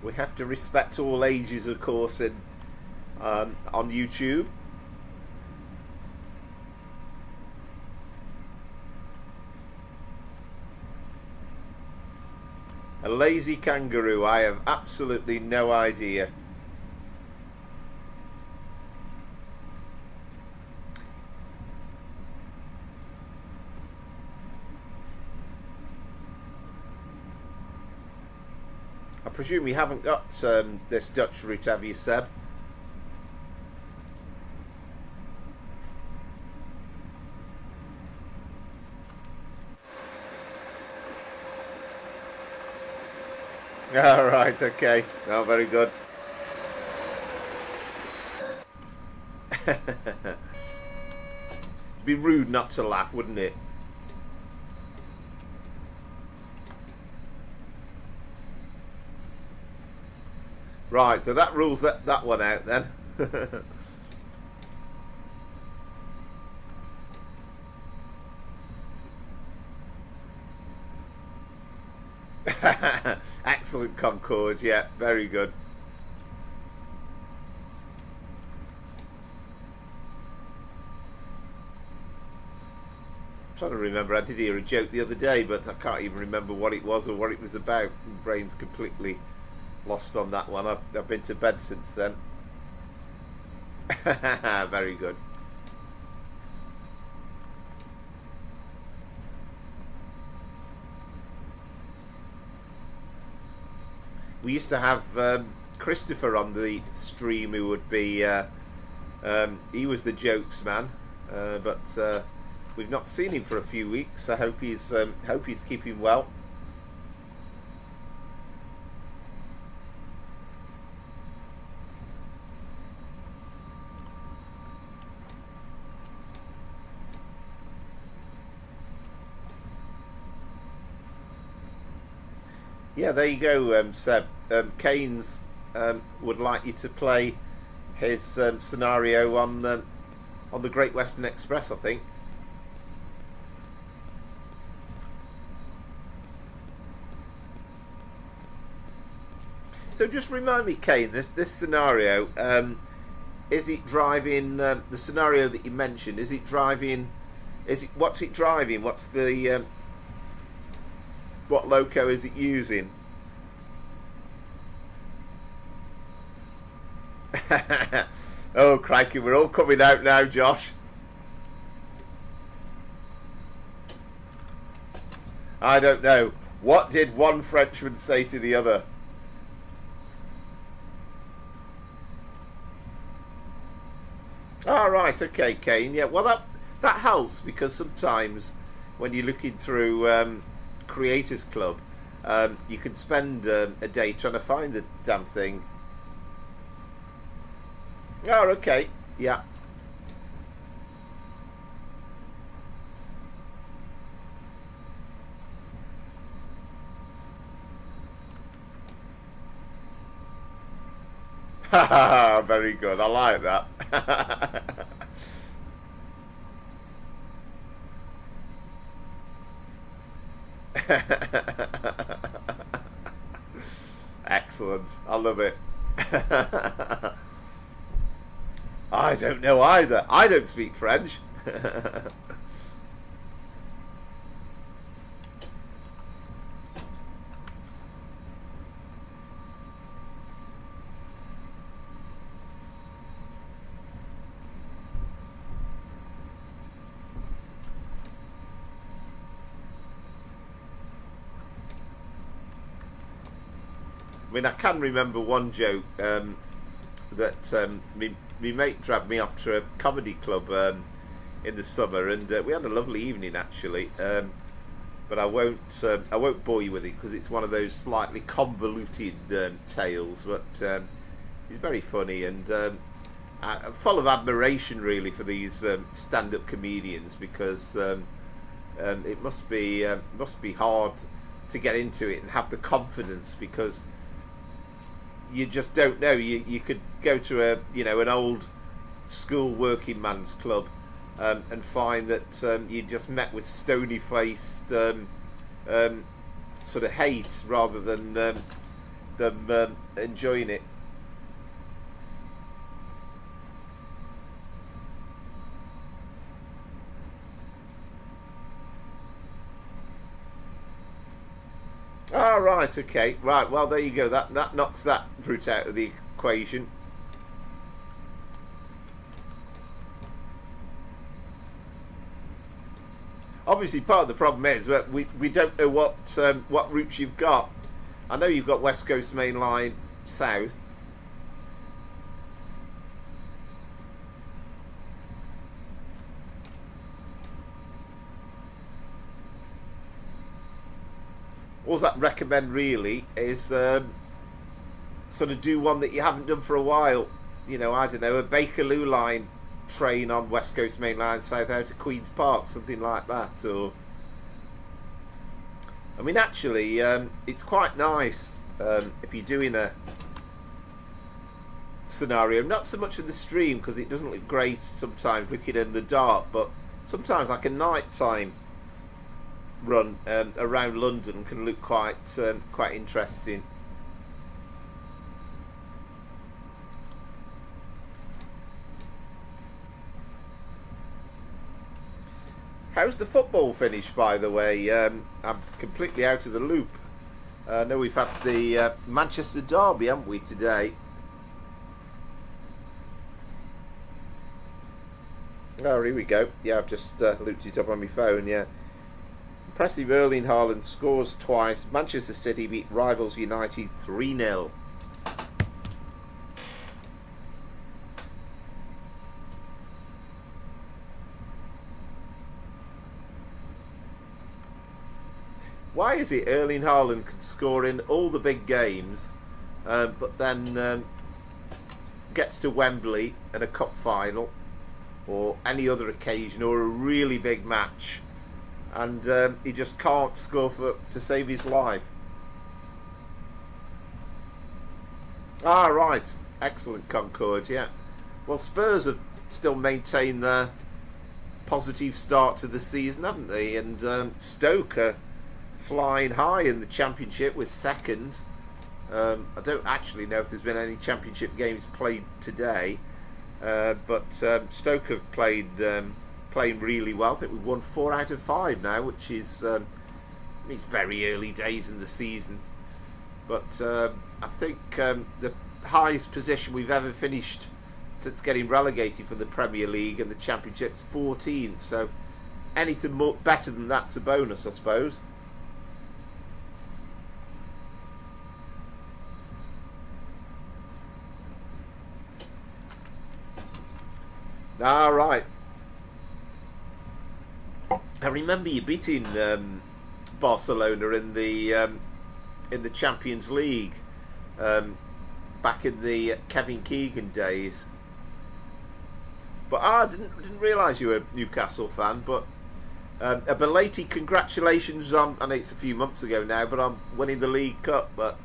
We have to respect all ages, of course, in on YouTube. A lazy kangaroo, I have absolutely no idea. I presume you haven't got this Dutch route, have you, Seb? All right, okay. Oh, very good. It'd be rude not to laugh, wouldn't it? Right, so that rules that one out then. Excellent Concord, yeah, very good. I'm trying to remember, I did hear a joke the other day, but I can't even remember what it was or what it was about. My brain's completely lost on that one. I've been to bed since then. Very good. We used to have Christopher on the stream, who would be he was the jokes man, but we've not seen him for a few weeks. I hope he's keeping well. Yeah, there you go, Seb. Keynes would like you to play his scenario on the Great Western Express, I think. So just remind me, Kane, this scenario, is it driving, the scenario that you mentioned, is it driving, what's it driving? What's the, what loco is it using? Oh, crikey, we're all coming out now, Josh. I don't know. What did one Frenchman say to the other? Ah, right, okay, Kane. Yeah, well, that helps, because sometimes when you're looking through Creators Club, you can spend a day trying to find the damn thing. Oh, okay. Yeah. Very good. I like that. Excellent. I love it. I don't know either. I don't speak French. I mean, I can remember one joke that me mate dragged me off to a comedy club in the summer, and we had a lovely evening actually. But I won't bore you with it because it's one of those slightly convoluted tales. But it's very funny and full of admiration really for these stand-up comedians, because it must be hard to get into it and have the confidence, because you just don't know. You could go to an old school working man's club and find that you just met with stony faced sort of hate rather than them enjoying it. Ah, right, okay, right. Well, there you go. That knocks that route out of the equation. Obviously, part of the problem is that we don't know what routes you've got. I know you've got West Coast Mainline south. All that recommend really is sort of do one that you haven't done for a while. You know, I don't know, a Bakerloo line train on West Coast Mainline south out to Queen's Park, something like that. Or, I mean, actually, it's quite nice if you're doing a scenario, not so much of the stream because it doesn't look great sometimes looking in the dark, but sometimes like a nighttime run around London can look quite interesting. How's the football finish, by the way? I'm completely out of the loop. I know we've had the Manchester derby, haven't we, today? Oh, here we go. Yeah, I've just looked it up on my phone, yeah. Impressive Erling Haaland scores twice. Manchester City beat rivals United 3-0. Why is it Erling Haaland can score in all the big games, but then gets to Wembley at a cup final or any other occasion or a really big match, and he just can't score to save his life? Ah, right. Excellent, Concord, yeah. Well, Spurs have still maintained their positive start to the season, haven't they? And Stoke are flying high in the Championship with second. I don't actually know if there's been any championship games played today, but Stoke have playing really well. I think we've won 4 out of 5 now, which is it's very early days in the season. But I think the highest position we've ever finished since getting relegated from the Premier League and the Championship's 14th. So anything more better than that's a bonus, I suppose. All right. I remember you beating Barcelona in the Champions League back in the Kevin Keegan days. But I didn't realise you were a Newcastle fan. But a belated congratulations on, I know it's a few months ago now, but on winning the League Cup. But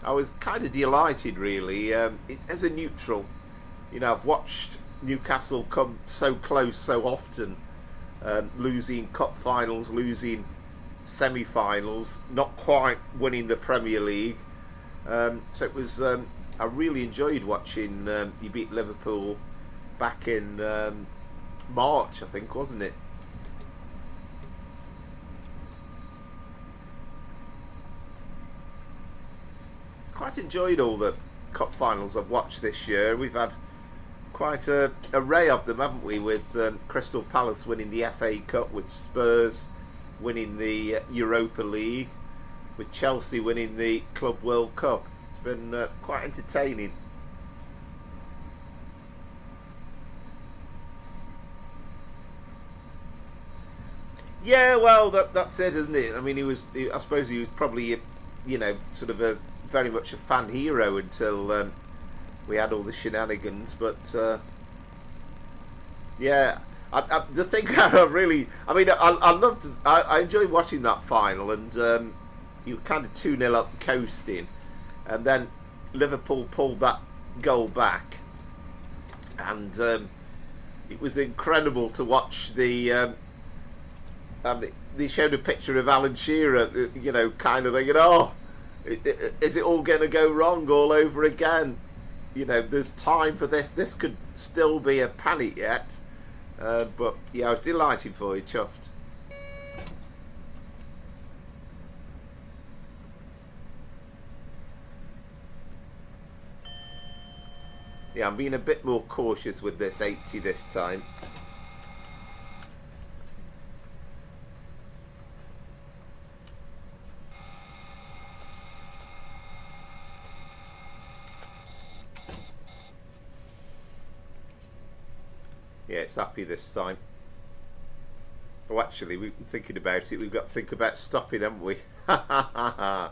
I was kind of delighted, really. As a neutral, you know, I've watched Newcastle come so close so often, losing cup finals, losing semi-finals, not quite winning the Premier League. So it was, I really enjoyed watching you beat Liverpool back in March, I think, wasn't it? Quite enjoyed all the cup finals I've watched this year. We've had quite a array of them, haven't we, with Crystal Palace winning the FA Cup, with Spurs winning the Europa League, with Chelsea winning the Club World Cup. It's been quite entertaining. Yeah, well, that's it, isn't it? I mean, I suppose he was probably, you know, sort of very much a fan hero until we had all the shenanigans. But yeah, the thing I enjoyed watching that final, and you were kind of 2-0 up coasting, and then Liverpool pulled that goal back, and it was incredible to watch the. They showed a picture of Alan Shearer, you know, kind of thinking, oh, is it all going to go wrong all over again? You know, there's time for this. This could still be a panic yet. But, yeah, I was delighted for you, chuffed. Yeah, I'm being a bit more cautious with this 80 this time. Yeah, it's happy this time. Oh, actually, we've been thinking about it. We've got to think about stopping, haven't we? The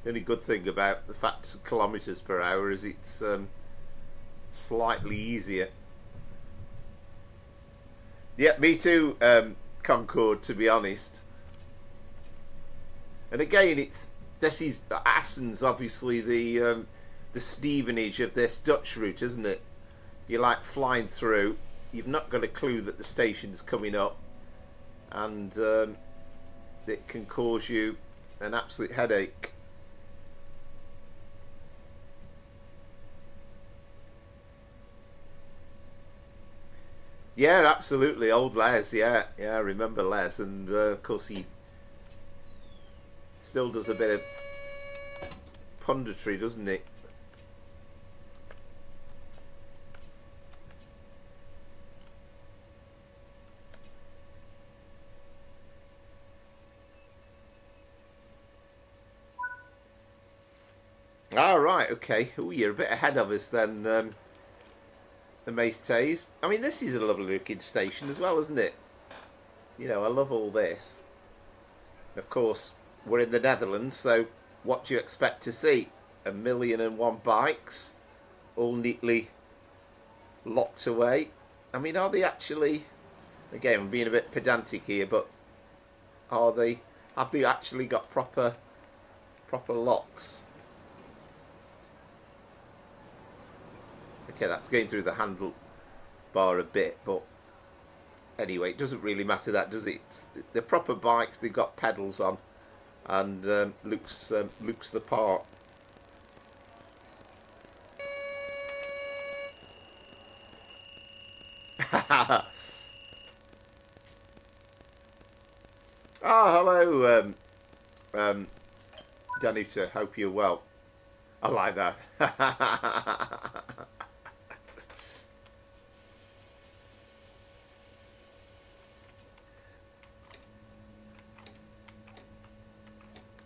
only good thing about the fact of kilometres per hour is it's slightly easier. Yeah, me too, Concord, to be honest. And again, this is Assen's obviously the Stevenage of this Dutch route, isn't it? You're like flying through. You've not got a clue that the station's coming up, and it can cause you an absolute headache. Yeah, absolutely. Old Les, yeah, I remember Les, and of course he still does a bit of punditry, doesn't he? All right, okay. Oh, you're a bit ahead of us then, the Maestays. I mean, this is a lovely looking station as well, isn't it? You know, I love all this. Of course, we're in the Netherlands, so what do you expect to see? 1,000,001 bikes, all neatly locked away. I mean, are they actually... Again, I'm being a bit pedantic here, but have they actually got proper locks? Okay, that's going through the handlebar a bit, but anyway, it doesn't really matter that, does it? The proper bikes, they've got pedals on, and looks the part. Hello, Danuta. Hope you're well. I like that.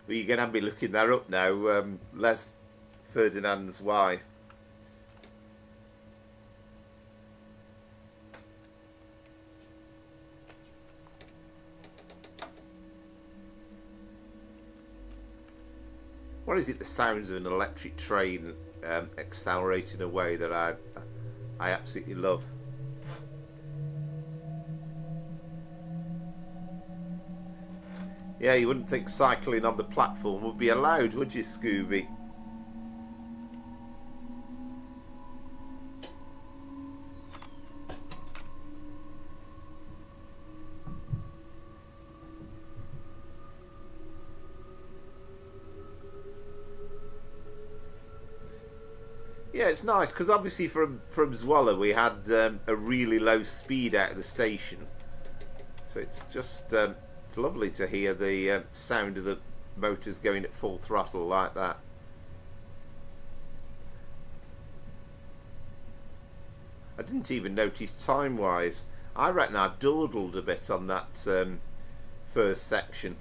Well, you're going to be looking that up now. Les Ferdinand's wife. What is it? The sounds of an electric train accelerating away that I absolutely love. Yeah, you wouldn't think cycling on the platform would be allowed, would you, Scooby? Yeah, it's nice because obviously from Zwolle we had a really low speed out of the station, so it's just it's lovely to hear the sound of the motors going at full throttle like that. I didn't even notice time-wise. I reckon I've dawdled a bit on that first section.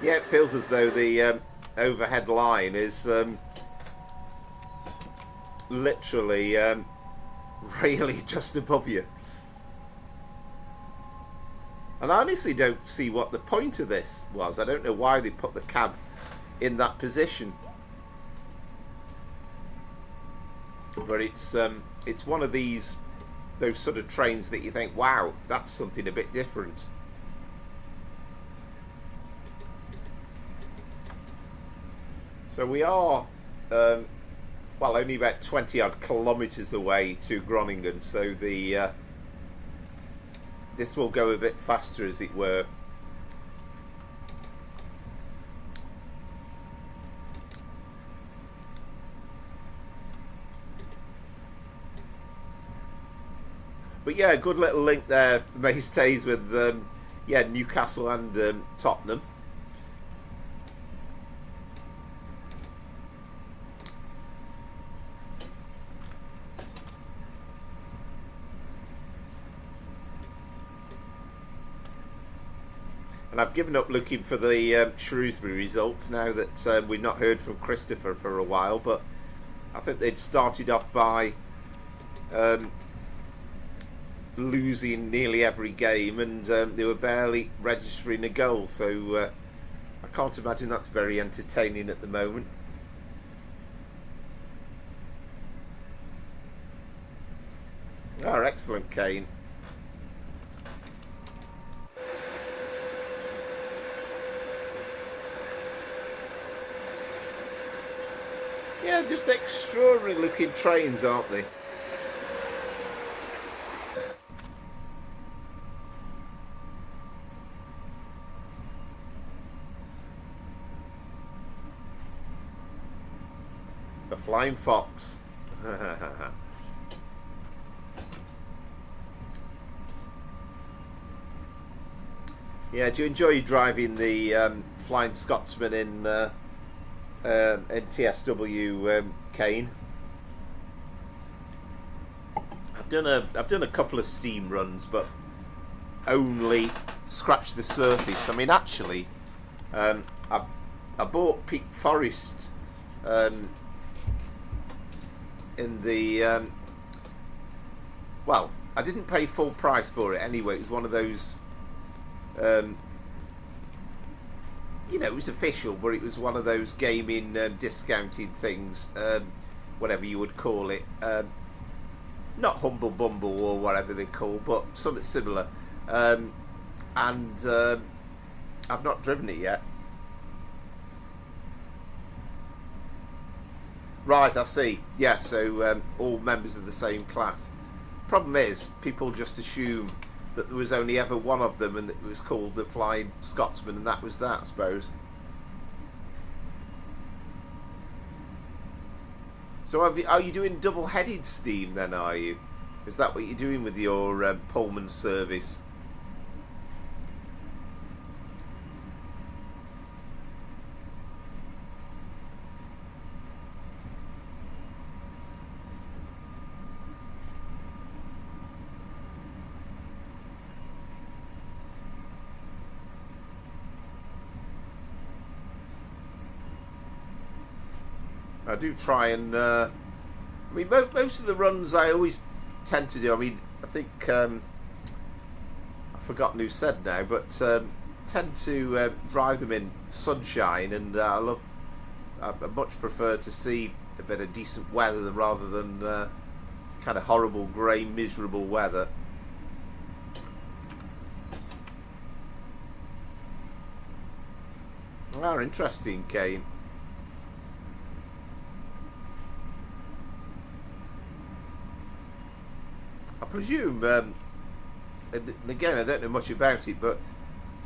Yeah, it feels as though the overhead line is literally really just above you. And I honestly don't see what the point of this was. I don't know why they put the cab in that position. But it's one of those sort of trains that you think, wow, that's something a bit different. So we are, well, only about 20 odd kilometres away to Groningen, so the this will go a bit faster, as it were. But yeah, good little link there, May stays with yeah, Newcastle and Tottenham. And I've given up looking for the Shrewsbury results now that we've not heard from Christopher for a while, but I think they'd started off by losing nearly every game, and they were barely registering a goal, so I can't imagine that's very entertaining at the moment. Oh, excellent, Kane. Yeah, just extraordinary looking trains, aren't they? The Flying Fox. Yeah, do you enjoy driving the Flying Scotsman in TSW, Kane? I've done a couple of steam runs, but only scratched the surface. I mean, actually, I bought Peak Forest in the well, I didn't pay full price for it anyway. It was one of those you know, it was official, but it was one of those gaming discounted things. whatever you would call it. Not Humble Bumble or whatever they call, but something similar. And I've not driven it yet. Right, I see. Yeah, so all members of the same class. Problem is, people just assume that there was only ever one of them and that it was called the Flying Scotsman, and that was that, I suppose. So are you doing double-headed steam then, are you? Is that what you're doing with your Pullman service? I do try and I mean, most of the runs I always tend to do. I mean, I think I've forgotten who said now, but tend to drive them in sunshine, and I much prefer to see a bit of decent weather rather than kind of horrible grey miserable weather. Ah, interesting, Kane. I presume, and again, I don't know much about it, but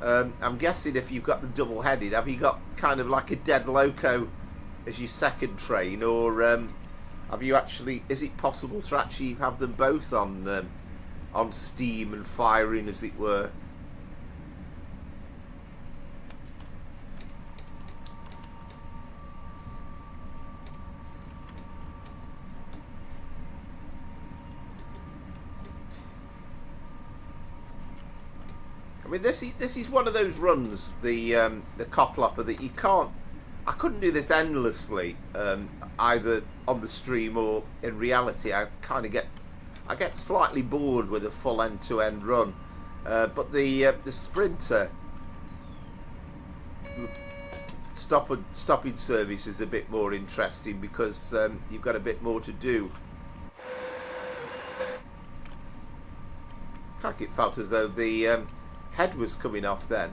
I'm guessing if you've got them double-headed, have you got kind of like a dead loco as your second train, or have you actually? Is it possible to actually have them both on steam and firing, as it were? I mean, this is one of those runs, the Coplopper, that you can't. I couldn't do this endlessly, either on the stream or in reality. I get slightly bored with a full end-to-end run, but the Sprinter stopping service is a bit more interesting because you've got a bit more to do. It felt as though the head was coming off then.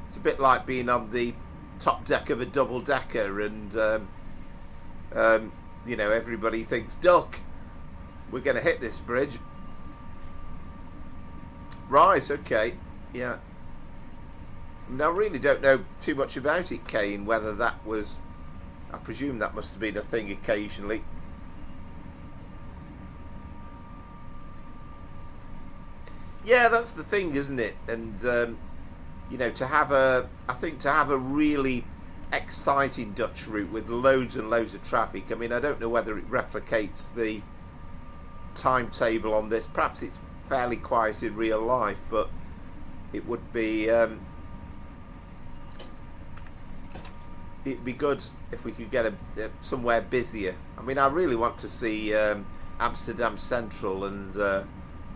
It's a bit like being on the top deck of a double-decker and you know, everybody thinks, duck, we're going to hit this bridge. Right, okay, yeah. I mean, I really don't know too much about it, Kane, whether that was, I presume that must have been a thing occasionally. Yeah, that's the thing, isn't it? And you know, I think to have a really exciting Dutch route with loads and loads of traffic. I mean, I don't know whether it replicates the timetable on this. Perhaps it's fairly quiet in real life, but it would be it'd be good if we could get somewhere busier. I mean, I really want to see Amsterdam Central, and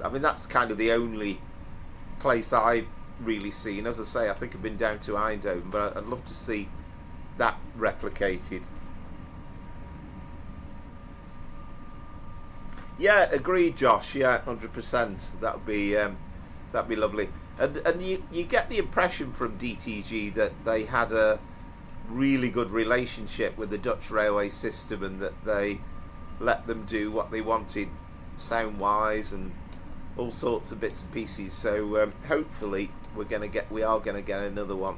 I mean, that's kind of the only place I've really seen. As I say, I think I've been down to Eindhoven, but I'd love to see that replicated. Yeah, agreed, Josh. Yeah, 100%. That'd be lovely. And you get the impression from DTG that they had a really good relationship with the Dutch railway system, and that they let them do what they wanted sound-wise and all sorts of bits and pieces. So hopefully we are going to get another one.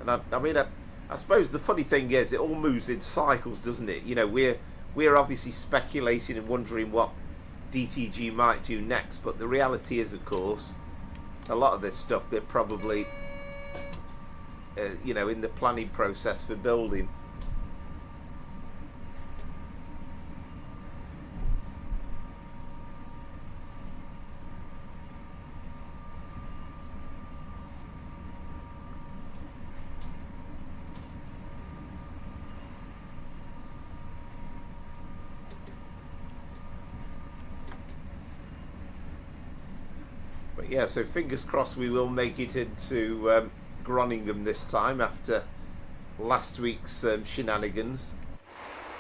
And I mean, I suppose the funny thing is, it all moves in cycles, doesn't it? You know, we're obviously speculating and wondering what DTG might do next, but the reality is, of course, a lot of this stuff they're probably you know, in the planning process for building. Yeah, so fingers crossed we will make it into Groningen this time after last week's shenanigans.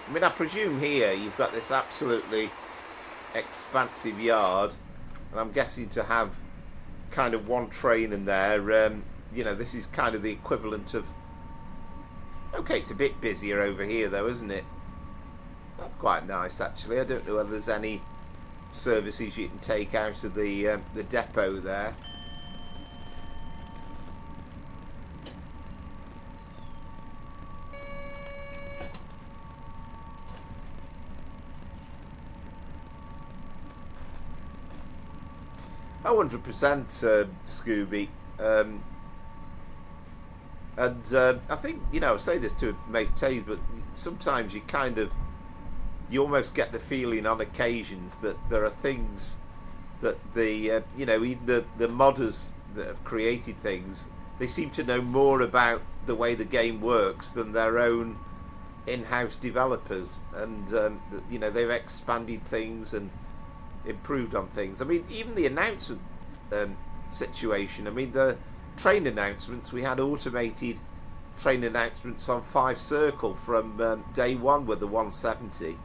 I mean, I presume here you've got this absolutely expansive yard, and I'm guessing to have kind of one train in there, you know, this is kind of the equivalent of... Okay, it's a bit busier over here though, isn't it? That's quite nice actually. I don't know whether there's any services you can take out of the depot there. Oh, 100% Scooby. And I think, you know, I say this to Mate Taze, but sometimes you almost get the feeling on occasions that there are things that the, you know, even the modders that have created things, they seem to know more about the way the game works than their own in-house developers. And, you know, they've expanded things and improved on things. I mean, even the announcement situation, I mean, the train announcements, we had automated train announcements on 5 Circle from day one with the 170,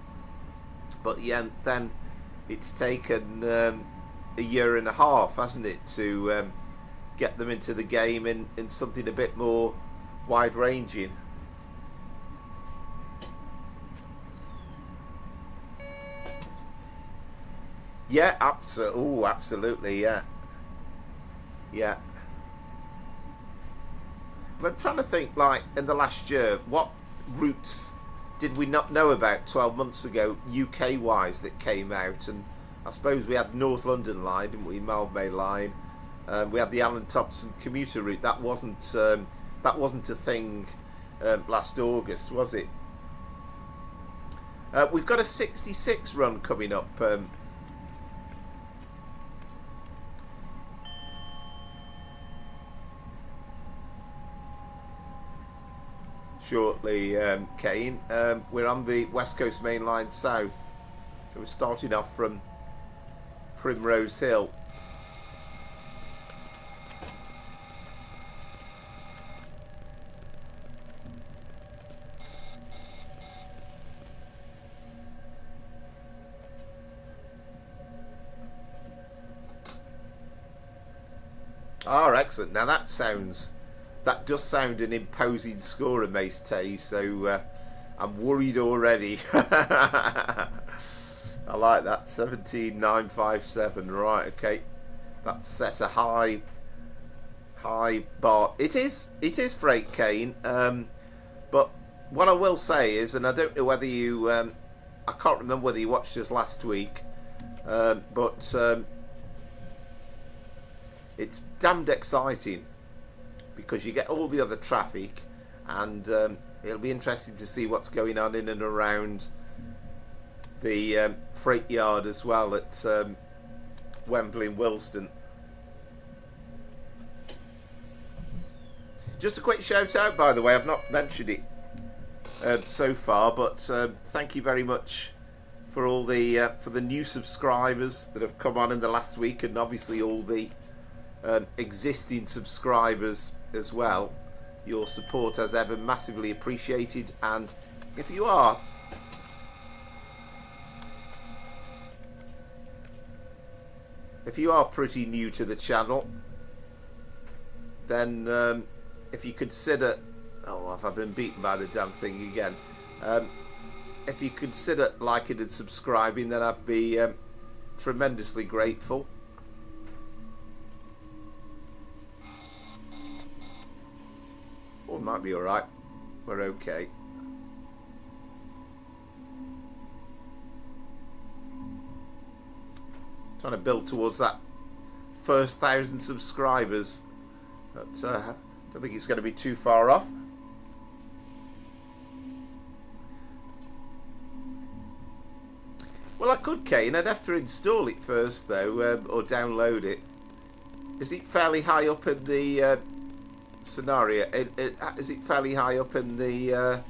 but yeah, then it's taken a year and a half, hasn't it, to get them into the game in something a bit more wide ranging. Yeah, absolutely, yeah. Yeah. I'm trying to think, like, in the last year, what routes did we not know about 12 months ago, UK-wise, that came out? And I suppose we had North London Line, didn't we? Mildmay Line. We had the Alan Thompson commuter route. That wasn't a thing last August, was it? We've got a 66 run coming up. Shortly, Kane. We're on the West Coast Mainline South, so we're starting off from Primrose Hill. Oh, excellent. Now that does sound an imposing score, Mace Tay, so I'm worried already. I like that. 17,957. Right, okay. That's set a high bar. It is freight, Kane. But what I will say is, and I don't know whether you, I can't remember whether you watched us last week, but it's damned exciting, because you get all the other traffic, and it'll be interesting to see what's going on in and around the freight yard as well at Wembley and Willesden. Just a quick shout out, by the way, I've not mentioned it so far, but thank you very much for all the for the new subscribers that have come on in the last week, and obviously all the existing subscribers as well. Your support, as ever, massively appreciated. And if you are pretty new to the channel, then if you consider, oh, have I been beaten by the damn thing again? If you consider liking and subscribing, then I'd be tremendously grateful. Oh, it might be alright. We're okay. Trying to build towards that first 1,000 subscribers. But I don't think it's going to be too far off. Well, I could, Kane. I'd have to install it first, though, or download it. Is it fairly high up in the scenario? Is it fairly high up in the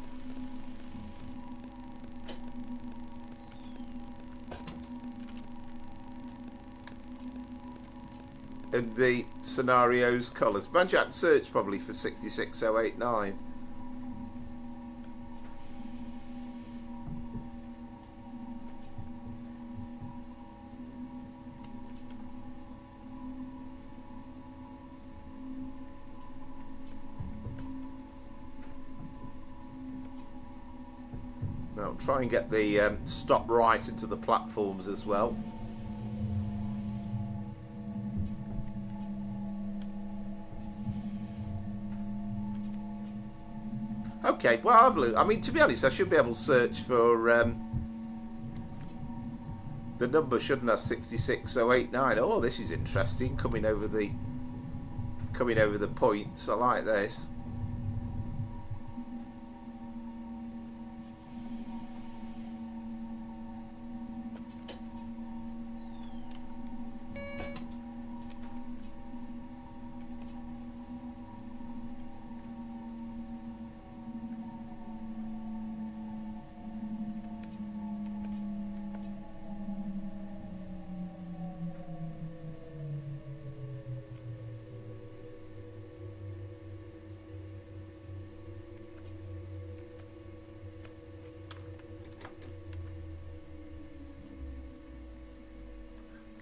in the scenario's colours. Manchester search probably for 66089. I'll try and get the stop right into the platforms as well. Okay, well, have a look. I mean, to be honest, I should be able to search for the number, shouldn't I? 66089. Oh, this is interesting. Coming over the points. I like this.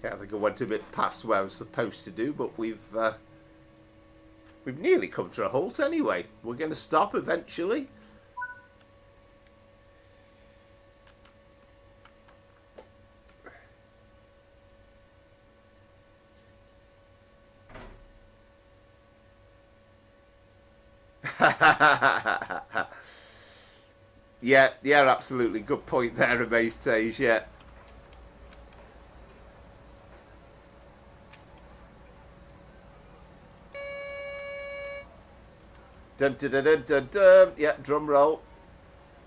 I think I went a bit past where I was supposed to do, but we've nearly come to a halt anyway. We're going to stop eventually. Yeah, absolutely. Good point there, Amaze. Yeah. Dun, dun, dun, dun, dun, dun. Yeah, drum roll.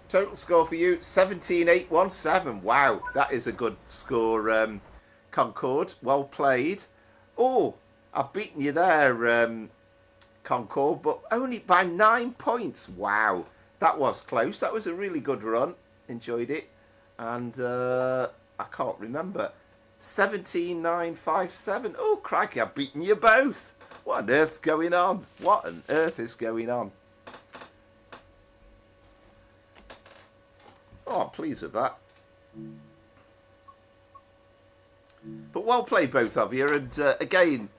Total score for you, 17,817. Wow, that is a good score, Concord. Well played. Oh, I've beaten you there, Concord, but only by 9 points. Wow, that was close. That was a really good run. Enjoyed it. And I can't remember. 17,957. Oh, crikey, I've beaten you both. What on earth's going on? What on earth is going on? Oh, I'm pleased with that. But well played, both of you. And again,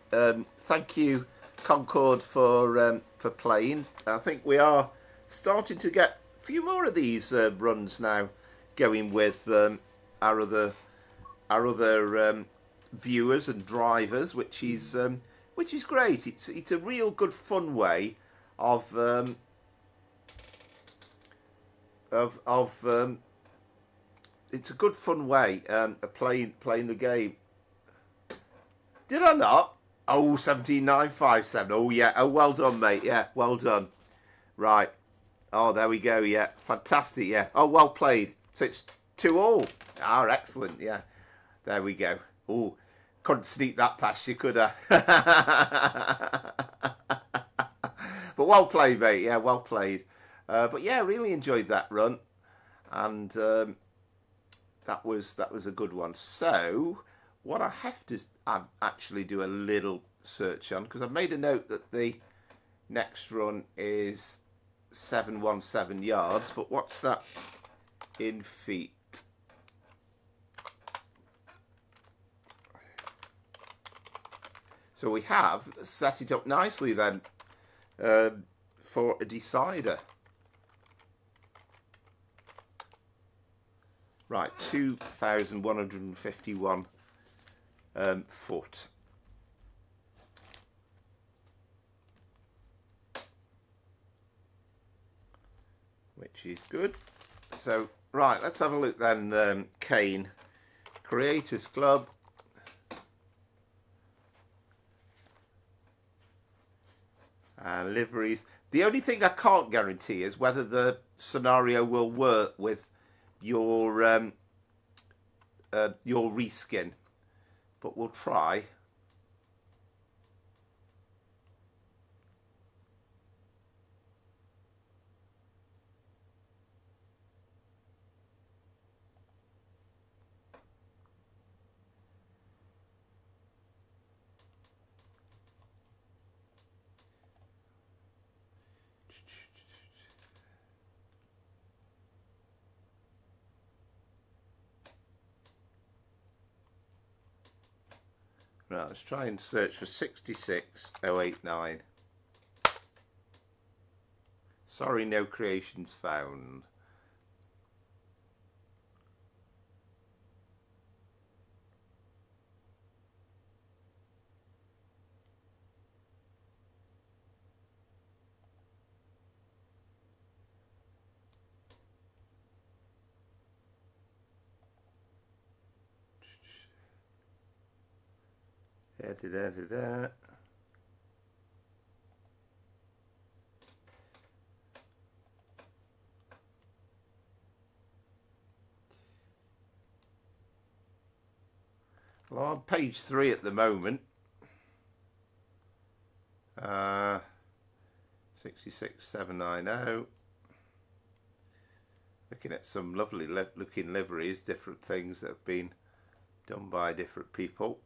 thank you, Concord, for playing. I think we are starting to get a few more of these runs now going with our other viewers and drivers, which is great. It's a real good fun way of it's a good fun way of playing the game. Did I not? Oh, 17,957. Oh yeah. Oh, well done, mate. Yeah, well done. Right. Oh, there we go. Yeah, fantastic. Yeah. Oh, well played. So it's 2-2. Ah, excellent. Yeah. There we go. Oh, couldn't sneak that past you, could I? But well played, mate. Yeah, well played. But yeah, really enjoyed that run, and that was a good one. So what I have to actually do a little search on, because I've made a note that the next run is 717 yards, but what's that in feet? So we have set it up nicely then for a decider. Right, 2,151 foot. Which is good. So, right, let's have a look then, Kane. Creators Club. Liveries. The only thing I can't guarantee is whether the scenario will work with your reskin, but we'll try. Right, let's try and search for 66089. Sorry, no creations found. Da. Well, on page 3 at the moment. 66790. Looking at some lovely looking liveries, different things that have been done by different people.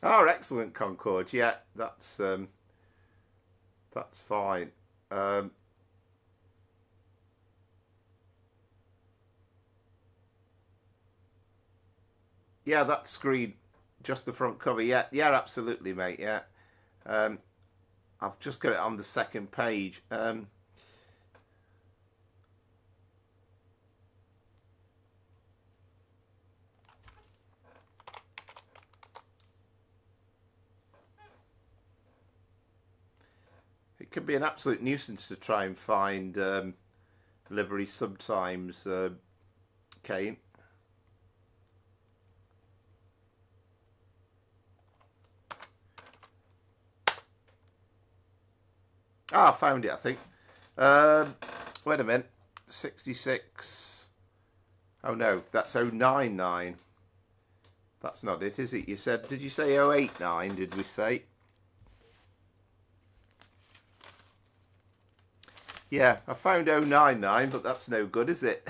Oh, excellent, Concord. Yeah, that's fine. Yeah, that screen, just the front cover. Yeah, absolutely, mate. Yeah, I've just got it on the second page. It can be an absolute nuisance to try and find livery sometimes, Kane. Ah, I found it, I think. Wait a minute. 66. Oh no, that's 099. That's not it, is it? You said, did you say 089, did we say? Yeah, I found 099, but that's no good, is it?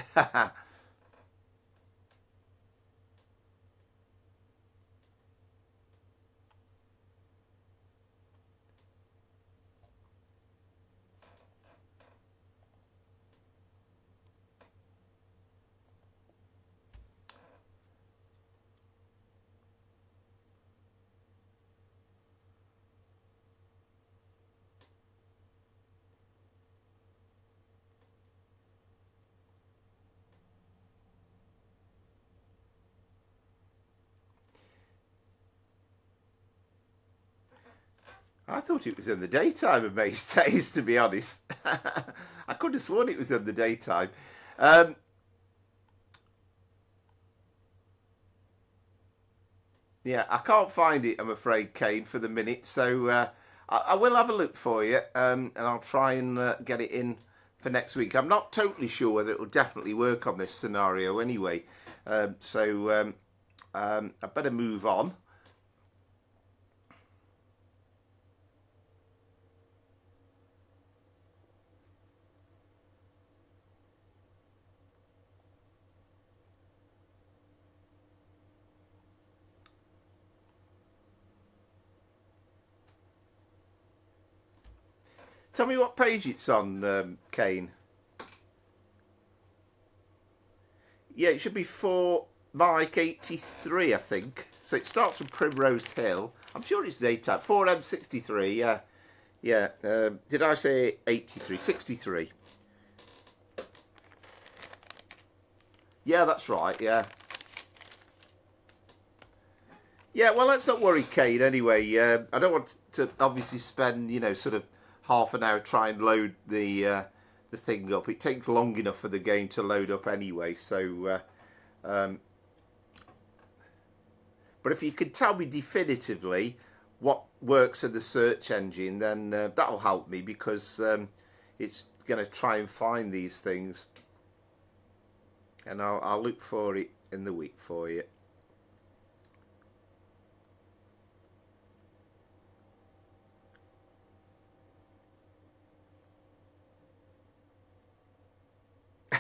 I thought it was in the daytime of most days, to be honest. I could have sworn it was in the daytime. Yeah, I can't find it, I'm afraid, Kane, for the minute. So I will have a look for you, and I'll try and get it in for next week. I'm not totally sure whether it will definitely work on this scenario anyway. So I better move on. Tell me what page it's on, Kane. Yeah, it should be 4 Mike 83, I think. So it starts from Primrose Hill. I'm sure it's daytime. 4M63, yeah. Yeah, did I say 83? 63. Yeah, that's right, yeah. Yeah, well, let's not worry, Kane, anyway. I don't want to obviously spend, you know, sort of half an hour trying to load the thing up. It takes long enough for the game to load up anyway, so... but if you could tell me definitively what works in the search engine, then that'll help me, because it's going to try and find these things. And I'll look for it in the week for you.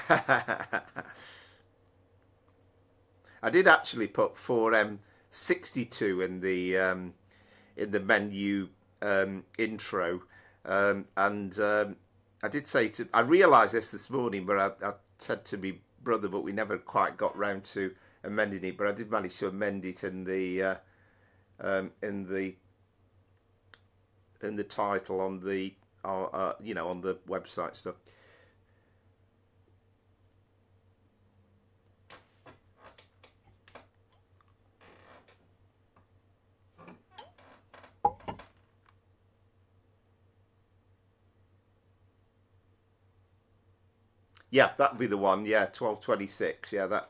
I did actually put 4M62 in the menu intro, and I did say I realised this morning, but I said to my brother, but we never quite got round to amending it. But I did manage to amend it in the title on the on the website stuff. Yeah, that'd be the one. Yeah, 1226. Yeah, that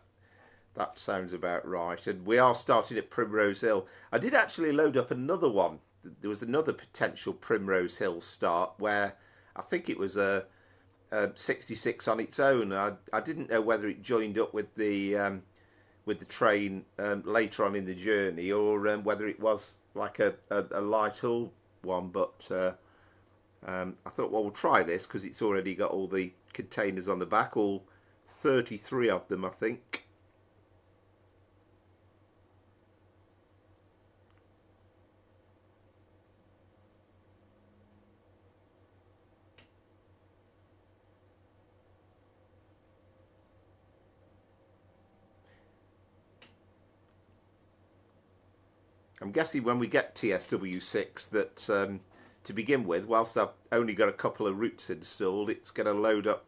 sounds about right. And we are starting at Primrose Hill. I did actually load up another one. There was another potential Primrose Hill start where I think it was a 66 on its own. I didn't know whether it joined up with the train later on in the journey, or whether it was like a light haul one. But I thought, well, we'll try this because it's already got all the containers on the back, all 33 of them, I think. I'm guessing when we get TSW6 that to begin with, whilst I've only got a couple of routes installed, it's going to load up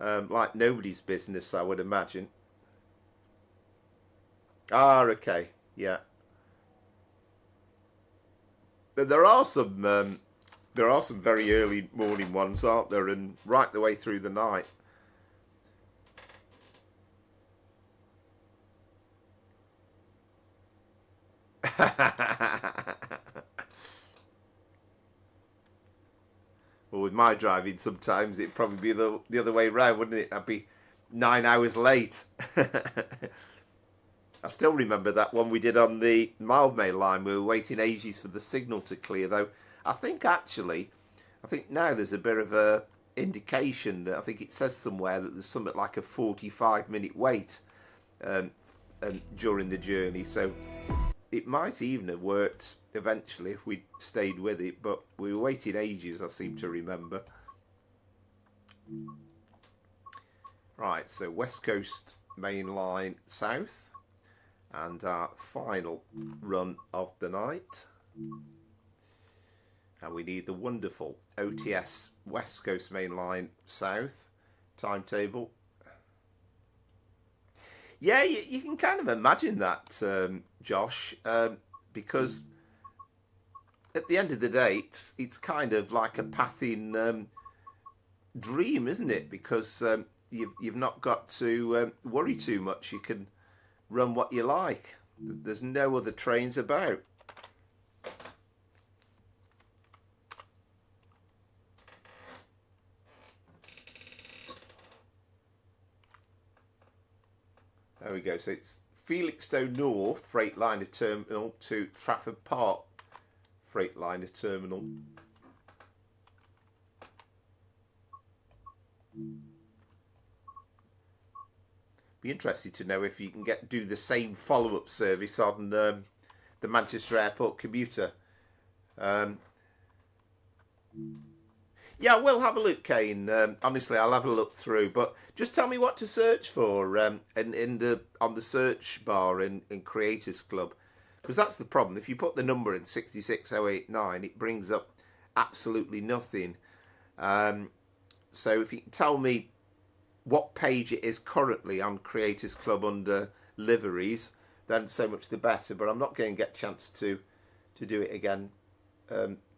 like nobody's business, I would imagine. Ah, okay, yeah. There are some very early morning ones, aren't there, and right the way through the night. Well, with my driving, sometimes it'd probably be the other way round, wouldn't it? I'd be 9 hours late. I still remember that one we did on the Mildmay Line. We were waiting ages for the signal to clear, though. I think now there's a bit of a indication that I think it says somewhere that there's something like a 45-minute wait during the journey. So it might even have worked eventually if we'd stayed with it, but we were waiting ages, I seem to remember. Right, so West Coast Mainline South, and our final run of the night. And we need the wonderful OTS West Coast Mainline South timetable. Yeah, you can kind of imagine that, Josh, because at the end of the day, it's kind of like a passing dream, isn't it? Because you've not got to worry too much. You can run what you like. There's no other trains about. There we go. So it's Felixstowe North Freightliner Terminal to Trafford Park Freightliner Terminal. Be interested to know if you can do the same follow-up service on the Manchester Airport commuter. Yeah, we'll have a look, Kane. Honestly, I'll have a look through, but just tell me what to search for on the search bar in Creators Club, because that's the problem. If you put the number in 66089, it brings up absolutely nothing. So if you can tell me what page it is currently on Creators Club under liveries, then so much the better. But I'm not going to get a chance to do it again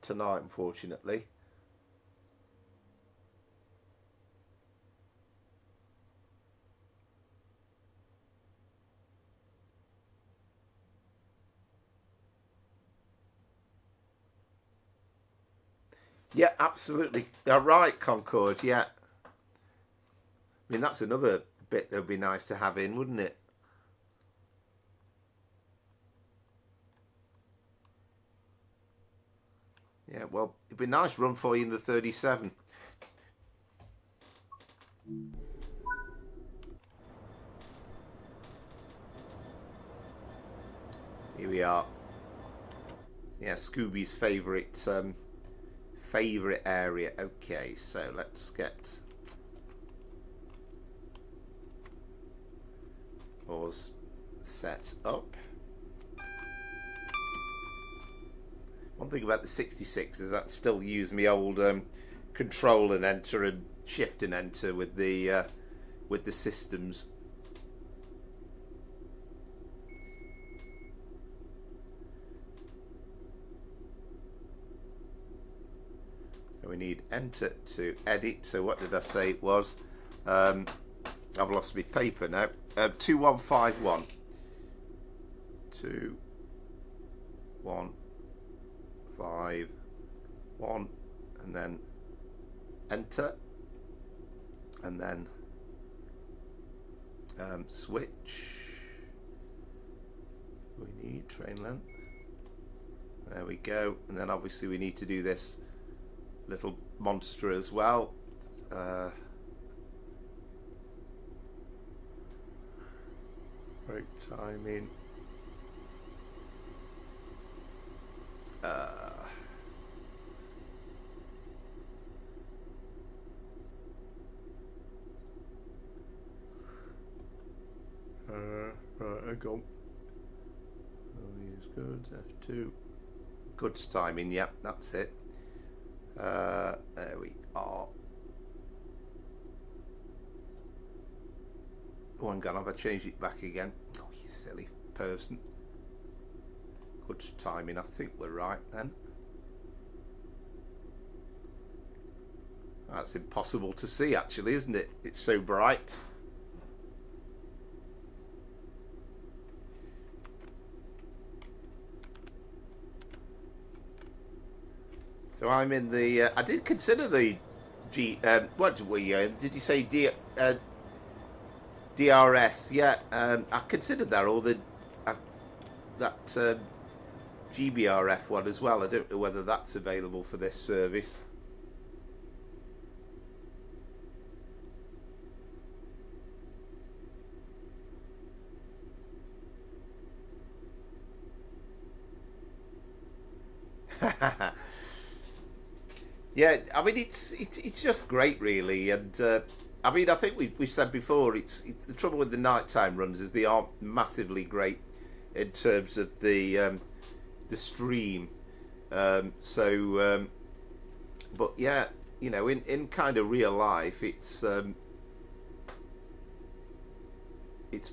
tonight, unfortunately. Yeah, absolutely. You're right, Concord. Yeah. I mean, that's another bit that would be nice to have in, wouldn't it? Yeah, well, it'd be a nice run for you in the 37. Here we are. Yeah, Scooby's favourite area. Okay, so let's get ours set up. One thing about the 66 is that I still use my old control and enter and shift and enter with the systems. So we need enter to edit. So what did I say it was? I've lost my paper now. 2151. 2151, and then enter, and then switch. We need train length. There we go. And then obviously we need to do this little monster as well. Right timing. Right, I go. Use goods, F2. Goods timing, yep, that's it. There we are. Oh, hang on, have I changed it back again? Oh, you silly person. Goods timing, I think we're right then. That's impossible to see actually, isn't it? It's so bright. So I'm in the. I did consider the what did we? Did you say DRS? Yeah, I considered that, or the that GBRF one as well. I don't know whether that's available for this service. Yeah, I mean it's just great, really, and I mean I think we said before it's the trouble with the nighttime runs is they aren't massively great in terms of the stream. But yeah, you know, in kind of real life, it's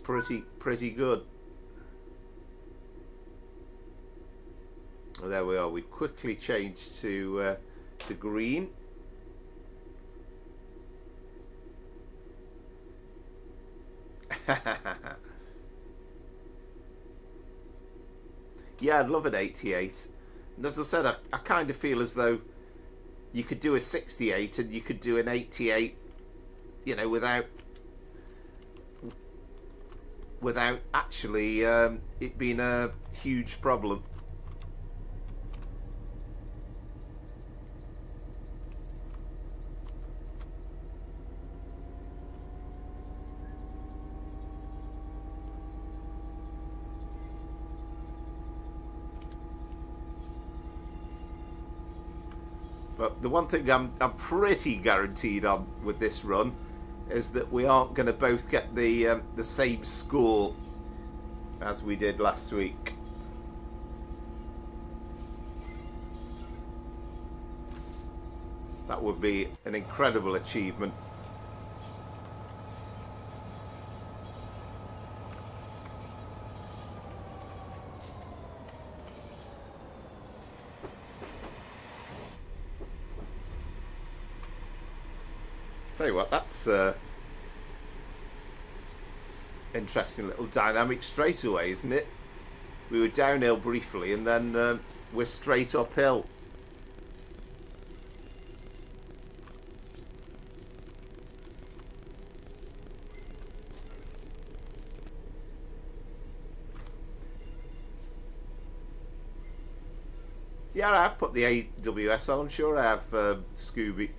pretty good. Well, there we are. We've quickly changed to green. Yeah, I'd love an 88. And as I said, I kind of feel as though you could do a 68 and you could do an 88, you know, without actually it being a huge problem. But the one thing I'm pretty guaranteed on with this run is that we aren't going to both get the same score as we did last week. That would be an incredible achievement. Tell you what, that's interesting little dynamic straightaway, isn't it? We were downhill briefly and then we're straight uphill. Yeah, I've put the AWS on. I'm sure I have, Scooby.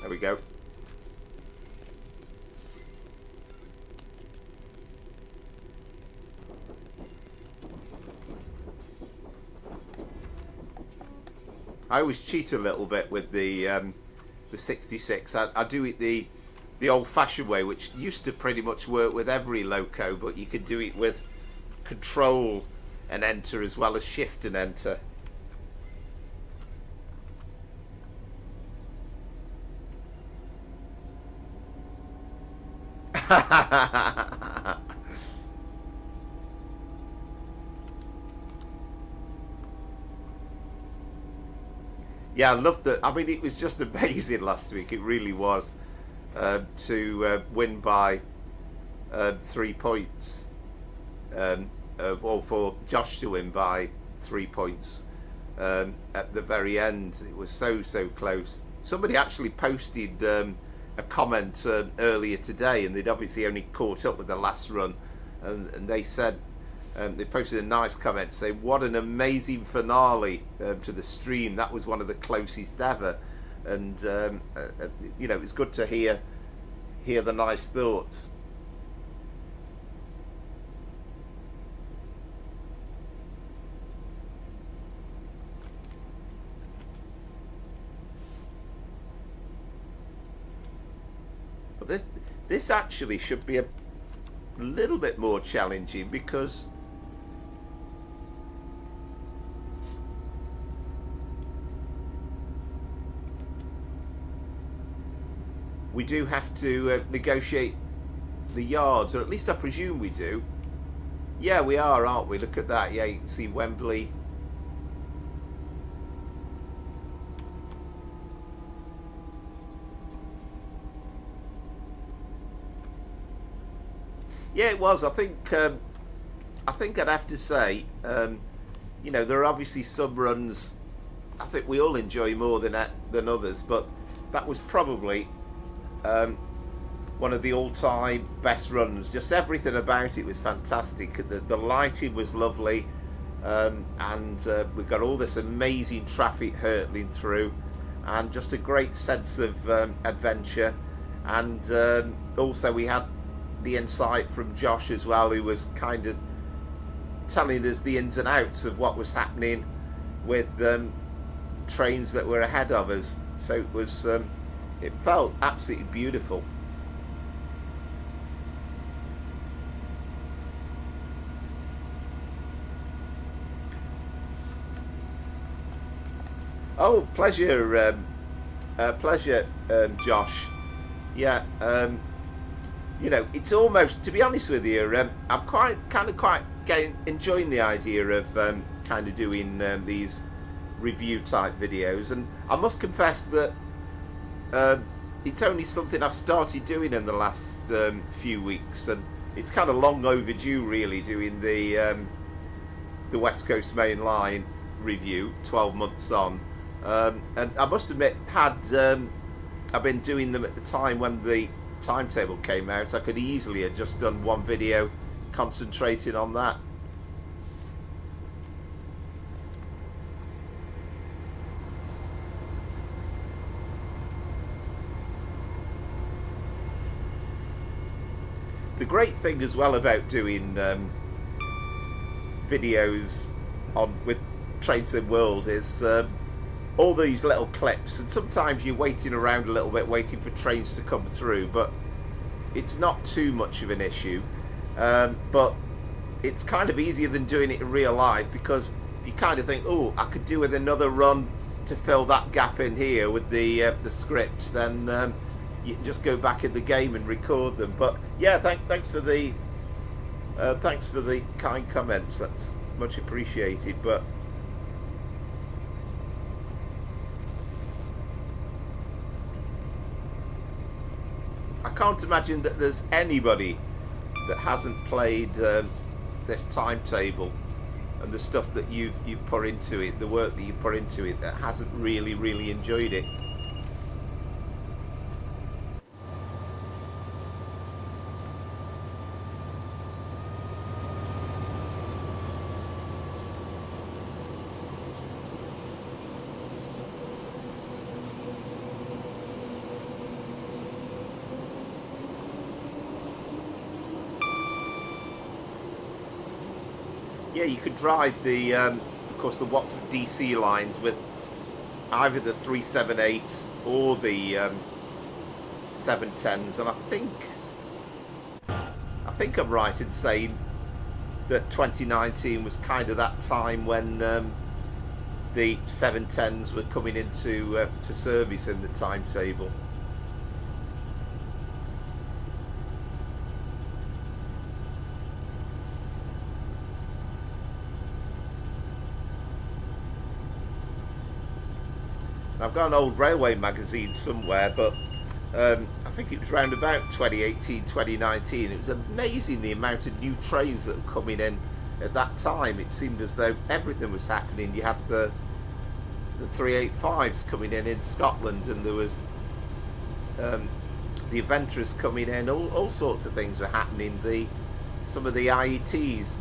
There we go. I always cheat a little bit with the 66. I do it the old-fashioned way, which used to pretty much work with every loco, but you could do it with Control and Enter as well as Shift and Enter. Yeah, I loved it. I mean, it was just amazing last week. It really was. To win by 3 points, or for Josh to win by 3 points at the very end. It was so close. Somebody actually posted a comment earlier today, and they'd obviously only caught up with the last run, and they said, they posted a nice comment saying, what an amazing finale to the stream. That was one of the closest ever. And you know, it's good to hear the nice thoughts. But this actually should be a little bit more challenging, because we do have to negotiate the yards, or at least I presume we do. Yeah, we are, aren't we? Look at that. Yeah, you can see Wembley. Yeah, it was. I think I'd have to say, you know, there are obviously some runs I think we all enjoy more than others, but that was probably one of the all-time best runs. Just everything about it was fantastic. The lighting was lovely, and we've got all this amazing traffic hurtling through, and just a great sense of adventure. And also we had the insight from Josh as well, who was kind of telling us the ins and outs of what was happening with trains that were ahead of us. So it was it felt absolutely beautiful. Oh, pleasure, Josh. Yeah, you know, it's almost, to be honest with you, I'm quite enjoying the idea of kind of doing these review type videos, and I must confess that it's only something I've started doing in the last few weeks, and it's kind of long overdue, really, doing the West Coast Mainline review 12 months on. And I must admit, had I've been doing them at the time when the timetable came out, I could easily have just done one video concentrating on that. The great thing as well about doing videos with Train Sim World is all these little clips, and sometimes you're waiting around a little bit waiting for trains to come through, but it's not too much of an issue. But it's kind of easier than doing it in real life, because you kind of think, oh, I could do with another run to fill that gap in here with the script. Then you can just go back in the game and record them. But yeah, thanks for the kind comments. That's much appreciated. But I can't imagine that there's anybody that hasn't played this timetable and the stuff that you've put into it, the work that you put into it, that hasn't really enjoyed it. Yeah, you could drive the, of course, the Watford DC lines with either the 378s or the 710s, and I think I'm right in saying that 2019 was kind of that time when the 710s were coming into to service in the timetable. I've got an old railway magazine somewhere, but I think it was around about 2018, 2019. It was amazing the amount of new trains that were coming in at that time. It seemed as though everything was happening. You had the 385s coming in Scotland, and there was the Avantis coming in. All sorts of things were happening. Some of the IETs.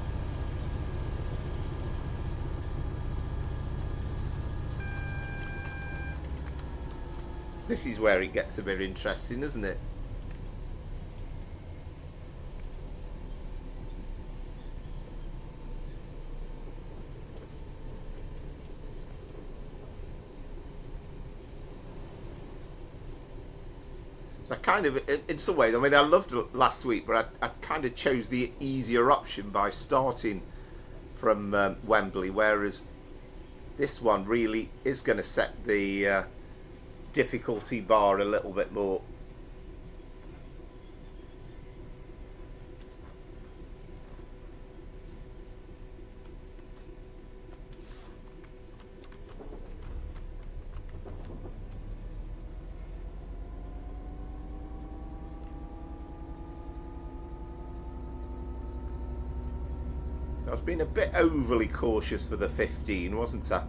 This is where it gets a bit interesting, isn't it? So I kind of, in some ways, I mean, I loved last week, but I kind of chose the easier option by starting from Wembley, whereas this one really is going to set the difficulty bar a little bit more. So I was being a bit overly cautious for the 15, wasn't I?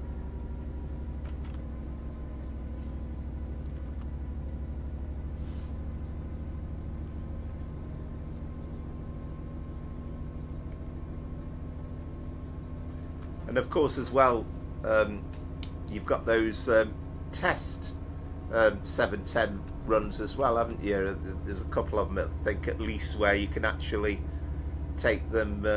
And of course, as well, you've got those test 710 runs as well, haven't you? There's a couple of them, I think, at least, where you can actually take them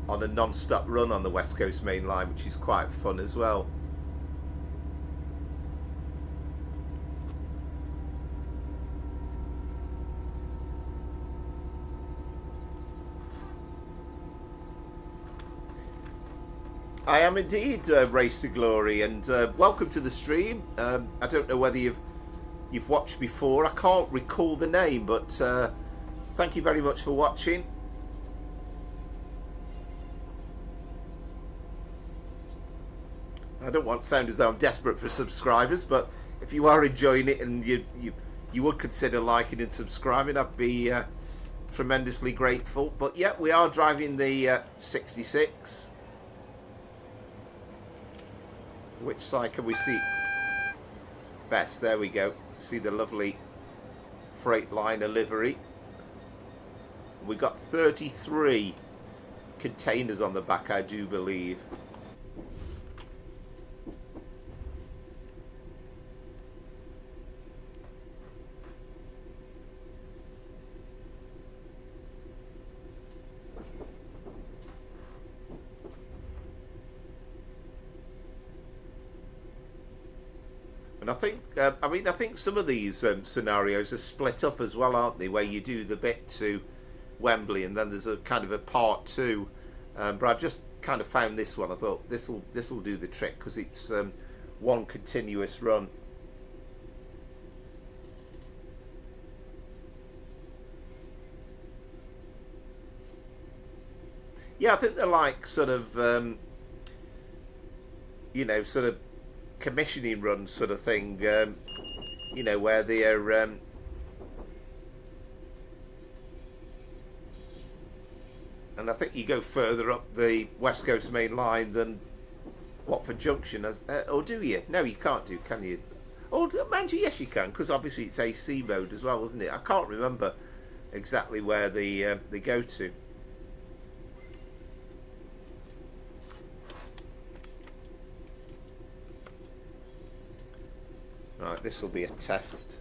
on a non-stop run on the West Coast Mainline, which is quite fun as well. I am indeed, Race to Glory, and welcome to the stream. I don't know whether you've watched before. I can't recall the name, but thank you very much for watching. I don't want to sound as though I'm desperate for subscribers, but if you are enjoying it and you would consider liking and subscribing, I'd be tremendously grateful. But yeah, we are driving the 66. Which side can we see best? There we go. See the lovely Freightliner livery. We've got 33 containers on the back, I do believe. And I think some of these scenarios are split up as well, aren't they? Where you do the bit to Wembley and then there's a kind of a part two. But I just kind of found this one. I thought this will do the trick because it's one continuous run. Yeah, I think they're like sort of you know, sort of commissioning runs sort of thing, you know, where they're and I think you go further up the West Coast Main Line than Watford Junction, as or do you? No, you can't do, can you? Oh, mind you, yes you can, because obviously it's AC mode as well, isn't it? I can't remember exactly where they go to. Right, this will be a test.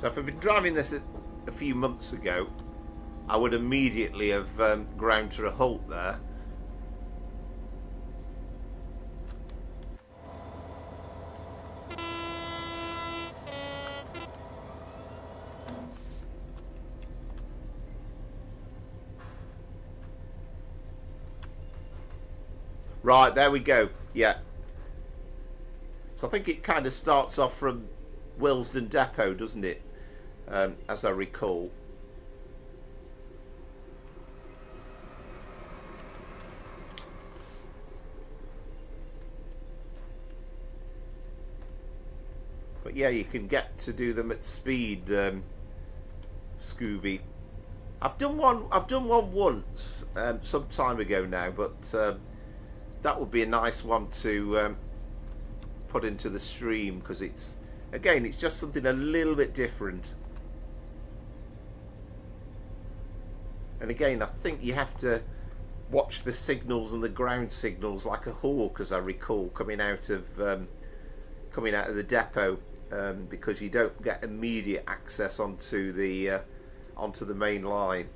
So if I'd been driving this a few months ago, I would immediately have ground to a halt there. Right, there we go. Yeah. So I think it kind of starts off from Willesden Depot, doesn't it? As I recall. But yeah, you can get to do them at speed, Scooby. I've done one once, some time ago now, but that would be a nice one to put into the stream, because it's just something a little bit different. And again, I think you have to watch the signals and the ground signals like a hawk, as I recall, coming out of the depot, because you don't get immediate access onto the main line.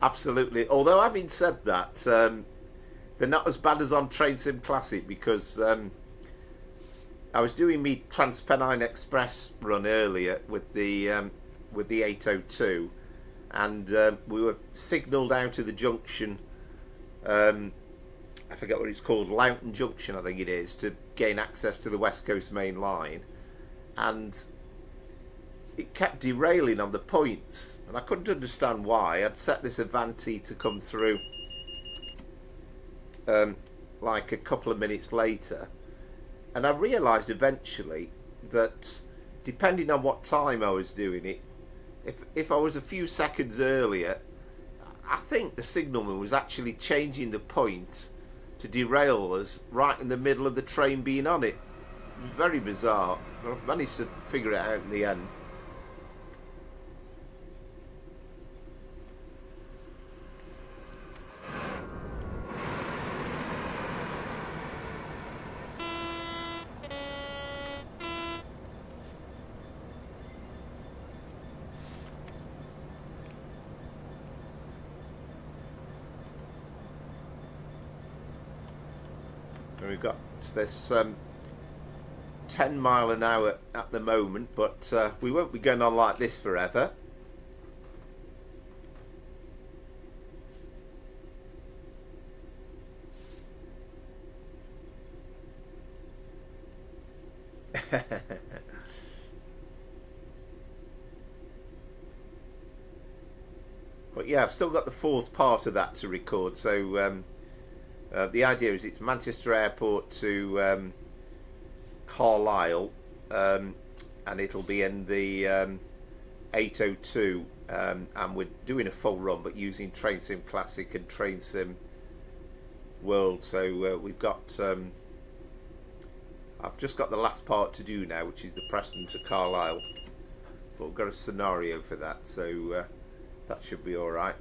Absolutely. Although having said that, they're not as bad as on Train Sim Classic, because I was doing me Transpennine Express run earlier with the 802, and we were signalled out of the junction. I forget what it's called, Loughton Junction, I think it is, to gain access to the West Coast Main Line, and it kept derailing on the points, and I couldn't understand why. I'd set this Avanti to come through like a couple of minutes later, and I realised eventually that depending on what time I was doing it, if I was a few seconds earlier, I think the signalman was actually changing the point to derail us right in the middle of the train being on it. It was very bizarre, but I managed to figure it out in the end. We've got this 10 mile an hour at the moment, but we won't be going on like this forever. But yeah, I've still got the fourth part of that to record, so the idea is it's Manchester Airport to Carlisle, and it'll be in the 802, and we're doing a full run but using Train Sim Classic and Train Sim World. So we've got I've just got the last part to do now, which is the Preston to Carlisle, but we've got a scenario for that, so that should be alright.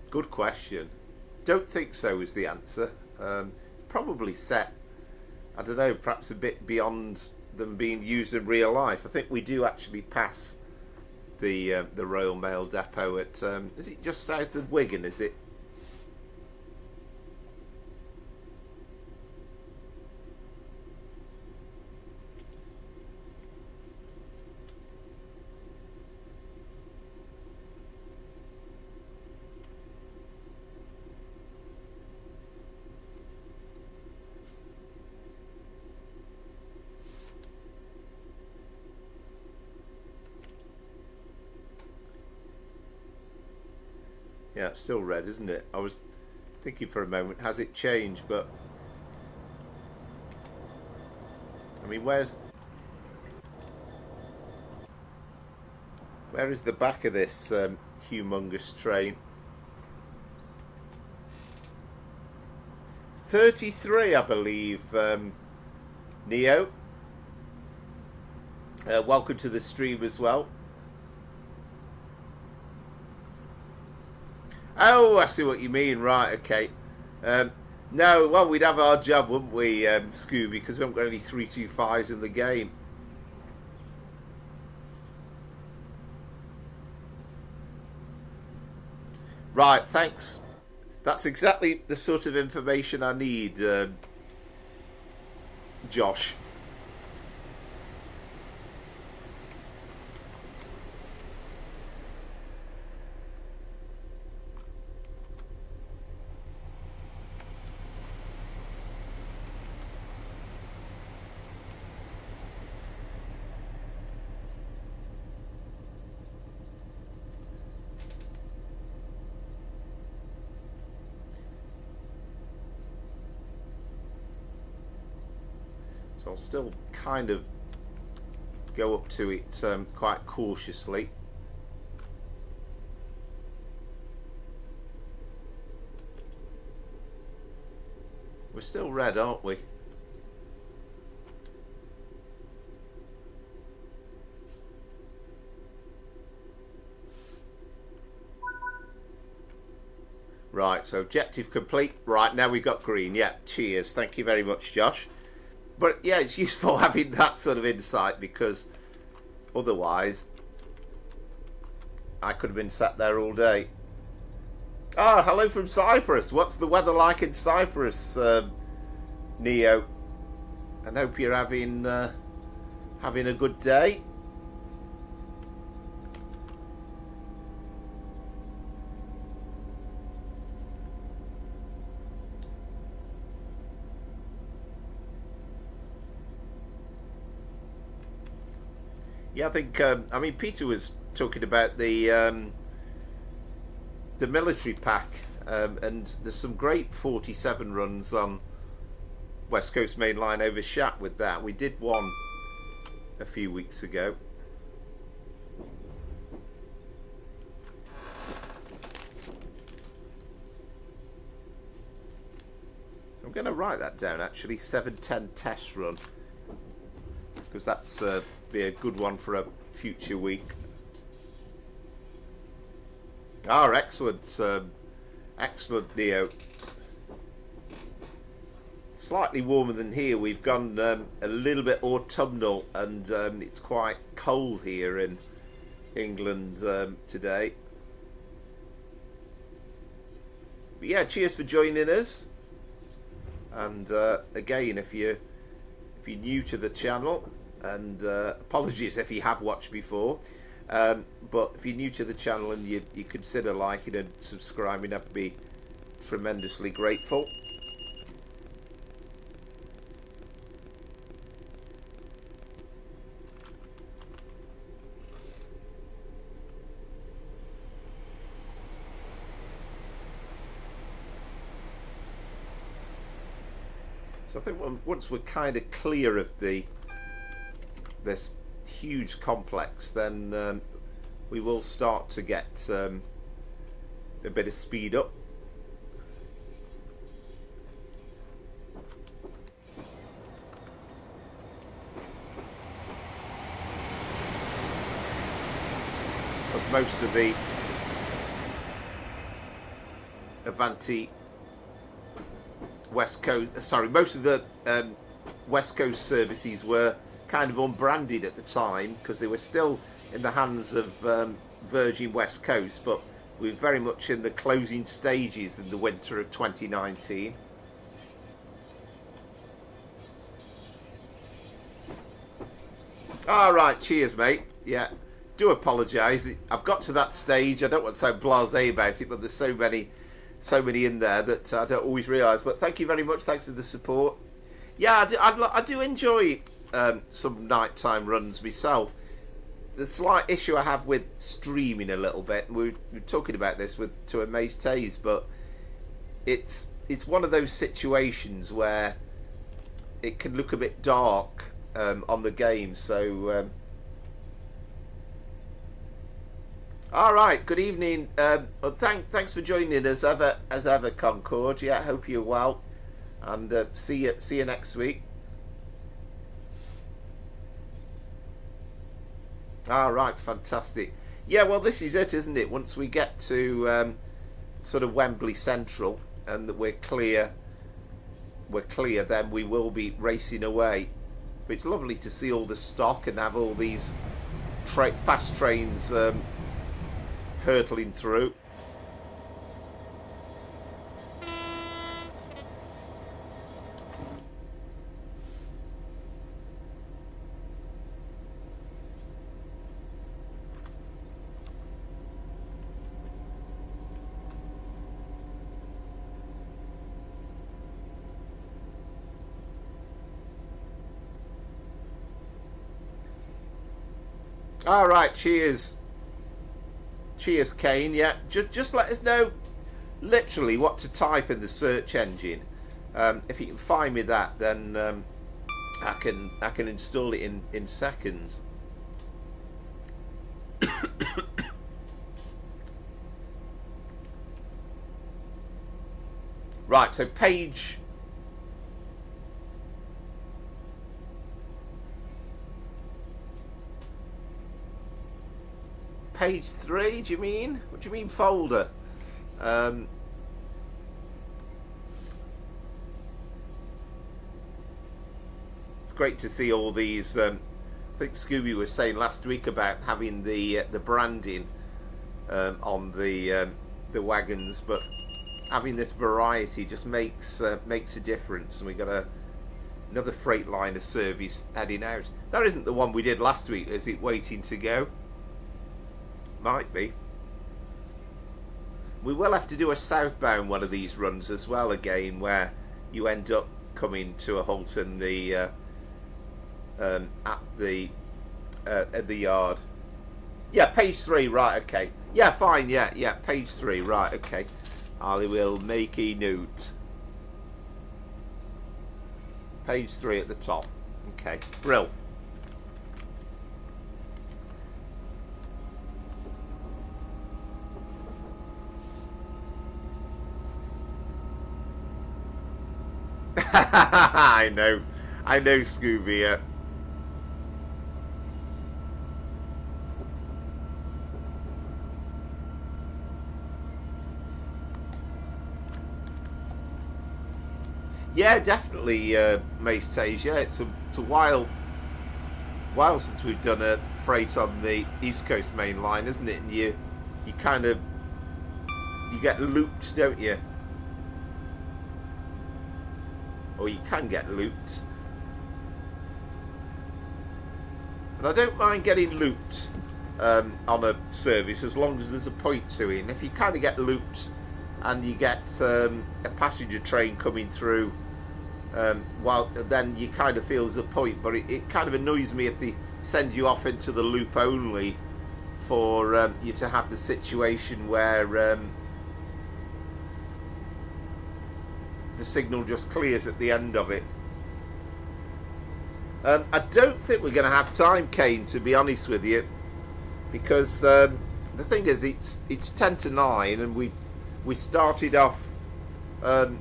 Good question. Don't think so is the answer. It's probably set, I don't know, perhaps a bit beyond them being used in real life. I think we do actually pass the Royal Mail depot at, is it just south of Wigan, is it? Yeah, it's still red, isn't it? I was thinking for a moment, has it changed? But I mean, where is the back of this humongous train? 33, I believe. Neo, welcome to the stream as well. Oh, I see what you mean. Right, okay. No, well, we'd have our job, wouldn't we, Scooby, because we haven't got any 325s in the game. Right, thanks. That's exactly the sort of information I need, Josh. So I'll still kind of go up to it quite cautiously. We're still red, aren't we? Right, so objective complete. Right, now we've got green. Yeah, cheers. Thank you very much, Josh. But yeah, it's useful having that sort of insight, because otherwise I could have been sat there all day. Ah, hello from Cyprus. What's the weather like in Cyprus, Neo? I hope you're having a good day. Yeah, I think, I mean, Peter was talking about the military pack, and there's some great 47 runs on West Coast Mainline over Shat with that. We did one a few weeks ago. So I'm going to write that down, actually, 710 test run, because that's be a good one for a future week. Ah, excellent, excellent, Neo. Slightly warmer than here. We've gone a little bit autumnal, and it's quite cold here in England today. But yeah, cheers for joining us. And again, if you're new to the channel, and apologies if you have watched before, but if you're new to the channel and you consider liking and subscribing, I'd be tremendously grateful. So I think once we're kind of clear of this huge complex, then we will start to get a bit of speed up. Because most of the Avanti West Coast, most of the West Coast services were kind of unbranded at the time, because they were still in the hands of Virgin West Coast, but we're very much in the closing stages in the winter of 2019. All right, cheers, mate. Yeah, do apologise. I've got to that stage. I don't want to sound blasé about it, but there's so many in there that I don't always realise. But thank you very much. Thanks for the support. Yeah, I do enjoy some nighttime runs myself. The slight issue I have with streaming a little bit, we're talking about this to Amaze Taze, but it's one of those situations where it can look a bit dark on the game. So all right, good evening. Well, thanks for joining us as ever, Concord. Yeah, I hope you're well. and see you next week. All right, fantastic. Yeah, well, this is it, isn't it? Once we get to sort of Wembley Central and that we're clear, then we will be racing away. But it's lovely to see all the stock and have all these fast trains hurtling through. All right, cheers, Kane. Yeah, just let us know literally what to type in the search engine. If you can find me that, then I can install it in seconds. Right, so page 3, do you mean? What do you mean folder? It's great to see all these. I think Scooby was saying last week about having the branding on the wagons, but having this variety just makes a difference. And we got another Freightliner service heading out. That isn't the one we did last week, is it? Waiting to go. Might be. We will have to do a southbound one of these runs as well again, where you end up coming to a halt in the at the yard. Yeah, page 3, right? Okay. Yeah, fine. Yeah, page 3, right? Okay. I will make a note. Page 3 at the top. Okay, brill. I know, Scooby. Yeah, definitely, Mace says. Yeah, it's a while since we've done a freight on the East Coast Mainline, isn't it? And you kind of get looped, don't you? Or you can get looped. And I don't mind getting looped on a service as long as there's a point to it. And if you kind of get looped and you get a passenger train coming through, then you kind of feel there's a point. But it kind of annoys me if they send you off into the loop only for you to have the situation where the signal just clears at the end of it. I don't think we're going to have time, Kane, to be honest with you, because the thing is, it's 10 to 9, and we started off at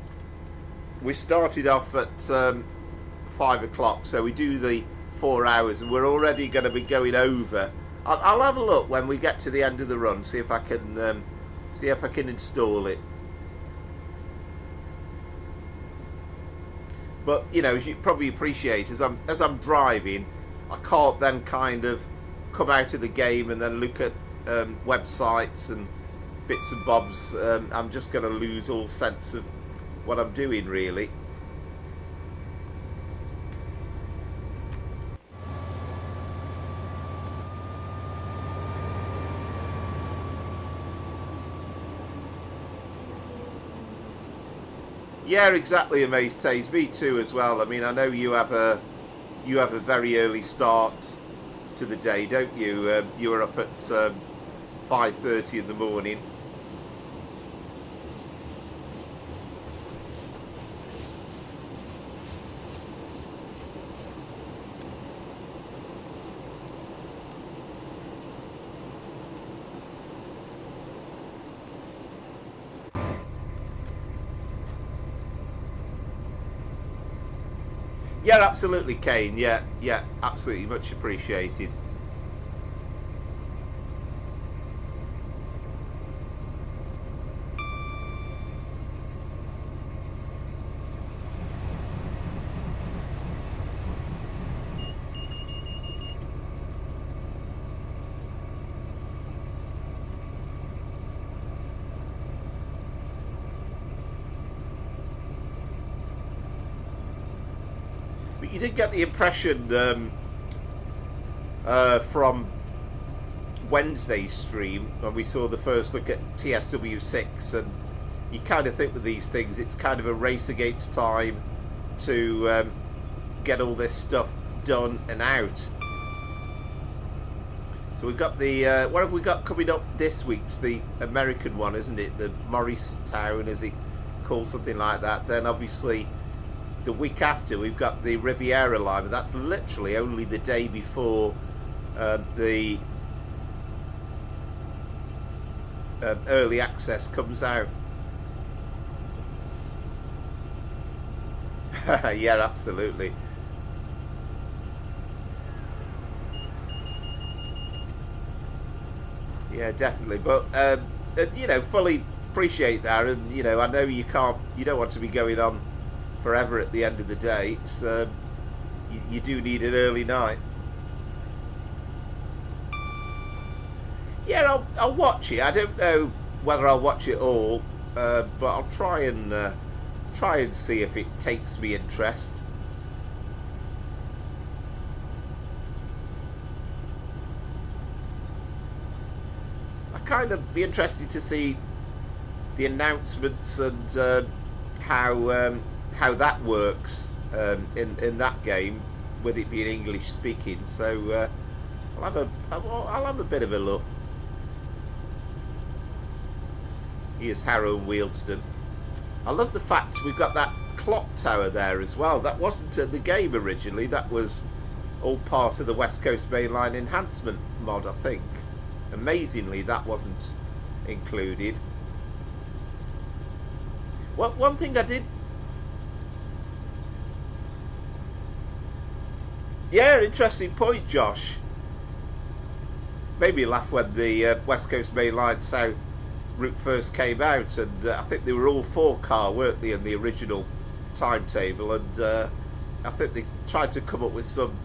5 o'clock, so we do the 4 hours, and we're already going to be going over. I'll have a look when we get to the end of the run, see if I can install it. But you know, as you probably appreciate, as I'm driving, I can't then kind of come out of the game and then look at websites and bits and bobs. I'm just going to lose all sense of what I'm doing, really. Yeah, exactly, Amazed Taze. Me too as well. I mean, I know you have a very early start to the day, don't you? You were up at 5:30 in the morning. Yeah, absolutely, Kane. Yeah, absolutely, much appreciated. But you did get the impression from Wednesday's stream when we saw the first look at TSW6, and you kind of think with these things it's kind of a race against time to get all this stuff done and out. So we've got the what have we got coming up this week? It's the American one, isn't it? The Morristown, as he calls, something like that. Then obviously the week after we've got the Riviera line, but that's literally only the day before the early access comes out. Yeah, absolutely. Yeah, definitely. But you know, fully appreciate that, and you know, I know you don't want to be going on forever at the end of the day. It's you do need an early night. Yeah, I'll watch it. I don't know whether I'll watch it all, but I'll try and see if it takes me interest. I kind of be interested to see the announcements and how that works in that game, with it being English speaking. So I'll have a bit of a look. Here's Harrow and Willesden. I love the fact we've got that clock tower there as well. That wasn't in the game originally. That was all part of the West Coast Mainline enhancement mod, I think. Amazingly, that wasn't included. Well, one thing I did... Yeah, interesting point, Josh. Made me laugh when the West Coast Mainline South route first came out, and I think they were all 4-car, weren't they, in the original timetable, and I think they tried to come up with some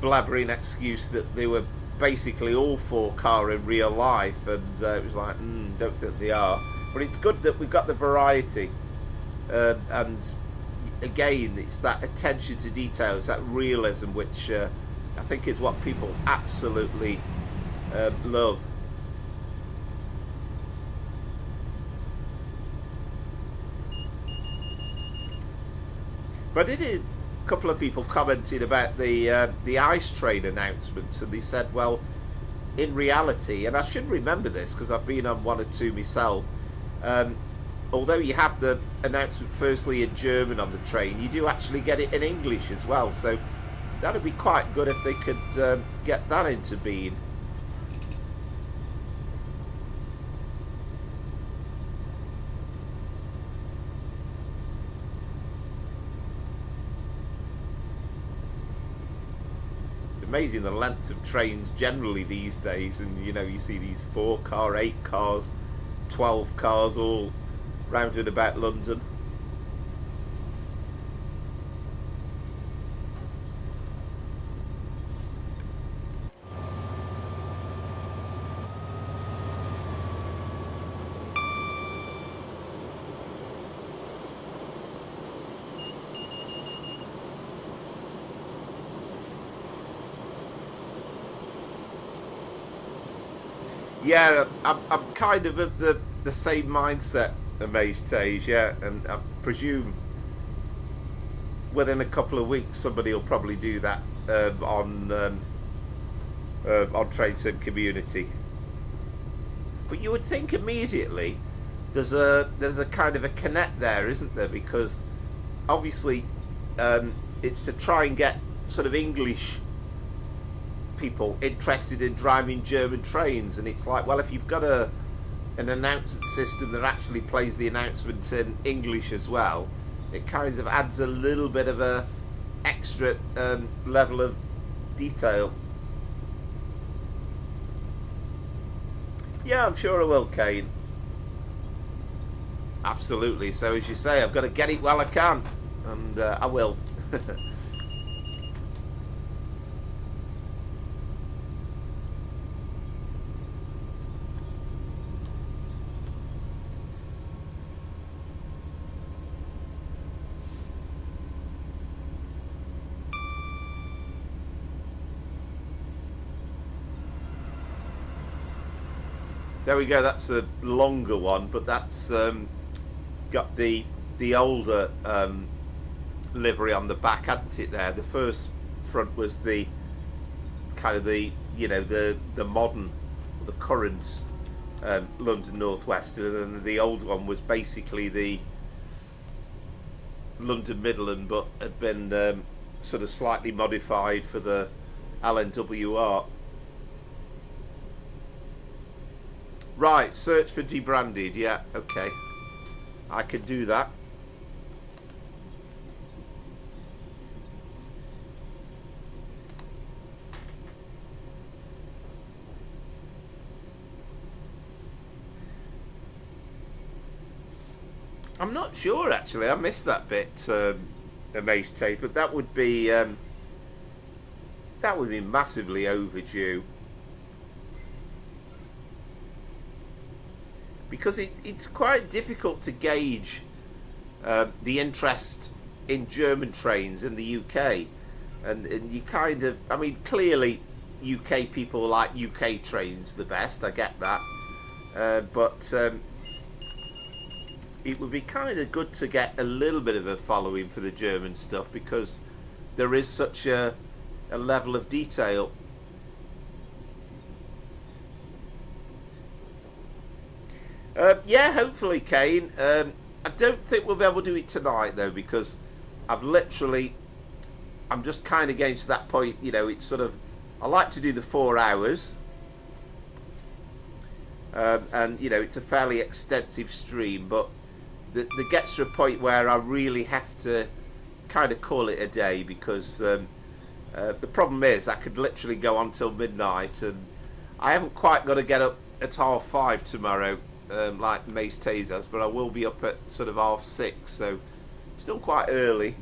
blabbering excuse that they were basically all 4-car in real life, and it was like, don't think they are. But it's good that we've got the variety, and again, it's that attention to detail, it's that realism, which I think is what people absolutely love. But I did hear a couple of people commenting about the ice train announcements, and they said, well, in reality, and I should remember this because I've been on one or two myself, although you have the announcement firstly in German on the train, you do actually get it in English as well, so that'd be quite good if they could get that into being. Amazing the length of trains generally these days, and you know, you see these 4-car, 8 cars, 12 cars all rounded about London. Yeah, I'm kind of the same mindset, Amazed Tage, yeah, and I presume within a couple of weeks somebody will probably do that on Train Sim Community. But you would think immediately there's a kind of a connect there, isn't there? Because obviously it's to try and get sort of English people interested in driving German trains, and it's like, well, if you've got an announcement system that actually plays the announcement in English as well, it kind of adds a little bit of a extra level of detail. Yeah, I'm sure I will, Kane. Absolutely. So as you say, I've got to get it while I can, and I will. There we go. That's a longer one, but that's got the older livery on the back, hadn't it? There, the first front was the kind of the modern, the current London North Western, and then the old one was basically the London Midland, but had been sort of slightly modified for the LNWR. Right, search for debranded. Yeah, okay, I can do that. I'm not sure actually. I missed that bit, Amaze Tape, but that would be massively overdue. Because it's quite difficult to gauge the interest in German trains in the UK, and you kind of, I mean, clearly UK people like UK trains the best, I get that, but it would be kind of good to get a little bit of a following for the German stuff, because there is such a level of detail. Yeah, hopefully, Kane. I don't think we'll be able to do it tonight, though, because I'm just kind of getting to that point, it's sort of, I like to do the 4 hours, and, it's a fairly extensive stream, but there gets to a point where I really have to kind of call it a day, because the problem is I could literally go on till midnight, and I haven't quite got to get up at 5:30 tomorrow, like Mace Tasers, but I will be up at sort of 6:30, so still quite early.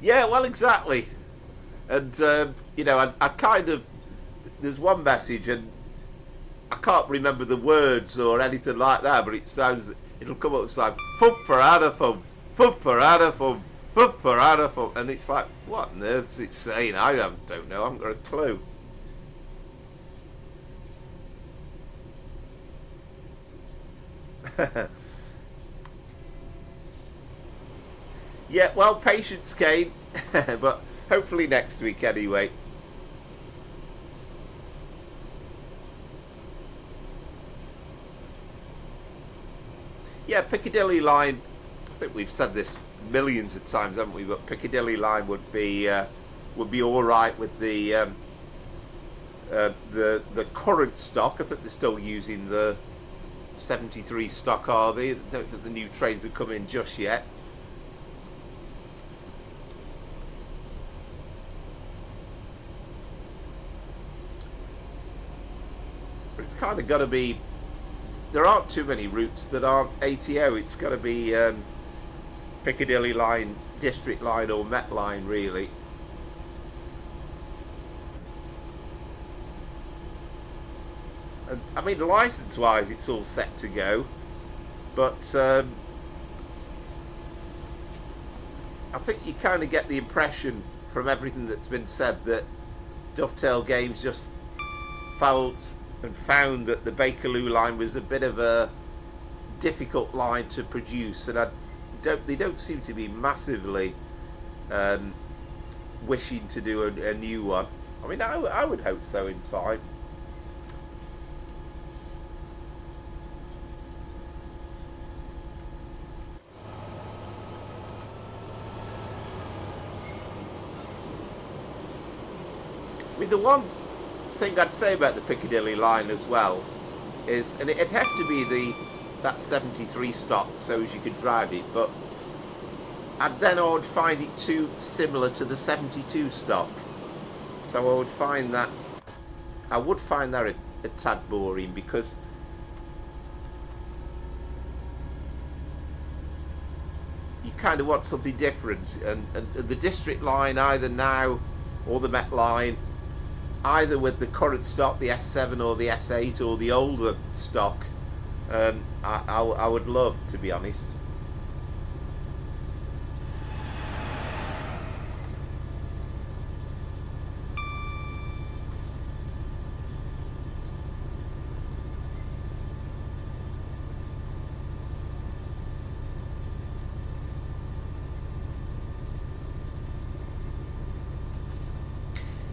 Yeah, well, exactly. And I kind of, there's one message and I can't remember the words or anything like that, but it'll come up with like "Fum for Adafum, Fum for Adafum, Fum for Adafum," and it's like, what on earth's it saying? I don't know. I haven't got a clue. Yeah, well, patience, Kane, but hopefully next week anyway. Yeah, Piccadilly Line, I think we've said this millions of times, haven't we? But Piccadilly Line would be all right with the current stock. I think they're still using the 73 stock, are they? I don't think the new trains have come in just yet. But it's kind of got to be, there aren't too many routes that aren't ATO. It's got to be Piccadilly Line, District Line or Met Line, really. And, I mean, licence-wise, it's all set to go, but I think you kind of get the impression from everything that's been said that Dovetail Games just felt and found that the Bakerloo line was a bit of a difficult line to produce, and they don't seem to be massively wishing to do a new one. I mean, I would hope so in time. I mean, the one thing I'd say about the Piccadilly line as well is, and it'd have to be that 73 stock so as you could drive it, but then I would find it too similar to the 72 stock. So I would find that a tad boring, because you kind of want something different, and the district line, either now or the Met line, either with the current stock, the S7 or the S8 or the older stock, I would love, to be honest.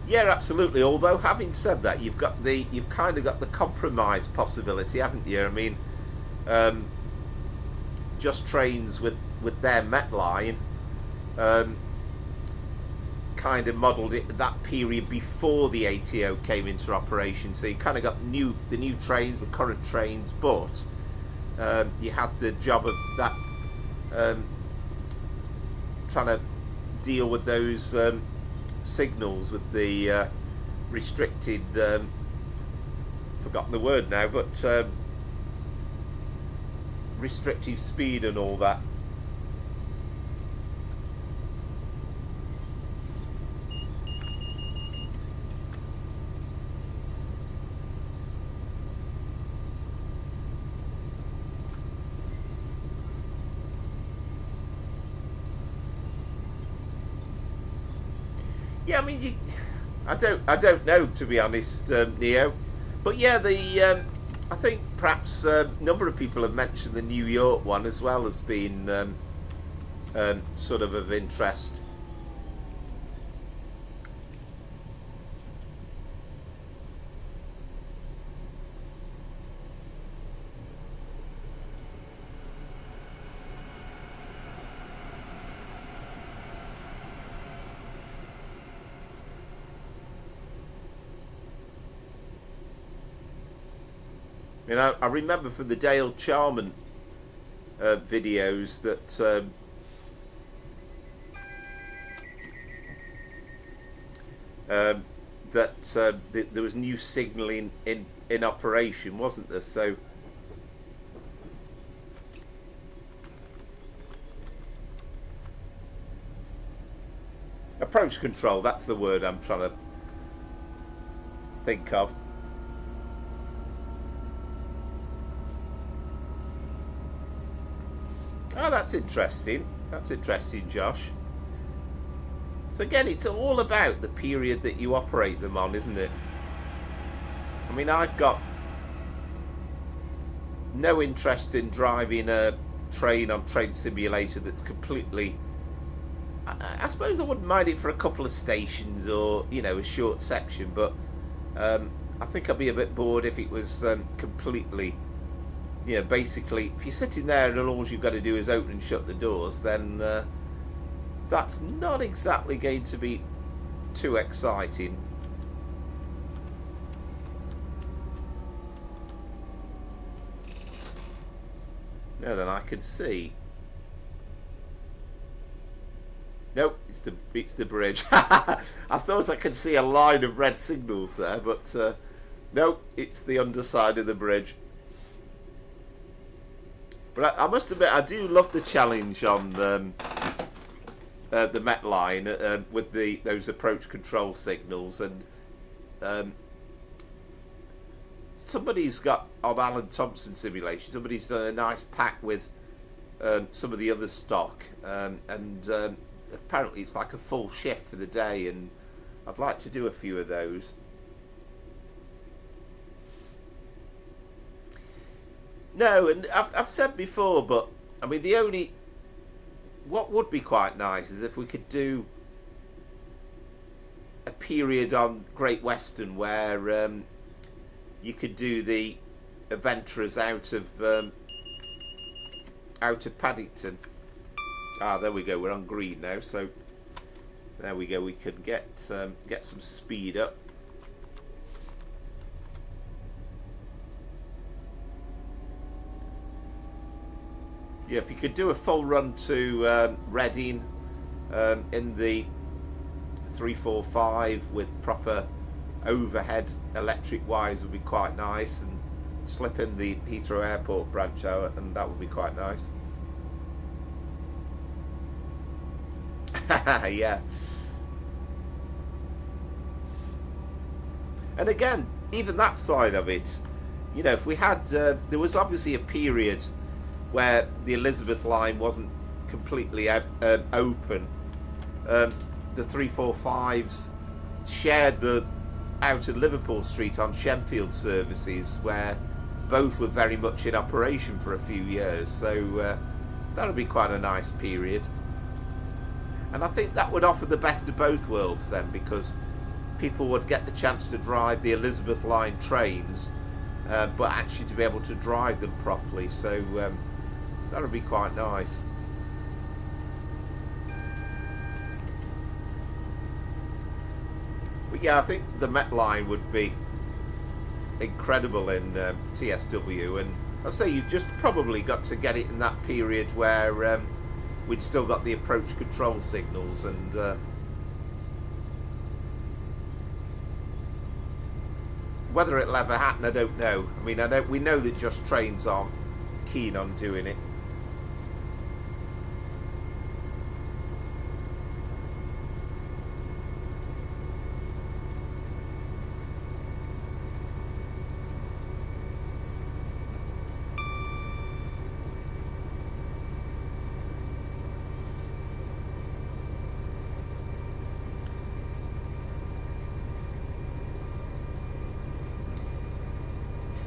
Yeah, absolutely. Although, having said that, you've kind of got the compromise possibility, haven't you? I mean, Just Trains with their Met line kind of modelled it that period before the ATO came into operation. So you kind of got the new trains, the current trains, but you had the job of that trying to deal with those signals with the restricted, forgotten the word now, but restrictive speed and all that. Yeah, I mean, I don't know, to be honest, Neo. But yeah, I think perhaps a number of people have mentioned the New York one as well as being sort of interest. You know, I remember from the Dale Charman videos that there was new signalling in operation, wasn't there? So approach control, that's the word I'm trying to think of. Oh, that's interesting. That's interesting, Josh. So again, it's all about the period that you operate them on, isn't it? I mean, I've got no interest in driving a train on Train Simulator that's completely... I suppose I wouldn't mind it for a couple of stations or, you know, a short section, but I think I'd be a bit bored if it was completely... You know, basically, if you're sitting there and all you've got to do is open and shut the doors, then that's not exactly going to be too exciting. Now then, I can see. Nope, it's the bridge. I thought I could see a line of red signals there, but nope, it's the underside of the bridge. But I must admit, I do love the challenge on the Met Line with those approach control signals, and somebody's got on Alan Thompson simulation. Somebody's done a nice pack with some of the other stock, and apparently it's like a full shift for the day, and I'd like to do a few of those. No, and I've said before, but I mean, what would be quite nice is if we could do a period on Great Western where you could do the adventurers out of Paddington. Ah, there we go. We're on green now, so there we go. We can get some speed up. Yeah, if you could do a full run to Reading in the 345 with proper overhead electric wires would be quite nice, and slip in the Heathrow Airport branch out, and that would be quite nice. Yeah. And again, even that side of it, you know, if we had, there was obviously a period where the Elizabeth line wasn't completely open. The 345s shared the outer Liverpool Street on Shenfield services, where both were very much in operation for a few years. So that would be quite a nice period. And I think that would offer the best of both worlds then, because people would get the chance to drive the Elizabeth line trains, but actually to be able to drive them properly. So that would be quite nice. But yeah, I think the Met line would be incredible in TSW, and I say you've just probably got to get it in that period where we'd still got the approach control signals, and whether it'll ever happen, I don't know. I mean, we know that Just Trains aren't keen on doing it.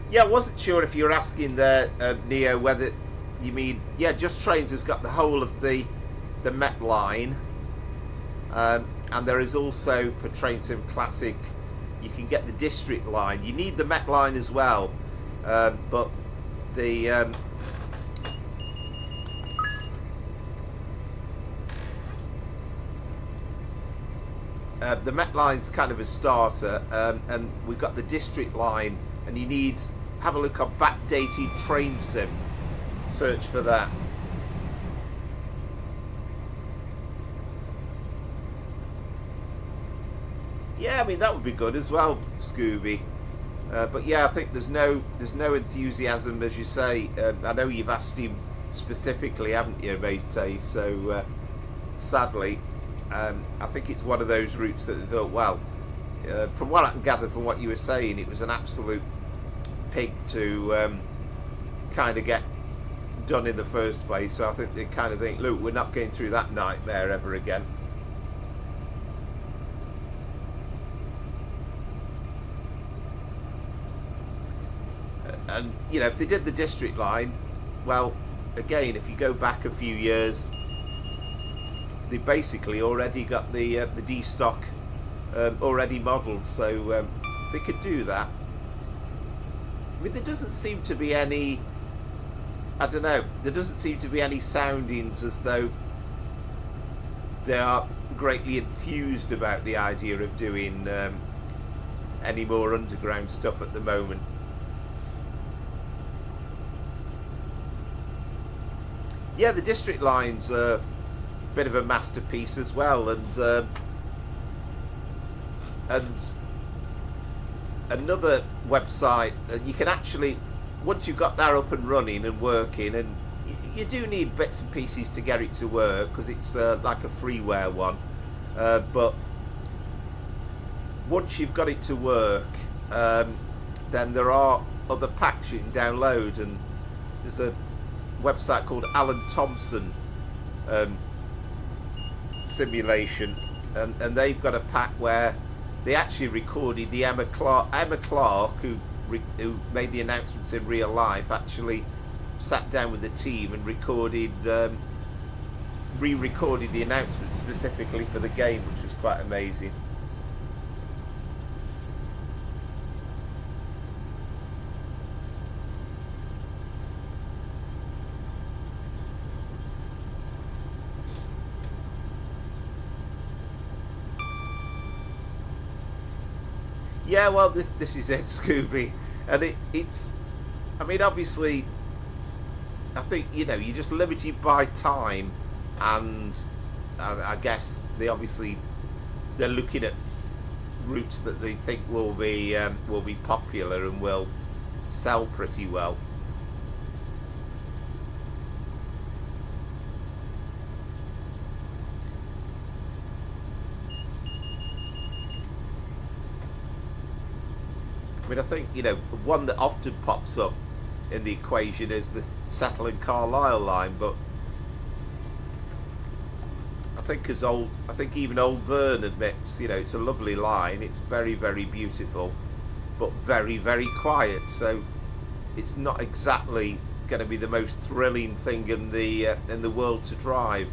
Yeah, I wasn't sure if you were asking there, Neo, whether you mean, yeah, Just Trains has got the whole of the Met line, and there is also, for Train Sim Classic, you can get the District line. You need the Met line as well, but the Met line's kind of a starter, and we've got the District line, and you need, have a look on backdated Train Sim, search for that. Yeah, I mean that would be good as well, Scooby. But yeah, I think there's no enthusiasm, as you say. I know you've asked him specifically, haven't you, Mate? So sadly, I think it's one of those routes that they thought, well, from what I can gather from what you were saying, it was an absolute pig to kind of get done in the first place. So I think they kind of think, look, we're not going through that nightmare ever again. And you know, if they did the District line, well, again, if you go back a few years, they basically already got the D stock already modelled, so they could do that. I mean, there doesn't seem to be any, I don't know, there doesn't seem to be any soundings as though they are greatly enthused about the idea of doing any more underground stuff at the moment. Yeah, the District line's a bit of a masterpiece as well, and another website that you can actually, once you've got that up and running and working, and you do need bits and pieces to get it to work because it's like a freeware one, but once you've got it to work, then there are other packs you can download, and there's a website called Alan Thompson Simulation, and they've got a pack where they actually recorded the Emma Clark, who made the announcements in real life, actually sat down with the team and recorded, re-recorded the announcements specifically for the game, which was quite amazing. Yeah, well, this is it, Scooby, and it's, I mean, obviously, I think, you know, you're just limited by time, and I guess they're looking at routes that they think will be popular and will sell pretty well. I mean, I think, you know, one that often pops up in the equation is the Settle and Carlisle line, but I think even Old Verne admits, you know, it's a lovely line. It's very, very beautiful, but very, very quiet. So it's not exactly going to be the most thrilling thing in the world to drive.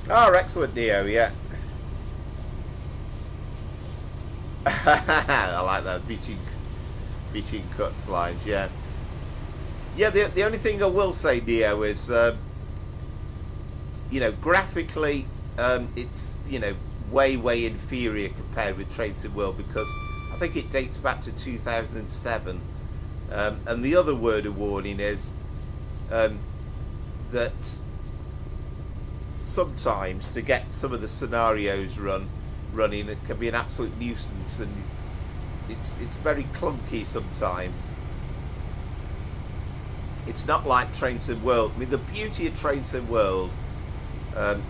Oh, excellent, Neo, yeah. I like that, beaching cuts lines, yeah. Yeah, the only thing I will say, Neo, is, you know, graphically, it's, you know, way inferior compared with Train Sim World, because I think it dates back to 2007. And the other word of warning is that sometimes to get some of the scenarios running, it can be an absolute nuisance, and it's very clunky sometimes. It's not like Train Sim World. I mean, the beauty of Train Sim World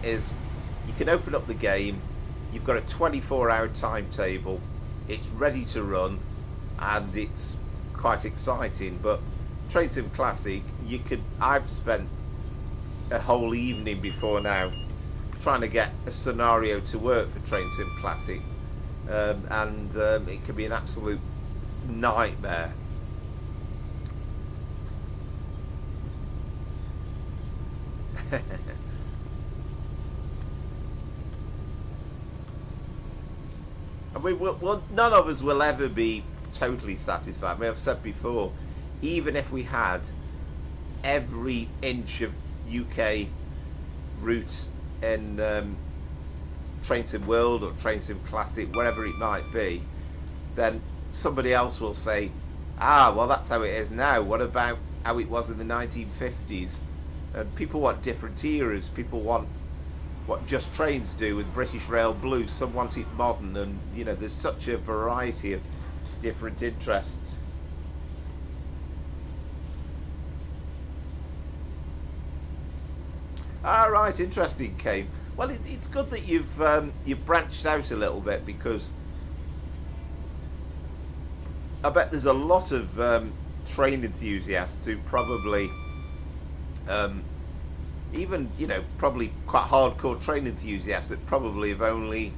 is you can open up the game, you've got a 24-hour timetable, it's ready to run, and it's quite exciting. But Train Sim Classic, I've spent a whole evening before now trying to get a scenario to work for Train Sim Classic, and it can be an absolute nightmare. I mean, none of us will ever be totally satisfied. I mean, I've said before, even if we had every inch of UK route in Train Sim World or Train Sim Classic, whatever it might be, then somebody else will say, well, that's how it is now. What about how it was in the 1950s? And people want different eras. People want what Just Trains do with British Rail Blue. Some want it modern, and you know, there's such a variety of different interests. Right, interesting, Kane. Well, it's good that you've branched out a little bit, because I bet there's a lot of train enthusiasts who probably, even, you know, probably quite hardcore train enthusiasts that probably have only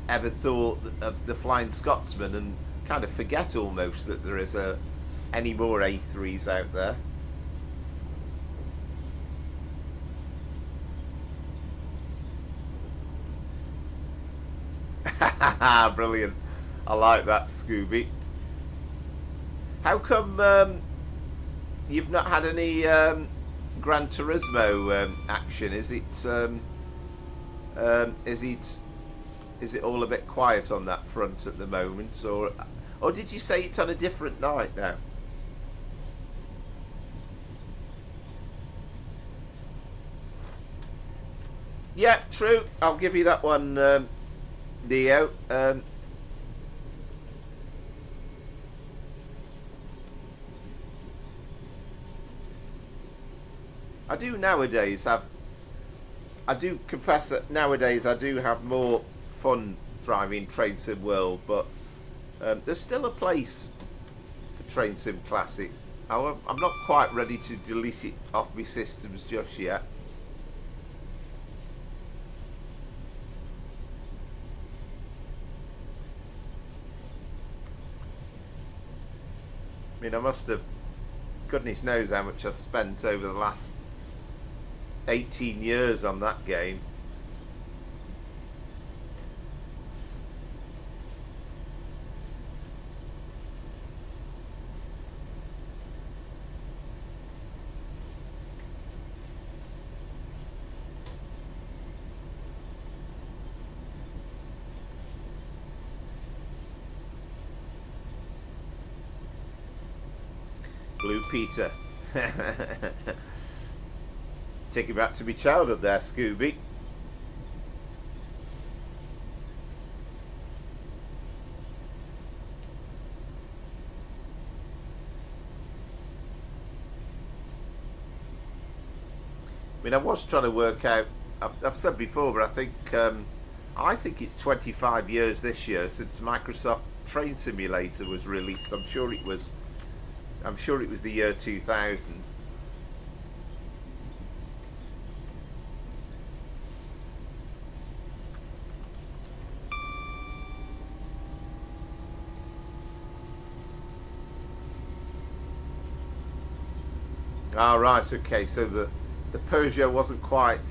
ever thought of the Flying Scotsman and kind of forget almost that there is any more A3s out there. Brilliant. I like that, Scooby. How come you've not had any Gran Turismo action? Is it all a bit quiet on that front at the moment, or did you say it's on a different night now? Yeah, true. I'll give you that one, Neo. I do nowadays have. I do confess that nowadays I do have more fun driving Train Sim World, but there's still a place for Train Sim Classic. However, I'm not quite ready to delete it off my systems just yet. I must have, goodness knows how much I've spent over the last 18 years on that game. Blue Peter. Take you back to my childhood there, Scooby. I mean, I was trying to work out, I've said before, but I think it's 25 years this year since Microsoft Train Simulator was released. I'm sure it was the year 2000. Ah, right, okay. So the Peugeot wasn't quite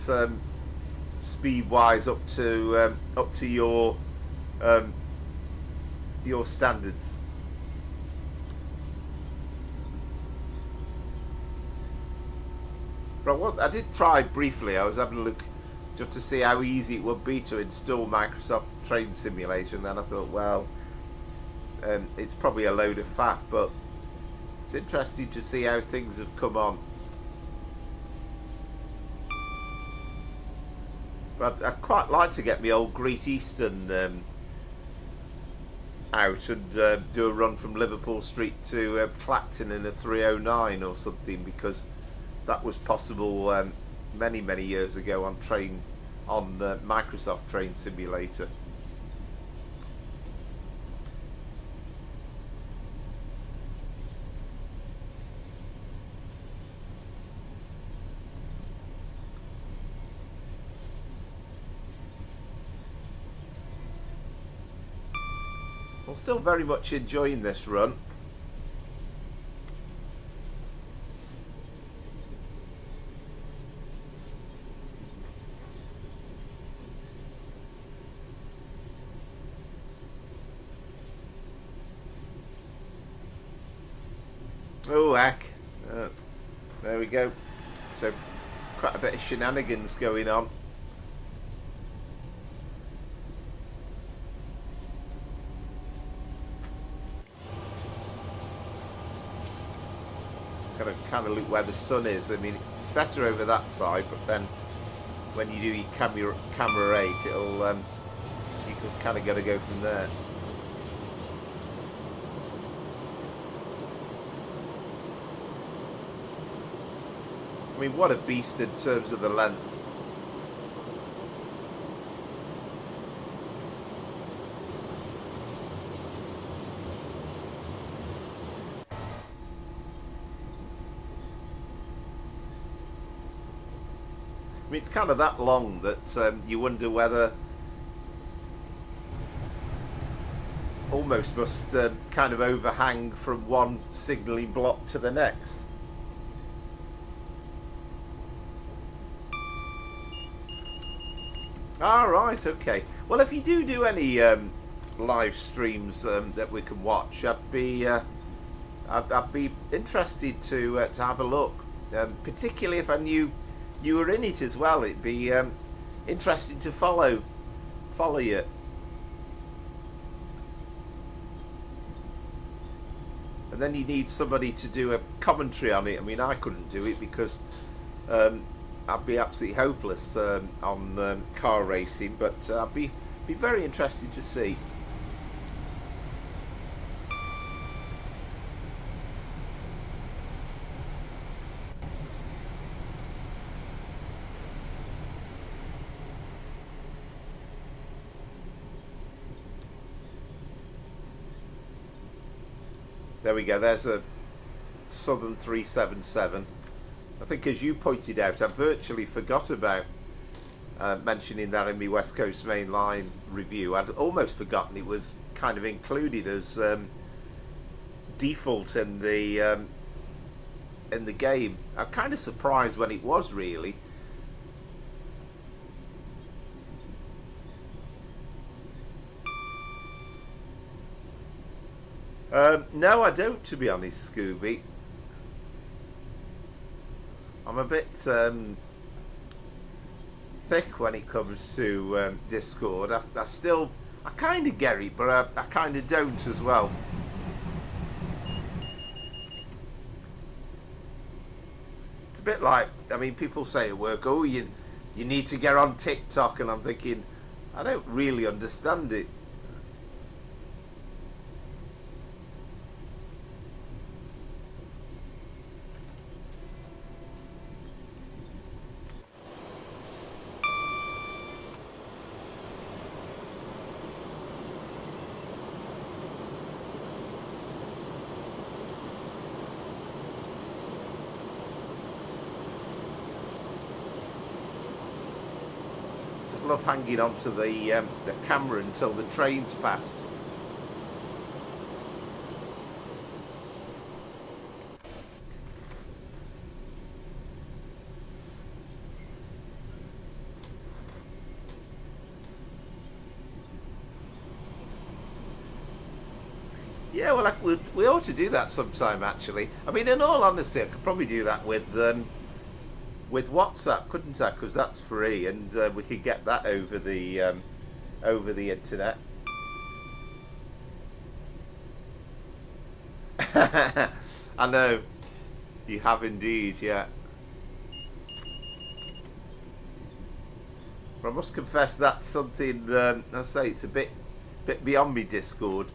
speed-wise up to your standards. But I did try briefly. I was having a look just to see how easy it would be to install Microsoft Train Simulator, and then I thought, well, it's probably a load of faff, but it's interesting to see how things have come on. But I'd quite like to get my old Great Euston out and do a run from Liverpool Street to Clacton in a 309 or something, because that was possible many years ago on Microsoft Train Simulator. I'm still very much enjoying this run. Oh heck, there we go. So quite a bit of shenanigans going on. Gotta kind of look where the sun is. I mean, it's better over that side, but then when you do your camera 8, it'll you can kind of gotta go from there. I mean, what a beast in terms of the length. I mean, it's kind of that long that you wonder whether almost must kind of overhang from one signalling block to the next. Alright, okay. Well, if you do any live streams that we can watch, I'd be interested to have a look. Particularly if I knew you were in it as well. It'd be interesting to follow you. And then you need somebody to do a commentary on it. I mean, I couldn't do it because I'd be absolutely hopeless on car racing, but I'd be very interested to see. There we go, there's a Southern 377. I think, as you pointed out, I virtually forgot about mentioning that in my West Coast Mainline review. I'd almost forgotten it was kind of included as default in the game. I'm kind of surprised when it was, really. No, I don't, to be honest, Scooby. I'm a bit thick when it comes to Discord. I kind of get it, but I kind of don't as well. It's a bit like, I mean, people say at work, oh, you need to get on TikTok, and I'm thinking, I don't really understand it. Love hanging onto the camera until the train's passed. Yeah, well, we ought to do that sometime, actually. I mean, in all honesty, I could probably do that with WhatsApp, couldn't I? Because that's free, and we could get that over the internet. I know, you have indeed, yeah. But I must confess that's something. I say it's a bit beyond me, Discord.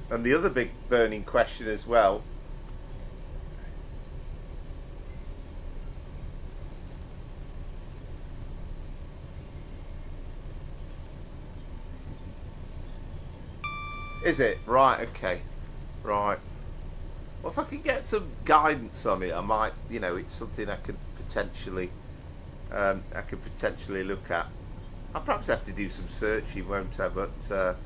And the other big burning question as well. Is it? Right, okay. Right. Well, if I could get some guidance on it, I might, it's something I could potentially look at. I'll perhaps have to do some searching, won't I? But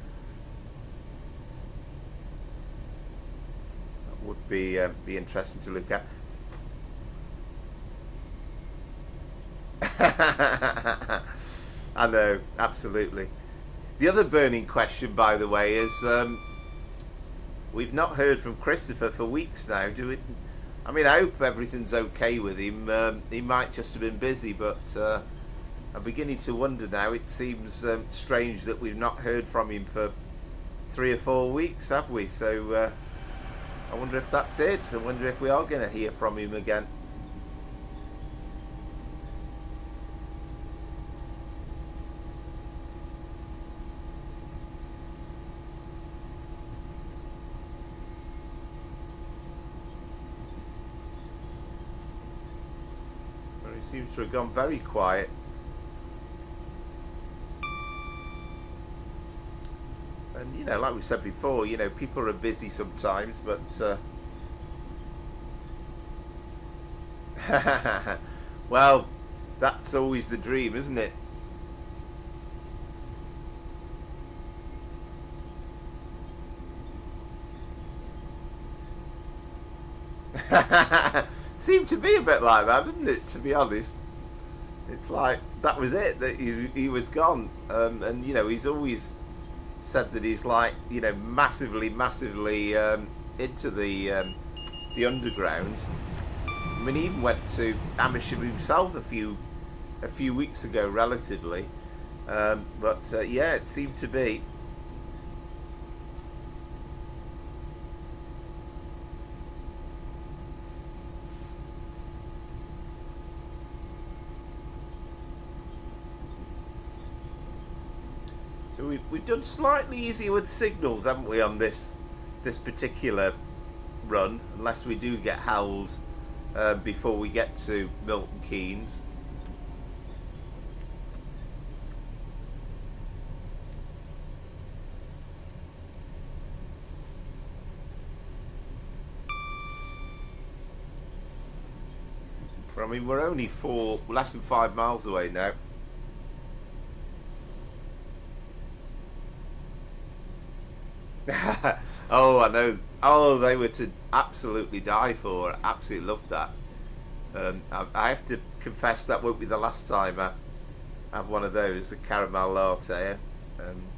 would be interesting to look at. I know, absolutely. The other burning question, by the way, is we've not heard from Christopher for weeks now. I mean, I hope everything's okay with him. He might just have been busy, but I'm beginning to wonder now. It seems strange that we've not heard from him for 3 or 4 weeks, have we? So I wonder if that's it. I wonder if we are going to hear from him again. Well, he seems to have gone very quiet. And, like we said before, people are busy sometimes, but well, that's always the dream, isn't it? Seemed to be a bit like that, didn't it, to be honest? It's like, that was it, that he was gone. And, he's always said that he's like, massively into the underground. I mean, he even went to Amersham himself a few weeks ago, relatively. But yeah, it seemed to be. So we've done slightly easier with signals, haven't we, on this particular run, unless we do get howled before we get to Milton Keynes. I mean, we're only less than 5 miles away now. Oh, I know. Oh, they were to absolutely die for. Absolutely loved that. I have to confess that won't be the last time I have one of those, a caramel latte.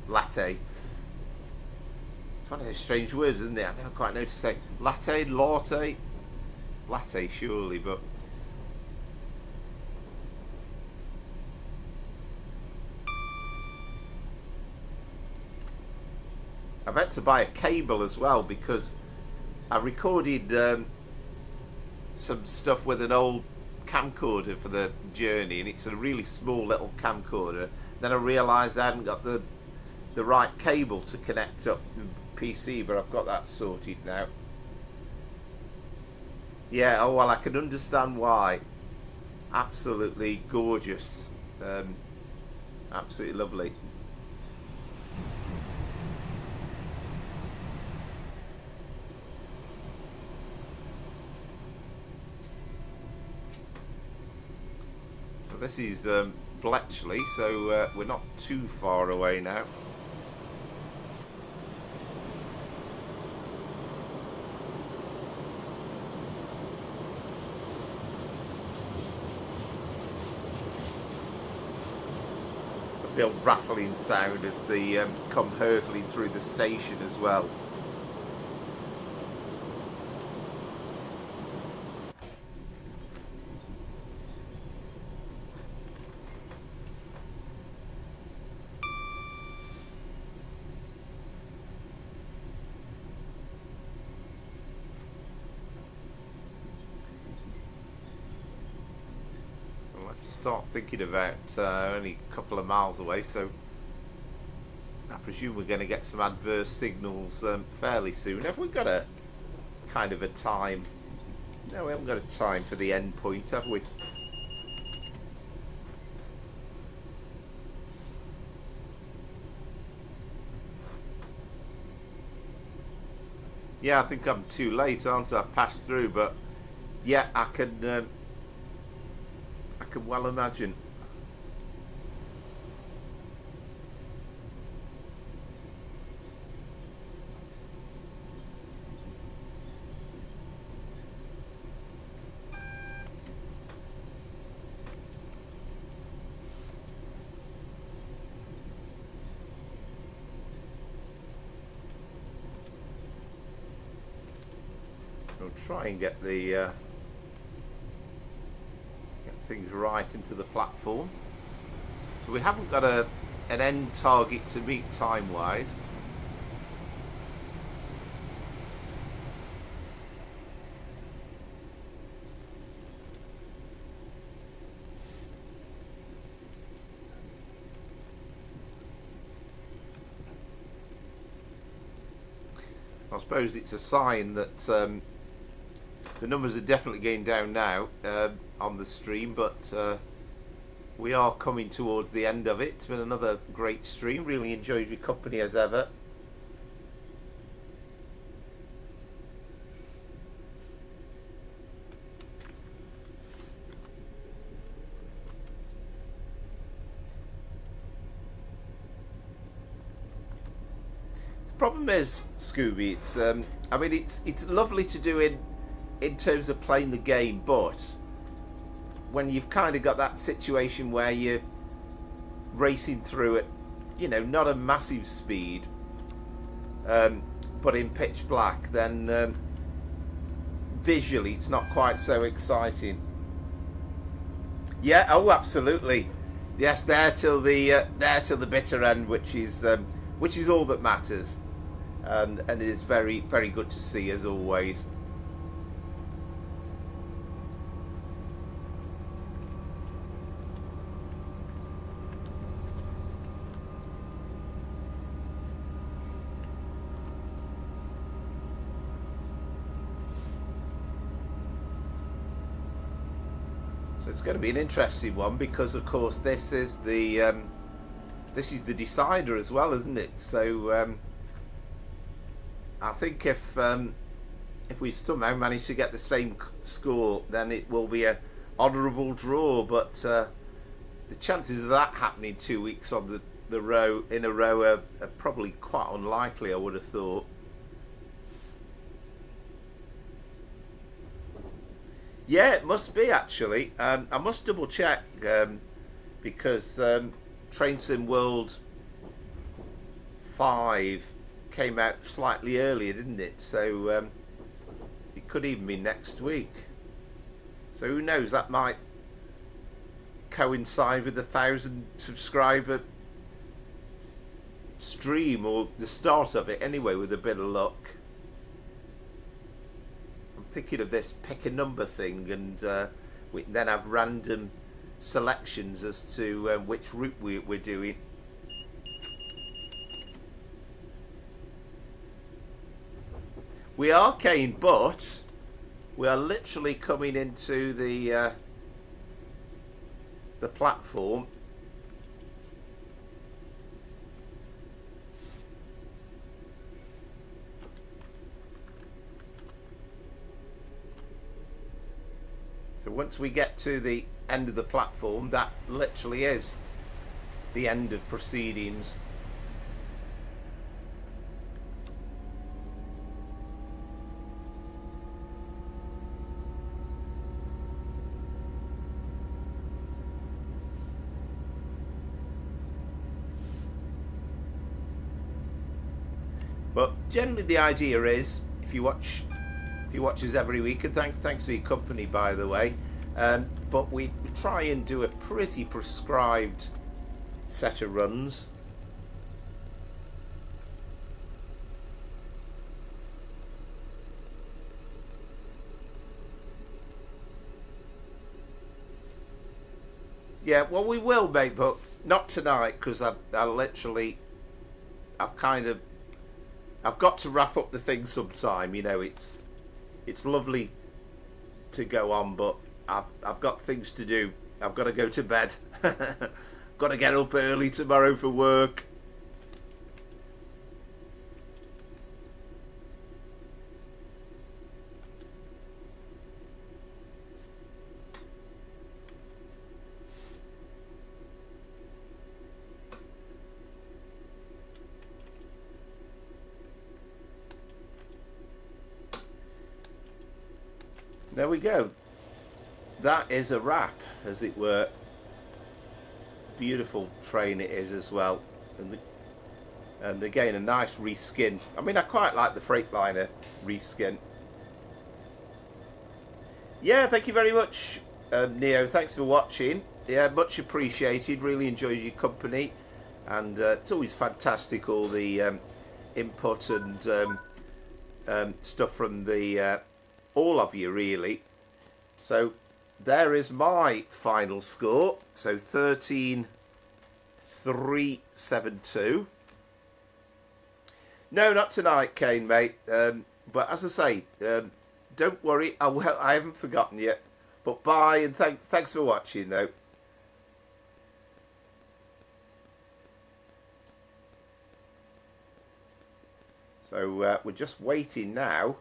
Latte. It's one of those strange words, isn't it? I never quite know to say latte, latte, latte, surely, but. I've had to buy a cable as well because I recorded some stuff with an old camcorder for the journey, and it's a really small little camcorder. Then I realised I hadn't got the right cable to connect up the PC, but I've got that sorted now. Yeah, oh well, I can understand why. Absolutely gorgeous. Absolutely lovely. This is Bletchley, so we're not too far away now. The old rattling sound as they come hurtling through the station as well. Start thinking about only a couple of miles away, so I presume we're going to get some adverse signals fairly soon. Have we got a kind of a time? No, we haven't got a time for the end point, have we? Yeah, I think I'm too late, aren't I? I've passed through, but yeah, I can well imagine. We'll try and get the things right into the platform. So we haven't got an end target to meet time wise. I suppose it's a sign that the numbers are definitely going down now on the stream, but we are coming towards the end of it. It's been another great stream. Really enjoyed your company as ever. The problem is, Scooby, it's I mean it's lovely to do in terms of playing the game, but when you've kind of got that situation where you're racing through at, you know, not a massive speed, but in pitch black, then visually it's not quite so exciting. Yeah, oh absolutely, yes, there till the bitter end, which is all that matters, and it is very, very good to see as always. So it's going to be an interesting one because, of course, this is the decider as well, isn't it? So I think if we somehow manage to get the same score, then it will be a honourable draw, but the chances of that happening 2 weeks on the row in a row are probably quite unlikely, I would have thought. Yeah, it must be actually. I must double check because Train Sim World 5 came out slightly earlier, didn't it? So it could even be next week. So who knows? That might coincide with the 1,000 subscriber stream, or the start of it anyway, with a bit of luck. I'm thinking of this pick a number thing, and we can then have random selections as to which route we're doing. We are, Kane, but we are literally coming into the platform. So once we get to the end of the platform, that literally is the end of proceedings. But generally the idea is, if you watch us every week, and thanks for your company, by the way, but we try and do a pretty prescribed set of runs. Yeah, well, we will, mate, but not tonight, because I've got to wrap up the thing sometime. You know, it's lovely to go on, but I've got things to do. I've got to go to bed. Got to get up early tomorrow for work. There we go. That is a wrap, as it were. Beautiful train it is as well, and again a nice reskin. I mean, I quite like the Freightliner reskin. Yeah, thank you very much, Neo. Thanks for watching. Yeah, much appreciated. Really enjoyed your company, and it's always fantastic, all the input and stuff from the all of you, really. So there is my final score. So 13,372. No, not tonight, Kane, mate. But as I say, don't worry, I haven't forgotten yet. But bye, and thanks for watching, though. So we're just waiting now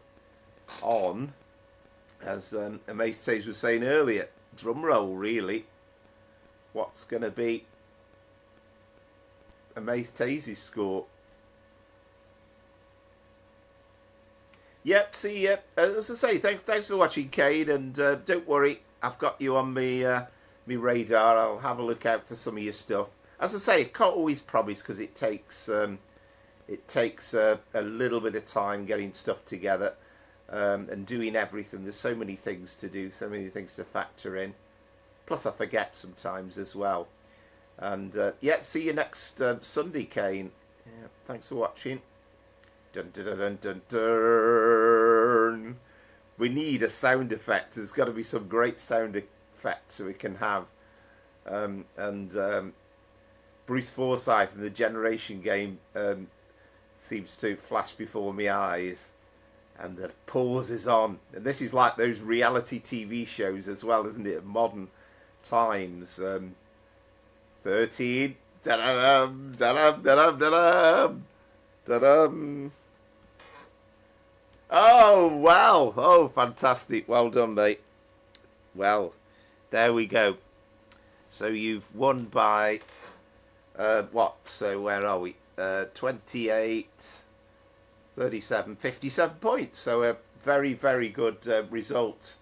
on, as Amaze Taze was saying earlier, drum roll, really. What's going to be Amaze Taze's score? Yep, see ya. As I say, thanks for watching, Kane, and don't worry, I've got you on me radar. I'll have a look out for some of your stuff. As I say, I can't always promise, because it takes a little bit of time getting stuff together. And doing everything. There's so many things to do, so many things to factor in. Plus I forget sometimes as well. And yeah, see you next Sunday, Kane. Yeah, thanks for watching. Dun, dun, dun, dun, dun, dun. We need a sound effect. There's got to be some great sound effect so we can have. Bruce Forsyth in the Generation game seems to flash before my eyes. And the pause is on. And this is like those reality TV shows as well, isn't it? Modern times. 13. Da-da-dum, da-dum, da-dum, da-dum. Da-dum. Oh, wow. Oh, fantastic. Well done, mate. Well, There we go. So you've won by what? So where are we? 28, 37, 57 points. So a very, very good result.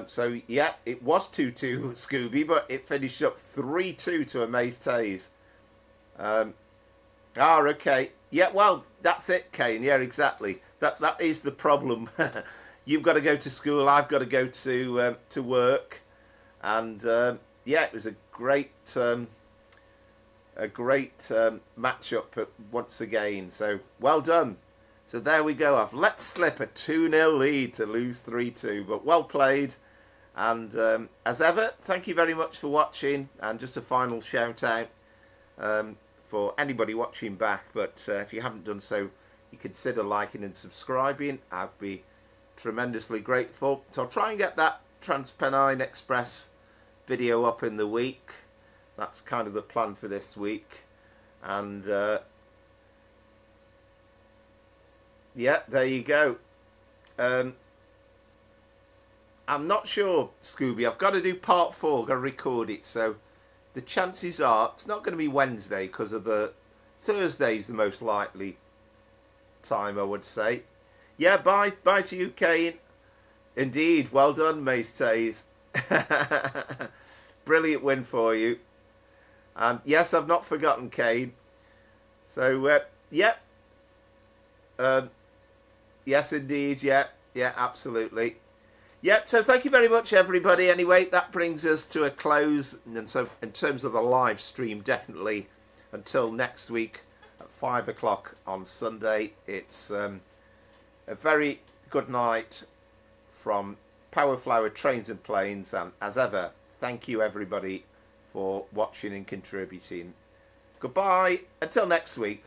So yeah, it was 2-2 Scooby, but it finished up 3-2 to Amaze Taze. Okay. Yeah, well, that's it, Kane. Yeah, exactly. That is the problem. You've got to go to school. I've got to go to work. And yeah, it was a great matchup once again. So well done. So there we go. I've let slip a 2-0 lead to lose 3-2, but well played. And as ever, thank you very much for watching. And just a final shout out for anybody watching back. But if you haven't done so, you consider liking and subscribing. I'd be tremendously grateful. So I'll try and get that Transpennine Express video up in the week. That's kind of the plan for this week. And yeah, there you go. I'm not sure, Scooby. I've got to do part 4. Got to record it. So the chances are it's not going to be Wednesday because of the Thursday's the most likely time, I would say. Yeah, bye to you, Kane. Indeed, well done, Mace Taze. Brilliant win for you. And yes, I've not forgotten Kane. So yeah. Yes, indeed. Yeah, absolutely. Yep, so thank you very much, everybody. Anyway, that brings us to a close. And so in terms of the live stream, definitely until next week at 5 o'clock on Sunday. It's a very good night from Power Flower Trains and Planes. And as ever, thank you, everybody, for watching and contributing. Goodbye. Until next week.